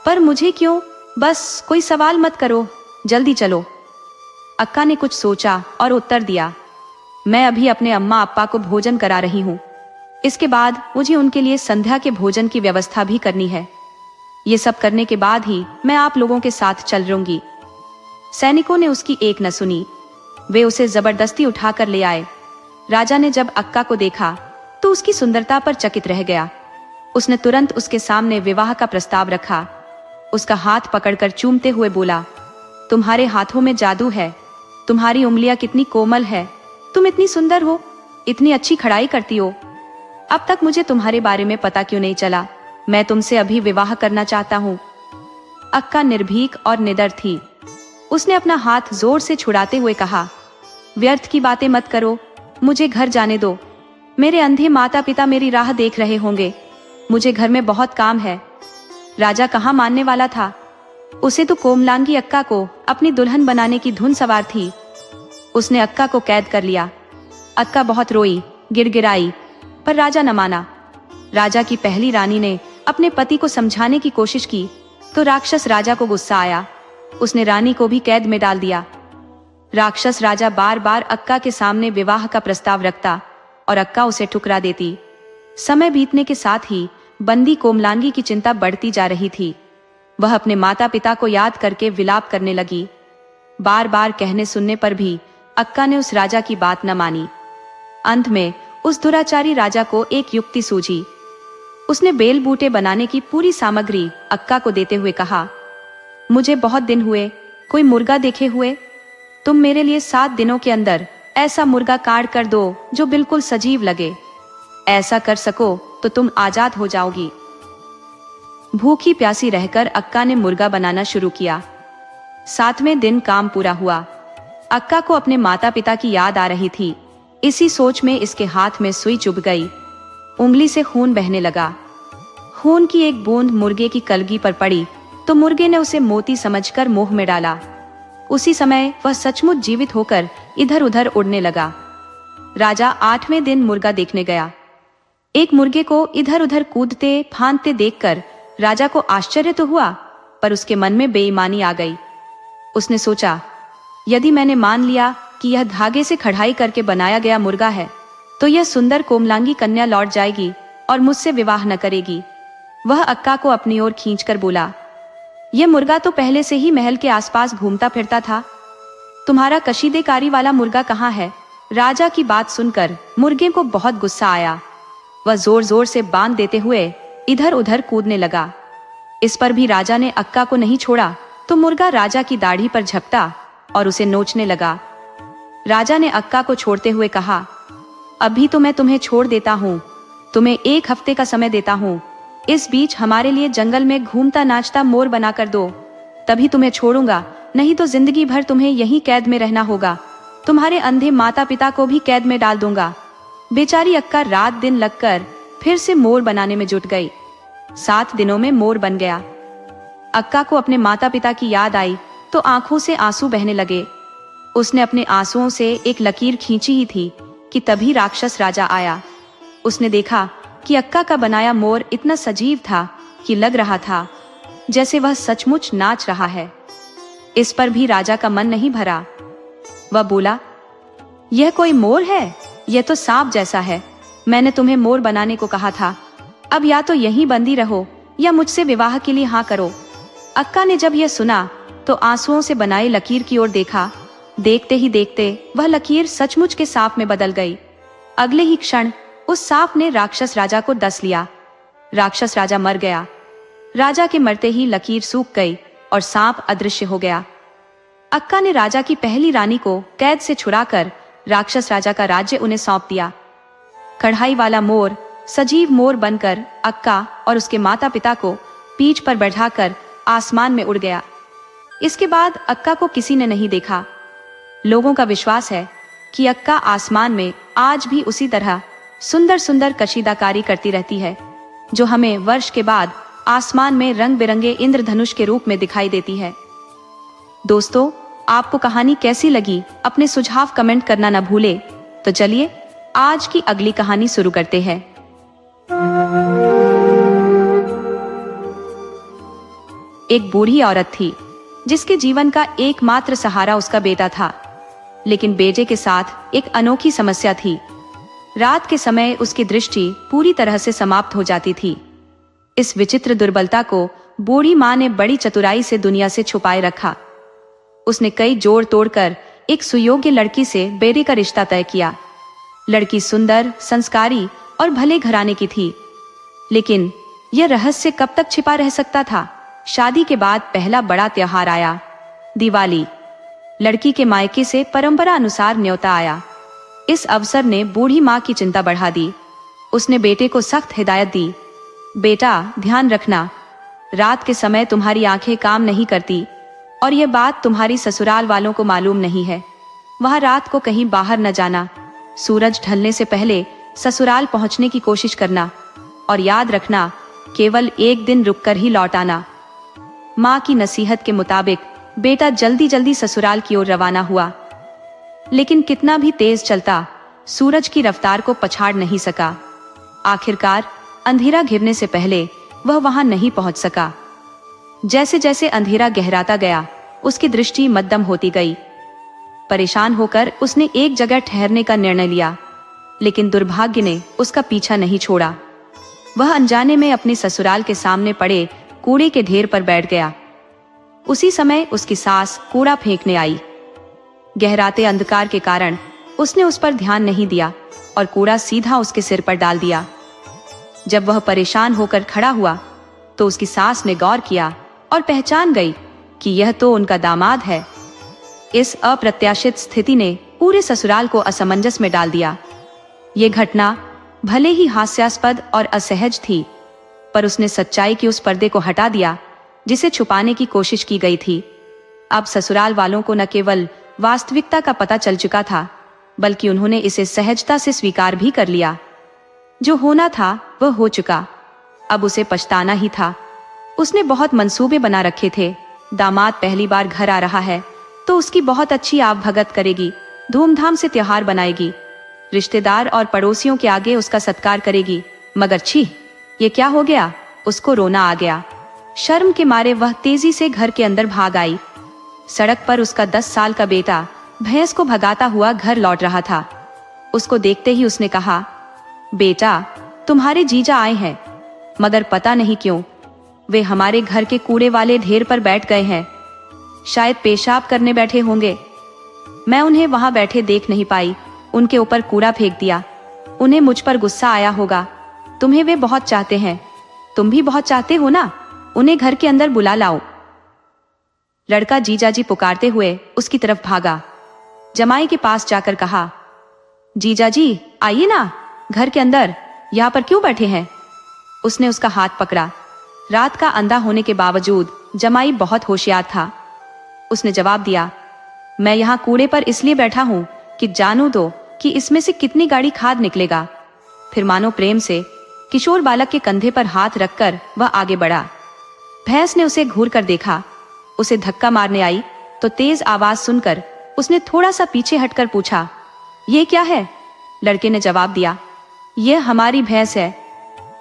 पर मुझे क्यों? बस कोई सवाल मत करो, जल्दी चलो। अक्का ने कुछ सोचा और उत्तर दिया, मैं अभी अपने अम्मा अप्पा को भोजन करा रही हूँ। इसके बाद मुझे उनके लिए संध्या के भोजन की व्यवस्था भी करनी है। ये सब करने के बाद ही मैं आप लोगों के साथ चल लूंगी। सैनिकों ने उसकी एक न सुनी। वे उसे जबरदस्ती उठाकर ले आए। राजा ने जब अक्का को देखा तो उसकी सुंदरता पर चकित रह गया। उसने तुरंत उसके सामने विवाह का प्रस्ताव रखा। उसका हाथ पकड़कर चूमते हुए बोला, तुम्हारे हाथों में जादू है। तुम्हारी उंगलियां कितनी कोमल है। तुम इतनी सुंदर हो, इतनी अच्छी खड़ाई करती हो। अब तक मुझे तुम्हारे बारे में पता क्यों नहीं चला? मैं तुमसे अभी विवाह करना चाहता हूँ। अक्का निर्भीक और निडर थी। उसने अपना हाथ जोर से छुड़ाते हुए कहा, व्यर्थ की बातें मत करो, मुझे घर जाने दो। मेरे अंधे माता पिता मेरी राह देख रहे होंगे, मुझे घर में बहुत काम है। राजा कहाँ मानने वाला था। उसे तो कोमलांगी अक्का को अपनी दुल्हन बनाने की धुन सवार थी। उसने अक्का को कैद कर लिया। अक्का बहुत रोई, गिड़गिड़ाई, पर राजा न माना। राजा की पहली रानी ने अपने पति को समझाने की कोशिश की तो राक्षस राजा को गुस्सा आया। उसने रानी को भी कैद में डाल दिया। राक्षस राजा बार बार अक्का के सामने विवाह का प्रस्ताव रखता और अक्का उसे ठुकरा देती। समय बीतने के साथ ही बंदी कोमलांगी की चिंता बढ़ती जा रही थी। वह अपने माता पिता को याद करके विलाप करने लगी। बार बार कहने सुनने पर भी अक्का ने उस राजा की बात न मानी। अंत में उस दुराचारी राजा को एक युक्ति सूझी। उसने बेल बूटे बनाने की पूरी सामग्री अक्का को देते हुए कहा, मुझे बहुत दिन हुए कोई मुर्गा देखे हुए। तुम मेरे लिए 7 दिनों के अंदर ऐसा मुर्गा काट कर दो जो बिल्कुल सजीव लगे। ऐसा कर सको तो तुम आजाद हो जाओगी। भूखी प्यासी रहकर अक्का ने मुर्गा बनाना शुरू किया। 7वें दिन काम पूरा हुआ। अक्का को अपने माता पिता की याद आ रही थी। इसी सोच में इसके हाथ में सुई चुभ गई। उंगली से खून बहने लगा। खून की एक बूंद मुर्गे की कलगी पर पड़ी तो मुर्गे ने उसे मोती समझकर मुंह में डाला। उसी समय वह सचमुच जीवित होकर इधर उधर उड़ने लगा। राजा 8वें दिन मुर्गा देखने गया। एक मुर्गे को इधर उधर कूदते फांदते देखकर राजा को आश्चर्य तो हुआ, पर उसके मन में बेईमानी आ गई। उसने सोचा, यदि मैंने मान लिया कि यह धागे से कढ़ाई करके बनाया गया मुर्गा है तो यह सुंदर कोमलांगी कन्या लौट जाएगी और मुझसे विवाह न करेगी। वह अक्का को अपनी ओर खींचकर बोला, यह मुर्गा तो पहले से ही महल के आसपास घूमता फिरता था। तुम्हारा कशीदेकारी वाला मुर्गा कहाँ है? राजा की बात सुनकर मुर्गे को बहुत गुस्सा आया। वह जोर जोर से बांध देते हुए इधर उधर कूदने लगा। इस पर भी राजा ने अक्का को नहीं छोड़ा तो मुर्गा राजा की दाढ़ी पर झपटा और उसे नोचने लगा। राजा ने अक्का को छोड़ते हुए कहा, अभी तो मैं तुम्हें छोड़ देता हूँ, तुम्हें 1 हफ्ते का समय देता हूँ। इस बीच हमारे लिए जंगल में घूमता नाचता मोर बनाकर दो, तभी तुम्हें छोड़ूंगा, नहीं तो जिंदगी भर तुम्हें यहीं कैद में रहना होगा। तुम्हारे अंधे माता पिता को भी कैद में डाल दूंगा। बेचारी अक्का रात दिन लगकर फिर से मोर बनाने में जुट गई। 7 दिनों में मोर बन गया। अक्का को अपने माता पिता की याद आई तो आंखों से आंसू बहने लगे। उसने अपने आंसुओं से एक लकीर खींची ही थी कि तभी राक्षस राजा आया। उसने देखा कि अक्का का बनाया मोर इतना सजीव था कि लग रहा था जैसे वह सचमुच नाच रहा है। इस पर भी राजा का मन नहीं भरा। वह बोला, यह कोई मोर है? यह तो सांप जैसा है। मैंने तुम्हें मोर बनाने को कहा था। अब या तो यहीं बंदी रहो या मुझसे विवाह के लिए हाँ करो। अक्का ने जब यह सुना तो आंसुओं से बनाई लकीर की ओर देखा। देखते ही देखते वह लकीर सचमुच के सांप में बदल गई। अगले ही क्षण उस सांप ने राक्षस राजा को डस लिया। राक्षस राजा मर गया। राजा के मरते ही लकीर सूख गई और सांप अदृश्य हो गया। अक्का ने राजा की पहली रानी को कैद से छुड़ाकर राक्षस राजा का राज्य उन्हें सौंप दिया। कढ़ाई वाला मोर सजीव मोर बनकर अक्का और उसके माता पिता को पीठ पर बैठाकर आसमान में उड़ गया। इसके बाद अक्का को किसी ने नहीं देखा। लोगों का विश्वास है कि अक्का आसमान में आज भी उसी तरह सुंदर सुंदर कशीदाकारी करती रहती है, जो हमें वर्ष के बाद आसमान में रंग बिरंगे इंद्रधनुष के रूप में दिखाई देती है। दोस्तों, आपको कहानी कैसी लगी? अपने सुझाव कमेंट करना न भूले। तो चलिए आज की अगली कहानी शुरू करते हैं। एक बूढ़ी औरत थी जिसके जीवन का एकमात्र सहारा उसका बेटा था, लेकिन बेटे के साथ एक अनोखी समस्या थी। रात के समय उसकी दृष्टि पूरी तरह से समाप्त हो जाती थी। इस विचित्र दुर्बलता को बूढ़ी माँ ने बड़ी चतुराई से दुनिया से छुपाए रखा। उसने कई जोड़ तोड़कर एक सुयोग्य लड़की से बेटे का रिश्ता तय किया। लड़की सुंदर, संस्कारी और भले घराने की थी, लेकिन यह रहस्य कब तक छिपा रह सकता था? शादी के बाद पहला बड़ा त्योहार आया, दिवाली। लड़की के मायके से परंपरा अनुसार न्योता आया। इस अवसर ने बूढ़ी माँ की चिंता बढ़ा दी। उसने बेटे को सख्त हिदायत दी, बेटा ध्यान रखना, रात के समय तुम्हारी आंखें काम नहीं करती और यह बात तुम्हारी ससुराल वालों को मालूम नहीं है। वहां रात को कहीं बाहर न जाना। सूरज ढलने से पहले ससुराल पहुंचने की कोशिश करना और याद रखना केवल एक दिन रुककर ही लौट आना। माँ की नसीहत के मुताबिक बेटा जल्दी जल्दी ससुराल की ओर रवाना हुआ, लेकिन कितना भी तेज चलता सूरज की रफ्तार को पछाड़ नहीं सका। आखिरकार अंधेरा घिरने से पहले वह वहां नहीं पहुंच सका। जैसे जैसे अंधेरा गहराता गया उसकी दृष्टि मद्दम होती गई। परेशान होकर उसने एक जगह ठहरने का निर्णय लिया, लेकिन दुर्भाग्य ने उसका पीछा नहीं छोड़ा। वह अनजाने में अपने ससुराल के सामने पड़े कूड़े के ढेर पर बैठ गया। उसी समय उसकी सास कूड़ा फेंकने आई। गहराते अंधकार के कारण उसने उस पर ध्यान नहीं दिया और कूड़ा सीधा उसके सिर पर डाल दिया। जब वह परेशान होकर खड़ा हुआ तो उसकी सास ने गौर किया और पहचान गई कि यह तो उनका दामाद है। इस अप्रत्याशित स्थिति ने पूरे ससुराल को असमंजस में डाल दिया। ये घटना भले ही हास्यास्पद और असहज थी, पर उसने सच्चाई के उस पर्दे को हटा दिया जिसे छुपाने की कोशिश की गई थी। अब ससुराल वालों को न केवल वास्तविकता का पता चल चुका था, बल्कि उन्होंने इसे सहजता से स्वीकार भी कर लिया। जो होना था वह हो चुका, अब उसे पछताना ही था। उसने बहुत मंसूबे बना रखे थे। दामाद पहली बार घर आ रहा है तो उसकी बहुत अच्छी आवभगत करेगी, धूमधाम से त्योहार बनाएगी, रिश्तेदार और पड़ोसियों के आगे उसका सत्कार करेगी। मगर छी, ये क्या हो गया? उसको रोना आ गया। शर्म के मारे वह तेजी से घर के अंदर भाग आई। सड़क पर उसका 10 साल का बेटा भैंस को भगाता हुआ घर लौट रहा था। उसको देखते ही उसने कहा, बेटा, तुम्हारे जीजा आए हैं, मगर पता नहीं क्यों वे हमारे घर के कूड़े वाले ढेर पर बैठ गए हैं। शायद पेशाब करने बैठे होंगे। मैं उन्हें वहां बैठे देख नहीं पाई, उनके ऊपर कूड़ा फेंक दिया। उन्हें मुझ पर गुस्सा आया होगा। तुम्हें वे बहुत चाहते हैं, तुम भी बहुत चाहते हो ना? उन्हें घर के अंदर बुला लाओ। लड़का जीजाजी पुकारते हुए उसकी तरफ भागा। जमाई के पास जाकर कहा, जीजाजी आइए ना घर के अंदर, यहाँ पर क्यों बैठे हैं? उसने उसका हाथ पकड़ा। रात का अंधा होने के बावजूद जमाई बहुत होशियार था। उसने जवाब दिया, मैं यहाँ कूड़े पर इसलिए बैठा हूँ कि जानू दो कि इसमें से कितनी गाढ़ी खाद निकलेगा। फिर मानो प्रेम से किशोर बालक के कंधे पर हाथ रखकर वह आगे बढ़ा। भैंस ने उसे घूर कर देखा। उसे धक्का मारने आई तो तेज आवाज सुनकर उसने थोड़ा सा पीछे हटकर पूछा, ये क्या है? लड़के ने जवाब दिया, यह हमारी भैंस है,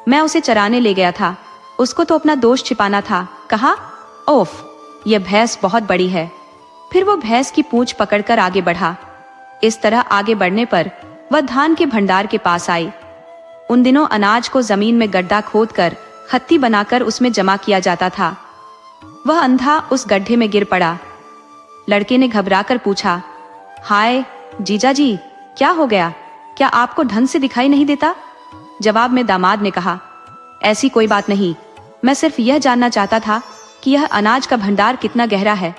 मैं उसे चराने ले गया था। उसको तो अपना दोष छिपाना था। कहा, ओफ, यह भैंस बहुत बड़ी है। फिर वो भैंस की पूंछ पकड़कर आगे बढ़ा। इस तरह आगे बढ़ने पर वह धान के भंडार के पास आई। उन दिनों अनाज को जमीन में गड्ढा खोदकर खत्ती बनाकर उसमें जमा किया जाता था। वह अंधा उस गड्ढे में गिर पड़ा। लड़के ने घबराकर पूछा, हाय जीजाजी, क्या हो गया? क्या आपको ढंग से दिखाई नहीं देता? जवाब में दामाद ने कहा, ऐसी कोई बात नहीं, मैं सिर्फ यह जानना चाहता था कि यह अनाज का भंडार कितना गहरा है।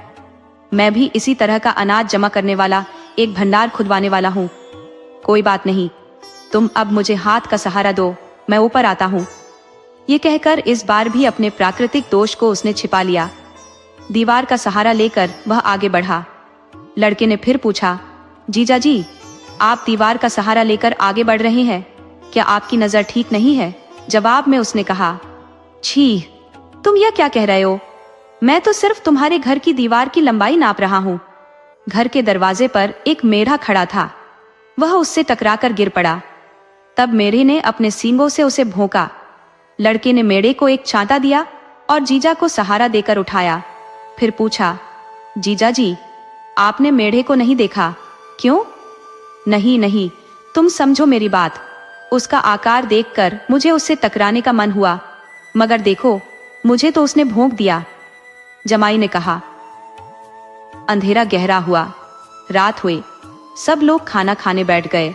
मैं भी इसी तरह का अनाज जमा करने वाला एक भंडार खुदवाने वाला हूँ। कोई बात नहीं, तुम अब मुझे हाथ का सहारा दो, मैं ऊपर आता हूँ। ये कहकर इस बार भी अपने प्राकृतिक दोष को उसने छिपा लिया। दीवार का सहारा लेकर वह आगे बढ़ा। लड़के ने फिर पूछा, जीजाजी, आप दीवार का सहारा लेकर आगे बढ़ रहे हैं, क्या आपकी नजर ठीक नहीं है? जवाब में उसने कहा, छी, तुम यह क्या कह रहे हो? मैं तो सिर्फ तुम्हारे घर की दीवार की लंबाई नाप रहा हूँ। घर के दरवाजे पर एक मेढ़ा खड़ा था। वह उससे टकराकर गिर पड़ा। तब मेढ़े ने अपने सींगों से उसे भौंका। लड़के ने मेढ़े को एक छांटा दिया और जीजा को सहारा देकर उठाया। फिर पूछा, जीजाजी, आपने मेढ़े को नहीं देखा? क्यों? नहीं नहीं, तुम समझो मेरी बात। उसका आकार देखकर मुझे उससे टकराने का मन हुआ, मगर देखो, मुझे तो उसने भौंक दिया। जमाई ने कहा। अंधेरा गहरा हुआ। रात हुई। सब लोग खाना खाने बैठ गए।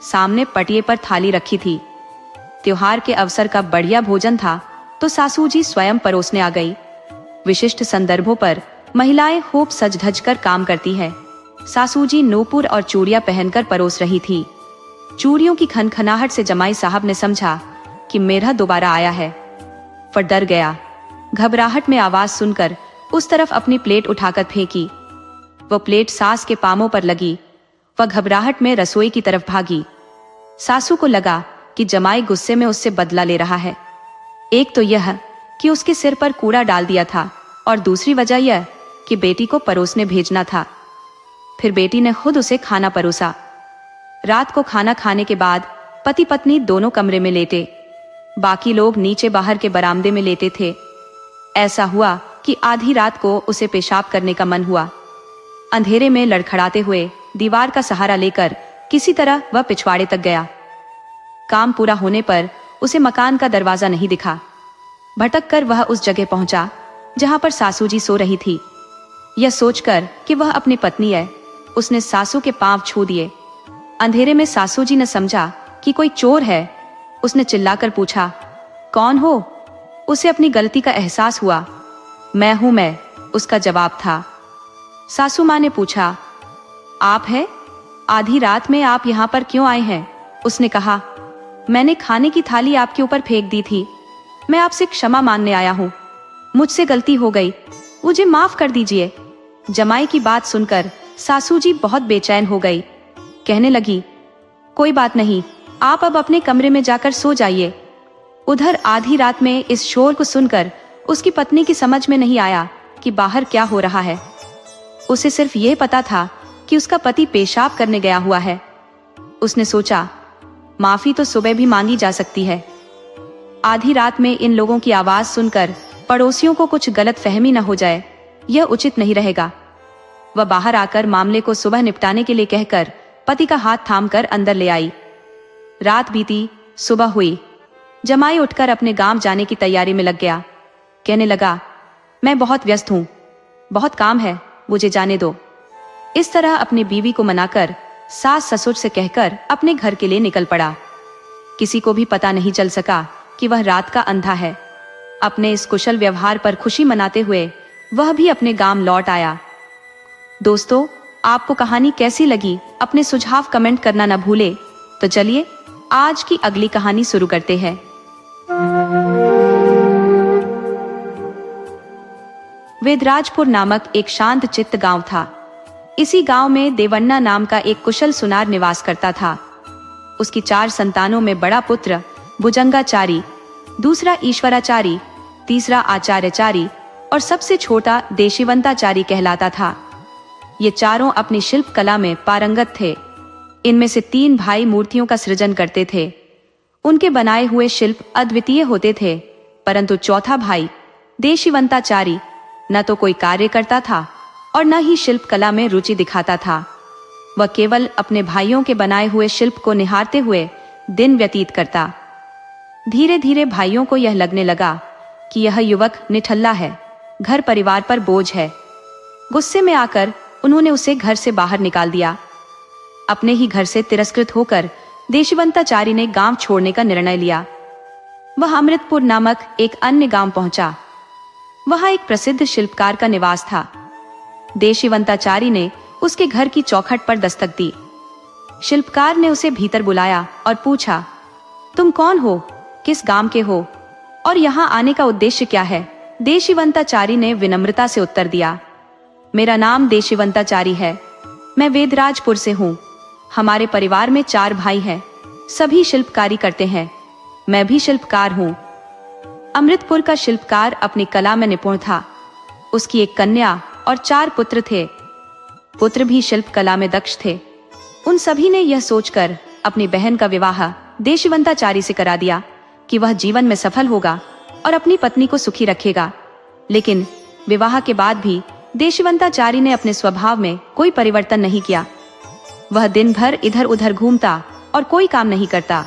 सामने पटिये पर थाली रखी थी। त्योहार के अवसर का बढ़िया भोजन था तो सासू जी स्वयं परोसने आ गई। विशिष्ट संदर्भों पर महिलाएं खूब सज धज कर काम करती है। सासू जी नूपुर और चूड़ियां पहनकर परोस रही थी। चूड़ियों की खनखनाहट से जमाई साहब ने समझा कि मेढ़ा दोबारा आया है। पर डर गया। घबराहट में आवाज सुनकर उस तरफ अपनी प्लेट उठाकर फेंकी। वह प्लेट सास के पामों पर लगी। वह घबराहट में रसोई की तरफ भागी। सासू को लगा कि जमाई गुस्से में उससे बदला ले रहा है। एक तो यह कि उसके सिर पर कूड़ा डाल दिया था, और दूसरी वजह यह कि बेटी को परोसने भेजना था। फिर बेटी ने खुद उसे खाना परोसा। रात को खाना खाने के बाद पति पत्नी दोनों कमरे में लेटे, बाकी लोग नीचे बाहर के बरामदे में लेटे थे। ऐसा हुआ कि आधी रात को उसे पेशाब करने का मन हुआ। अंधेरे में लड़खड़ाते हुए दीवार का सहारा लेकर किसी तरह वह पिछवाड़े तक गया। काम पूरा होने पर उसे मकान का दरवाजा नहीं दिखा। भटक कर वह उस जगह पहुंचा जहां पर सासू जी सो रही थी। यह सोचकर कि वह अपनी पत्नी है, उसने सासू के पांव छू दिए। अंधेरे में सासू जी ने समझा कि कोई चोर है। उसने चिल्लाकर पूछा, कौन हो? उसे अपनी गलती का एहसास हुआ। मैं हूं मैं, उसका जवाब था। सासू मां ने पूछा, आप है? आधी रात में आप यहाँ पर क्यों आए हैं? उसने कहा, मैंने खाने की थाली आपके ऊपर फेंक दी थी। मैं आपसे क्षमा मांगने आया हूँ। मुझसे गलती हो गई, मुझे माफ कर दीजिए। जमाई की बात सुनकर सासू जी बहुत बेचैन हो गई। कहने लगी, कोई बात नहीं, आप अब अपने कमरे में जाकर सो जाइए। उधर आधी रात में इस शोर को सुनकर उसकी पत्नी की समझ में नहीं आया कि बाहर क्या हो रहा है। उसे सिर्फ यह पता था कि उसका पति पेशाब करने गया हुआ है। उसने सोचा, माफी तो सुबह भी मांगी जा सकती है। आधी रात में इन लोगों की आवाज सुनकर पड़ोसियों को कुछ गलत फहमी न हो जाए, यह उचित नहीं रहेगा। वह बाहर आकर मामले को सुबह निपटाने के लिए कहकर पति का हाथ थामकर अंदर ले आई। रात बीती, सुबह हुई। जमाई उठकर अपने गांव जाने की तैयारी में लग गया। कहने लगा, मैं बहुत व्यस्त हूं, बहुत काम है, मुझे जाने दो। इस तरह अपनी बीवी को मनाकर सास ससुर से कहकर अपने घर के लिए निकल पड़ा। किसी को भी पता नहीं चल सका कि वह रात का अंधा है। अपने इस कुशल व्यवहार पर खुशी मनाते हुए वह भी अपने गांव लौट आया। दोस्तों, आपको कहानी कैसी लगी? अपने सुझाव कमेंट करना न भूले। तो चलिए आज की अगली कहानी शुरू करते हैं। वेदराजपुर नामक एक शांत चित्त गांव था। इसी गांव में देवन्ना नाम का एक कुशल सुनार निवास करता था। उसकी 4 संतानों में बड़ा पुत्र भुजंगाचारी, दूसरा ईश्वराचारी, तीसरा आचार्यचारी और सबसे छोटा देशिवंताचारी कहलाता था। ये चारों अपनी शिल्प कला में पारंगत थे। इनमें से 3 भाई मूर्तियों का सृजन करते थे। उनके बनाए हुए शिल्प अद्वितीय होते थे, परंतु चौथा भाई देशिवंताचारी न तो कोई कार्य करता था और न ही शिल्प कला में रुचि दिखाता था। वह केवल अपने भाइयों के बनाए हुए शिल्प को निहारते हुए दिन व्यतीत करता। धीरे धीरे भाइयों को यह लगने लगा कि यह युवक निठल्ला है, घर परिवार पर बोझ है। गुस्से में आकर उन्होंने उसे घर से बाहर निकाल दिया। अपने ही घर से तिरस्कृत होकर देशिवंताचारी ने गांव छोड़ने का निर्णय लिया। वह अमृतपुर नामक एक अन्य गांव पहुंचा। वहां एक प्रसिद्ध शिल्पकार का निवास था। देशिवंताचारी ने उसके घर की चौखट पर दस्तक दी। शिल्पकार ने उसे भीतर बुलाया और पूछा, तुम कौन हो, किस गांव के हो और यहाँ आने का उद्देश्य क्या है? देशिवंताचारी ने विनम्रता से उत्तर दिया, मेरा नाम देशिवंताचारी है, मैं वेदराजपुर से हूँ। हमारे परिवार में 4 भाई हैं, सभी शिल्पकारी करते हैं, मैं भी शिल्पकार हूँ। अमृतपुर का शिल्पकार अपनी कला में निपुण था। उसकी एक कन्या और 4 पुत्र थे। पुत्र भी शिल्प कला में दक्ष थे। उन सभी ने यह सोचकर अपनी बहन का विवाह देशिवंताचारी से करा दिया कि वह जीवन में सफल होगा और अपनी पत्नी को सुखी रखेगा। लेकिन विवाह के बाद भी देशिवंताचारी ने अपने स्वभाव में कोई परिवर्तन नहीं किया। वह दिन भर इधर उधर घूमता और कोई काम नहीं करता।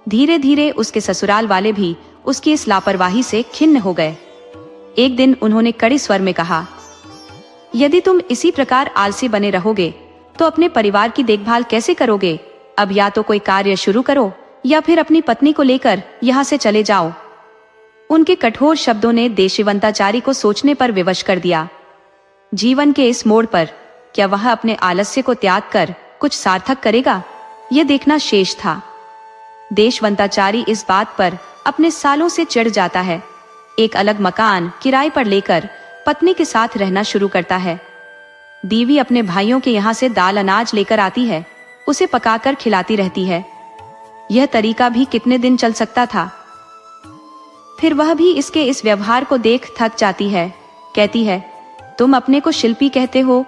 धीरे धीरे उसके ससुराल वाले भी उसकी इस लापरवाही से खिन्न हो गए। एक दिन उन्होंने कड़े स्वर में कहा, यदि तुम इसी प्रकार आलसी बने रहोगे तो अपने परिवार की देखभाल कैसे करोगे? अब या तो कोई कार्य शुरू करो या फिर अपनी पत्नी को लेकर यहाँ से चले जाओ। उनके कठोर शब्दों ने देशिवंताचारी को सोचने पर विवश कर दिया। जीवन के इस मोड़ पर क्या वह अपने आलस्य को त्याग कर कुछ सार्थक करेगा, यह देखना शेष था। देशिवंताचारी इस बात पर अपने सालों से चिढ़ जाता है। एक अलग मकान किराए पर लेकर पत्नी के साथ रहना शुरू करता है। बीवी अपने भाइयों के यहाँ से दाल अनाज लेकर आती है, उसे पकाकर खिलाती रहती है। यह तरीका भी कितने दिन चल सकता था। फिर वह भी इसके इस व्यवहार को देख थक जाती है। कहती है, तुम अपने को शिल्पी कहते हो,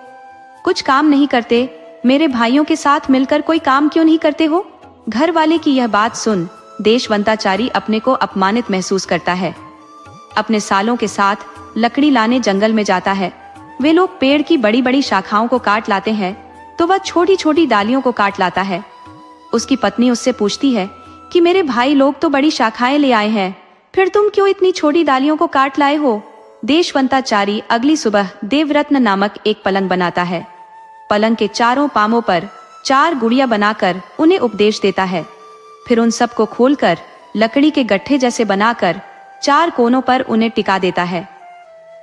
कुछ काम नहीं करते, मेरे भाइयों के साथ मिलकर कोई काम क्यों नहीं करते हो। घर वाले की यह बात सुन देशवंताचारी अपने को अपमानित महसूस करता है। अपने सालों के साथ लकड़ी लाने जंगल में जाता है। वे लोग पेड़ की बड़ी बड़ी शाखाओं को काट लाते हैं तो वह छोटी छोटी डालियों को काट लाता है। उसकी पत्नी उससे पूछती है कि मेरे भाई लोग तो बड़ी शाखाएं ले आए हैं, फिर तुम क्यों इतनी छोटी डालियों को काट लाए हो। देशवंताचारी अगली सुबह देवरत्न नामक एक पलंग बनाता है। पलंग के चारों पामों पर 4 गुड़िया बनाकर उन्हें उपदेश देता है। फिर उन सब को खोलकर लकड़ी के गट्ठे जैसे बनाकर 4 कोनों पर उन्हें टिका देता है।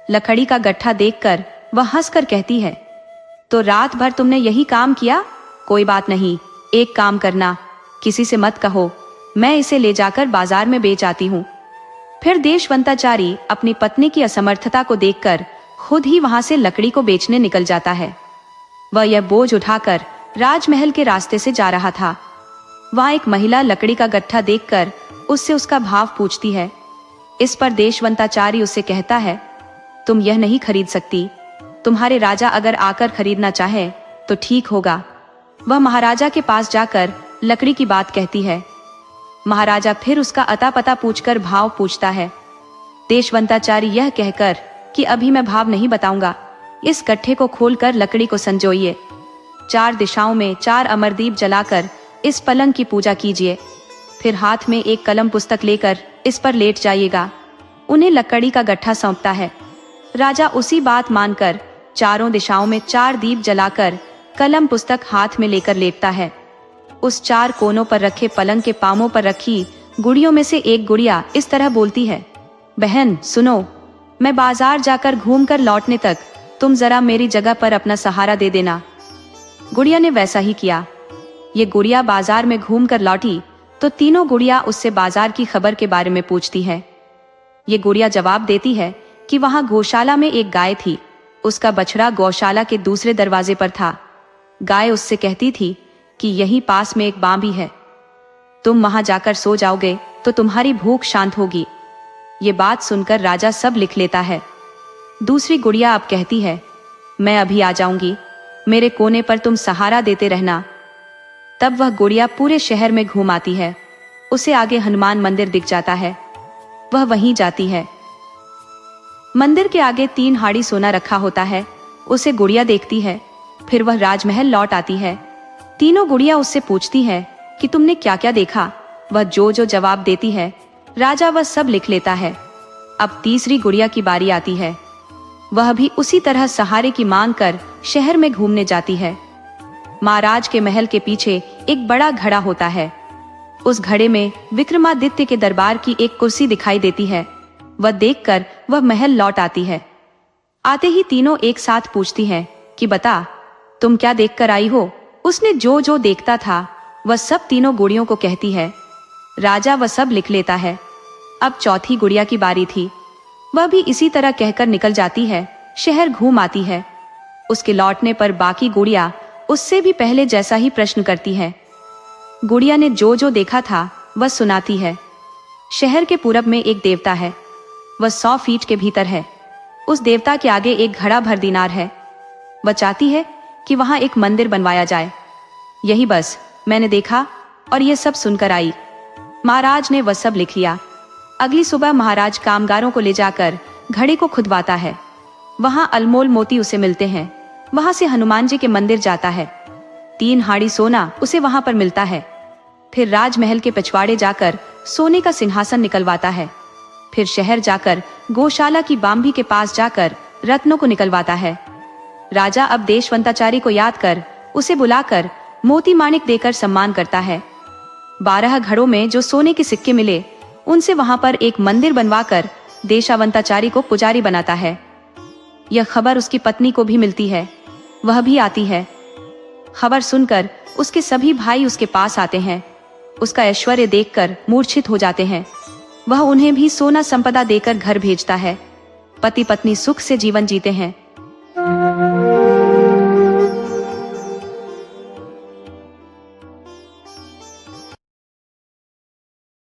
लकड़ी का गट्ठा देखकर वह हंसकर कहती है, तो रात भर तुमने यही काम किया। कोई बात नहीं, एक काम करना, किसी से मत कहो, मैं इसे ले जाकर बाजार में बेच आती हूँ। फिर देशवंताचारी अपनी पत्नी की असमर्थता को देखकर खुद ही वहां से लकड़ी को बेचने निकल जाता है। वह यह बोझ उठाकर राजमहल के रास्ते से जा रहा था। वहां एक महिला लकड़ी का गट्ठा देखकर उससे उसका भाव पूछती है। इस पर देशवंताचारी उससे कहता है, तुम यह नहीं खरीद सकती, तुम्हारे राजा अगर आकर खरीदना चाहे तो ठीक होगा। वह महाराजा के पास जाकर लकड़ी की बात कहती है। महाराजा फिर उसका अता पता पूछकर भाव पूछता है। देशवंताचारी यह कहकर कि अभी मैं भाव नहीं बताऊंगा, इस गट्ठे को खोलकर लकड़ी को संजोइए, 4 दिशाओं में 4 अमरदीप जलाकर इस पलंग की पूजा कीजिए, फिर हाथ में एक कलम पुस्तक लेकर इस पर लेट जाइएगा। उन्हें लकड़ी का गट्ठा सौंपता है। राजा उसी बात मानकर चारों दिशाओं में 4 दीप जलाकर कलम पुस्तक हाथ में लेकर लेटता है। उस 4 कोनों पर रखे पलंग के पामों पर रखी गुड़ियों में से एक गुड़िया इस तरह बोलती है, बहन सुनो, मैं बाजार जाकर घूमकर लौटने तक तुम जरा मेरी जगह पर अपना सहारा दे देना। गुड़िया ने वैसा ही किया। ये गुड़िया बाजार में घूमकर लौटी तो तीनों गुड़िया उससे बाजार की खबर के बारे में पूछती है। ये गुड़िया जवाब देती है कि वहां गौशाला में एक गाय थी, उसका बछड़ा गौशाला के दूसरे दरवाजे पर था। गाय उससे कहती थी कि यहीं पास में एक बां भी है, तुम वहां जाकर सो जाओगे तो तुम्हारी भूख शांत होगी। ये बात सुनकर राजा सब लिख लेता है। दूसरी गुड़िया अब कहती है, मैं अभी आ जाऊंगी, मेरे कोने पर तुम सहारा देते रहना। तब वह गुड़िया पूरे शहर में घूम आती है। उसे आगे हनुमान मंदिर दिख जाता है, वह वहीं जाती है। मंदिर के आगे 3 हाड़ी सोना रखा होता है। उसे गुड़िया देखती है। फिर वह राजमहल लौट आती है। तीनों गुड़िया उससे पूछती है कि तुमने क्या क्या देखा। वह जो जो जवाब देती है राजा वह सब लिख लेता है। अब तीसरी गुड़िया की बारी आती है। वह भी उसी तरह सहारे की मांग कर शहर में घूमने जाती है। महाराज के महल के पीछे एक बड़ा घड़ा होता है। उस घड़े में विक्रमादित्य के दरबार की एक कुर्सी दिखाई देती है। वह देखकर वह महल लौट आती है। आते ही तीनों एक साथ पूछती हैं कि बता, तुम क्या देखकर आई हो। उसने जो जो देखता था वह सब तीनों गुड़ियों को कहती है। राजा वह सब लिख लेता है। अब चौथी गुड़िया की बारी थी। वह भी इसी तरह कहकर निकल जाती है, शहर घूम आती है। उसके लौटने पर बाकी गुड़िया उससे भी पहले जैसा ही प्रश्न करती है। गुड़िया ने जो जो देखा था वह सुनाती है। शहर के पूरब में एक देवता है, वह 100 फीट के भीतर है। उस देवता के आगे एक घड़ा भर दीनार है। वह चाहती है कि वहां एक मंदिर बनवाया जाए। यही बस मैंने देखा और यह सब सुनकर आई। महाराज ने वह सब लिख लिया। अगली सुबह महाराज कामगारों को ले जाकर घड़े को खुदवाता है। वहां अनमोल मोती उसे मिलते हैं। वहां से हनुमान जी के मंदिर जाता है। 3 हाड़ी सोना उसे वहां पर मिलता है। फिर राजमहल के पिछवाड़े जाकर सोने का सिंहासन निकलवाता है। फिर शहर जाकर गौशाला की बांभी के पास जाकर रत्नों को निकलवाता है। राजा अब देशवंताचारी को याद कर उसे बुलाकर मोती माणिक देकर सम्मान करता है। 12 घड़ों में जो सोने के सिक्के मिले उनसे वहां पर एक मंदिर बनवाकर देशवंताचारी को पुजारी बनाता है। यह खबर उसकी पत्नी को भी मिलती है। वह भी आती है। खबर सुनकर उसके सभी भाई उसके पास आते हैं। उसका ऐश्वर्य देखकर मूर्छित हो जाते हैं। वह उन्हें भी सोना संपदा देकर घर भेजता है। पति पत्नी सुख से जीवन जीते हैं।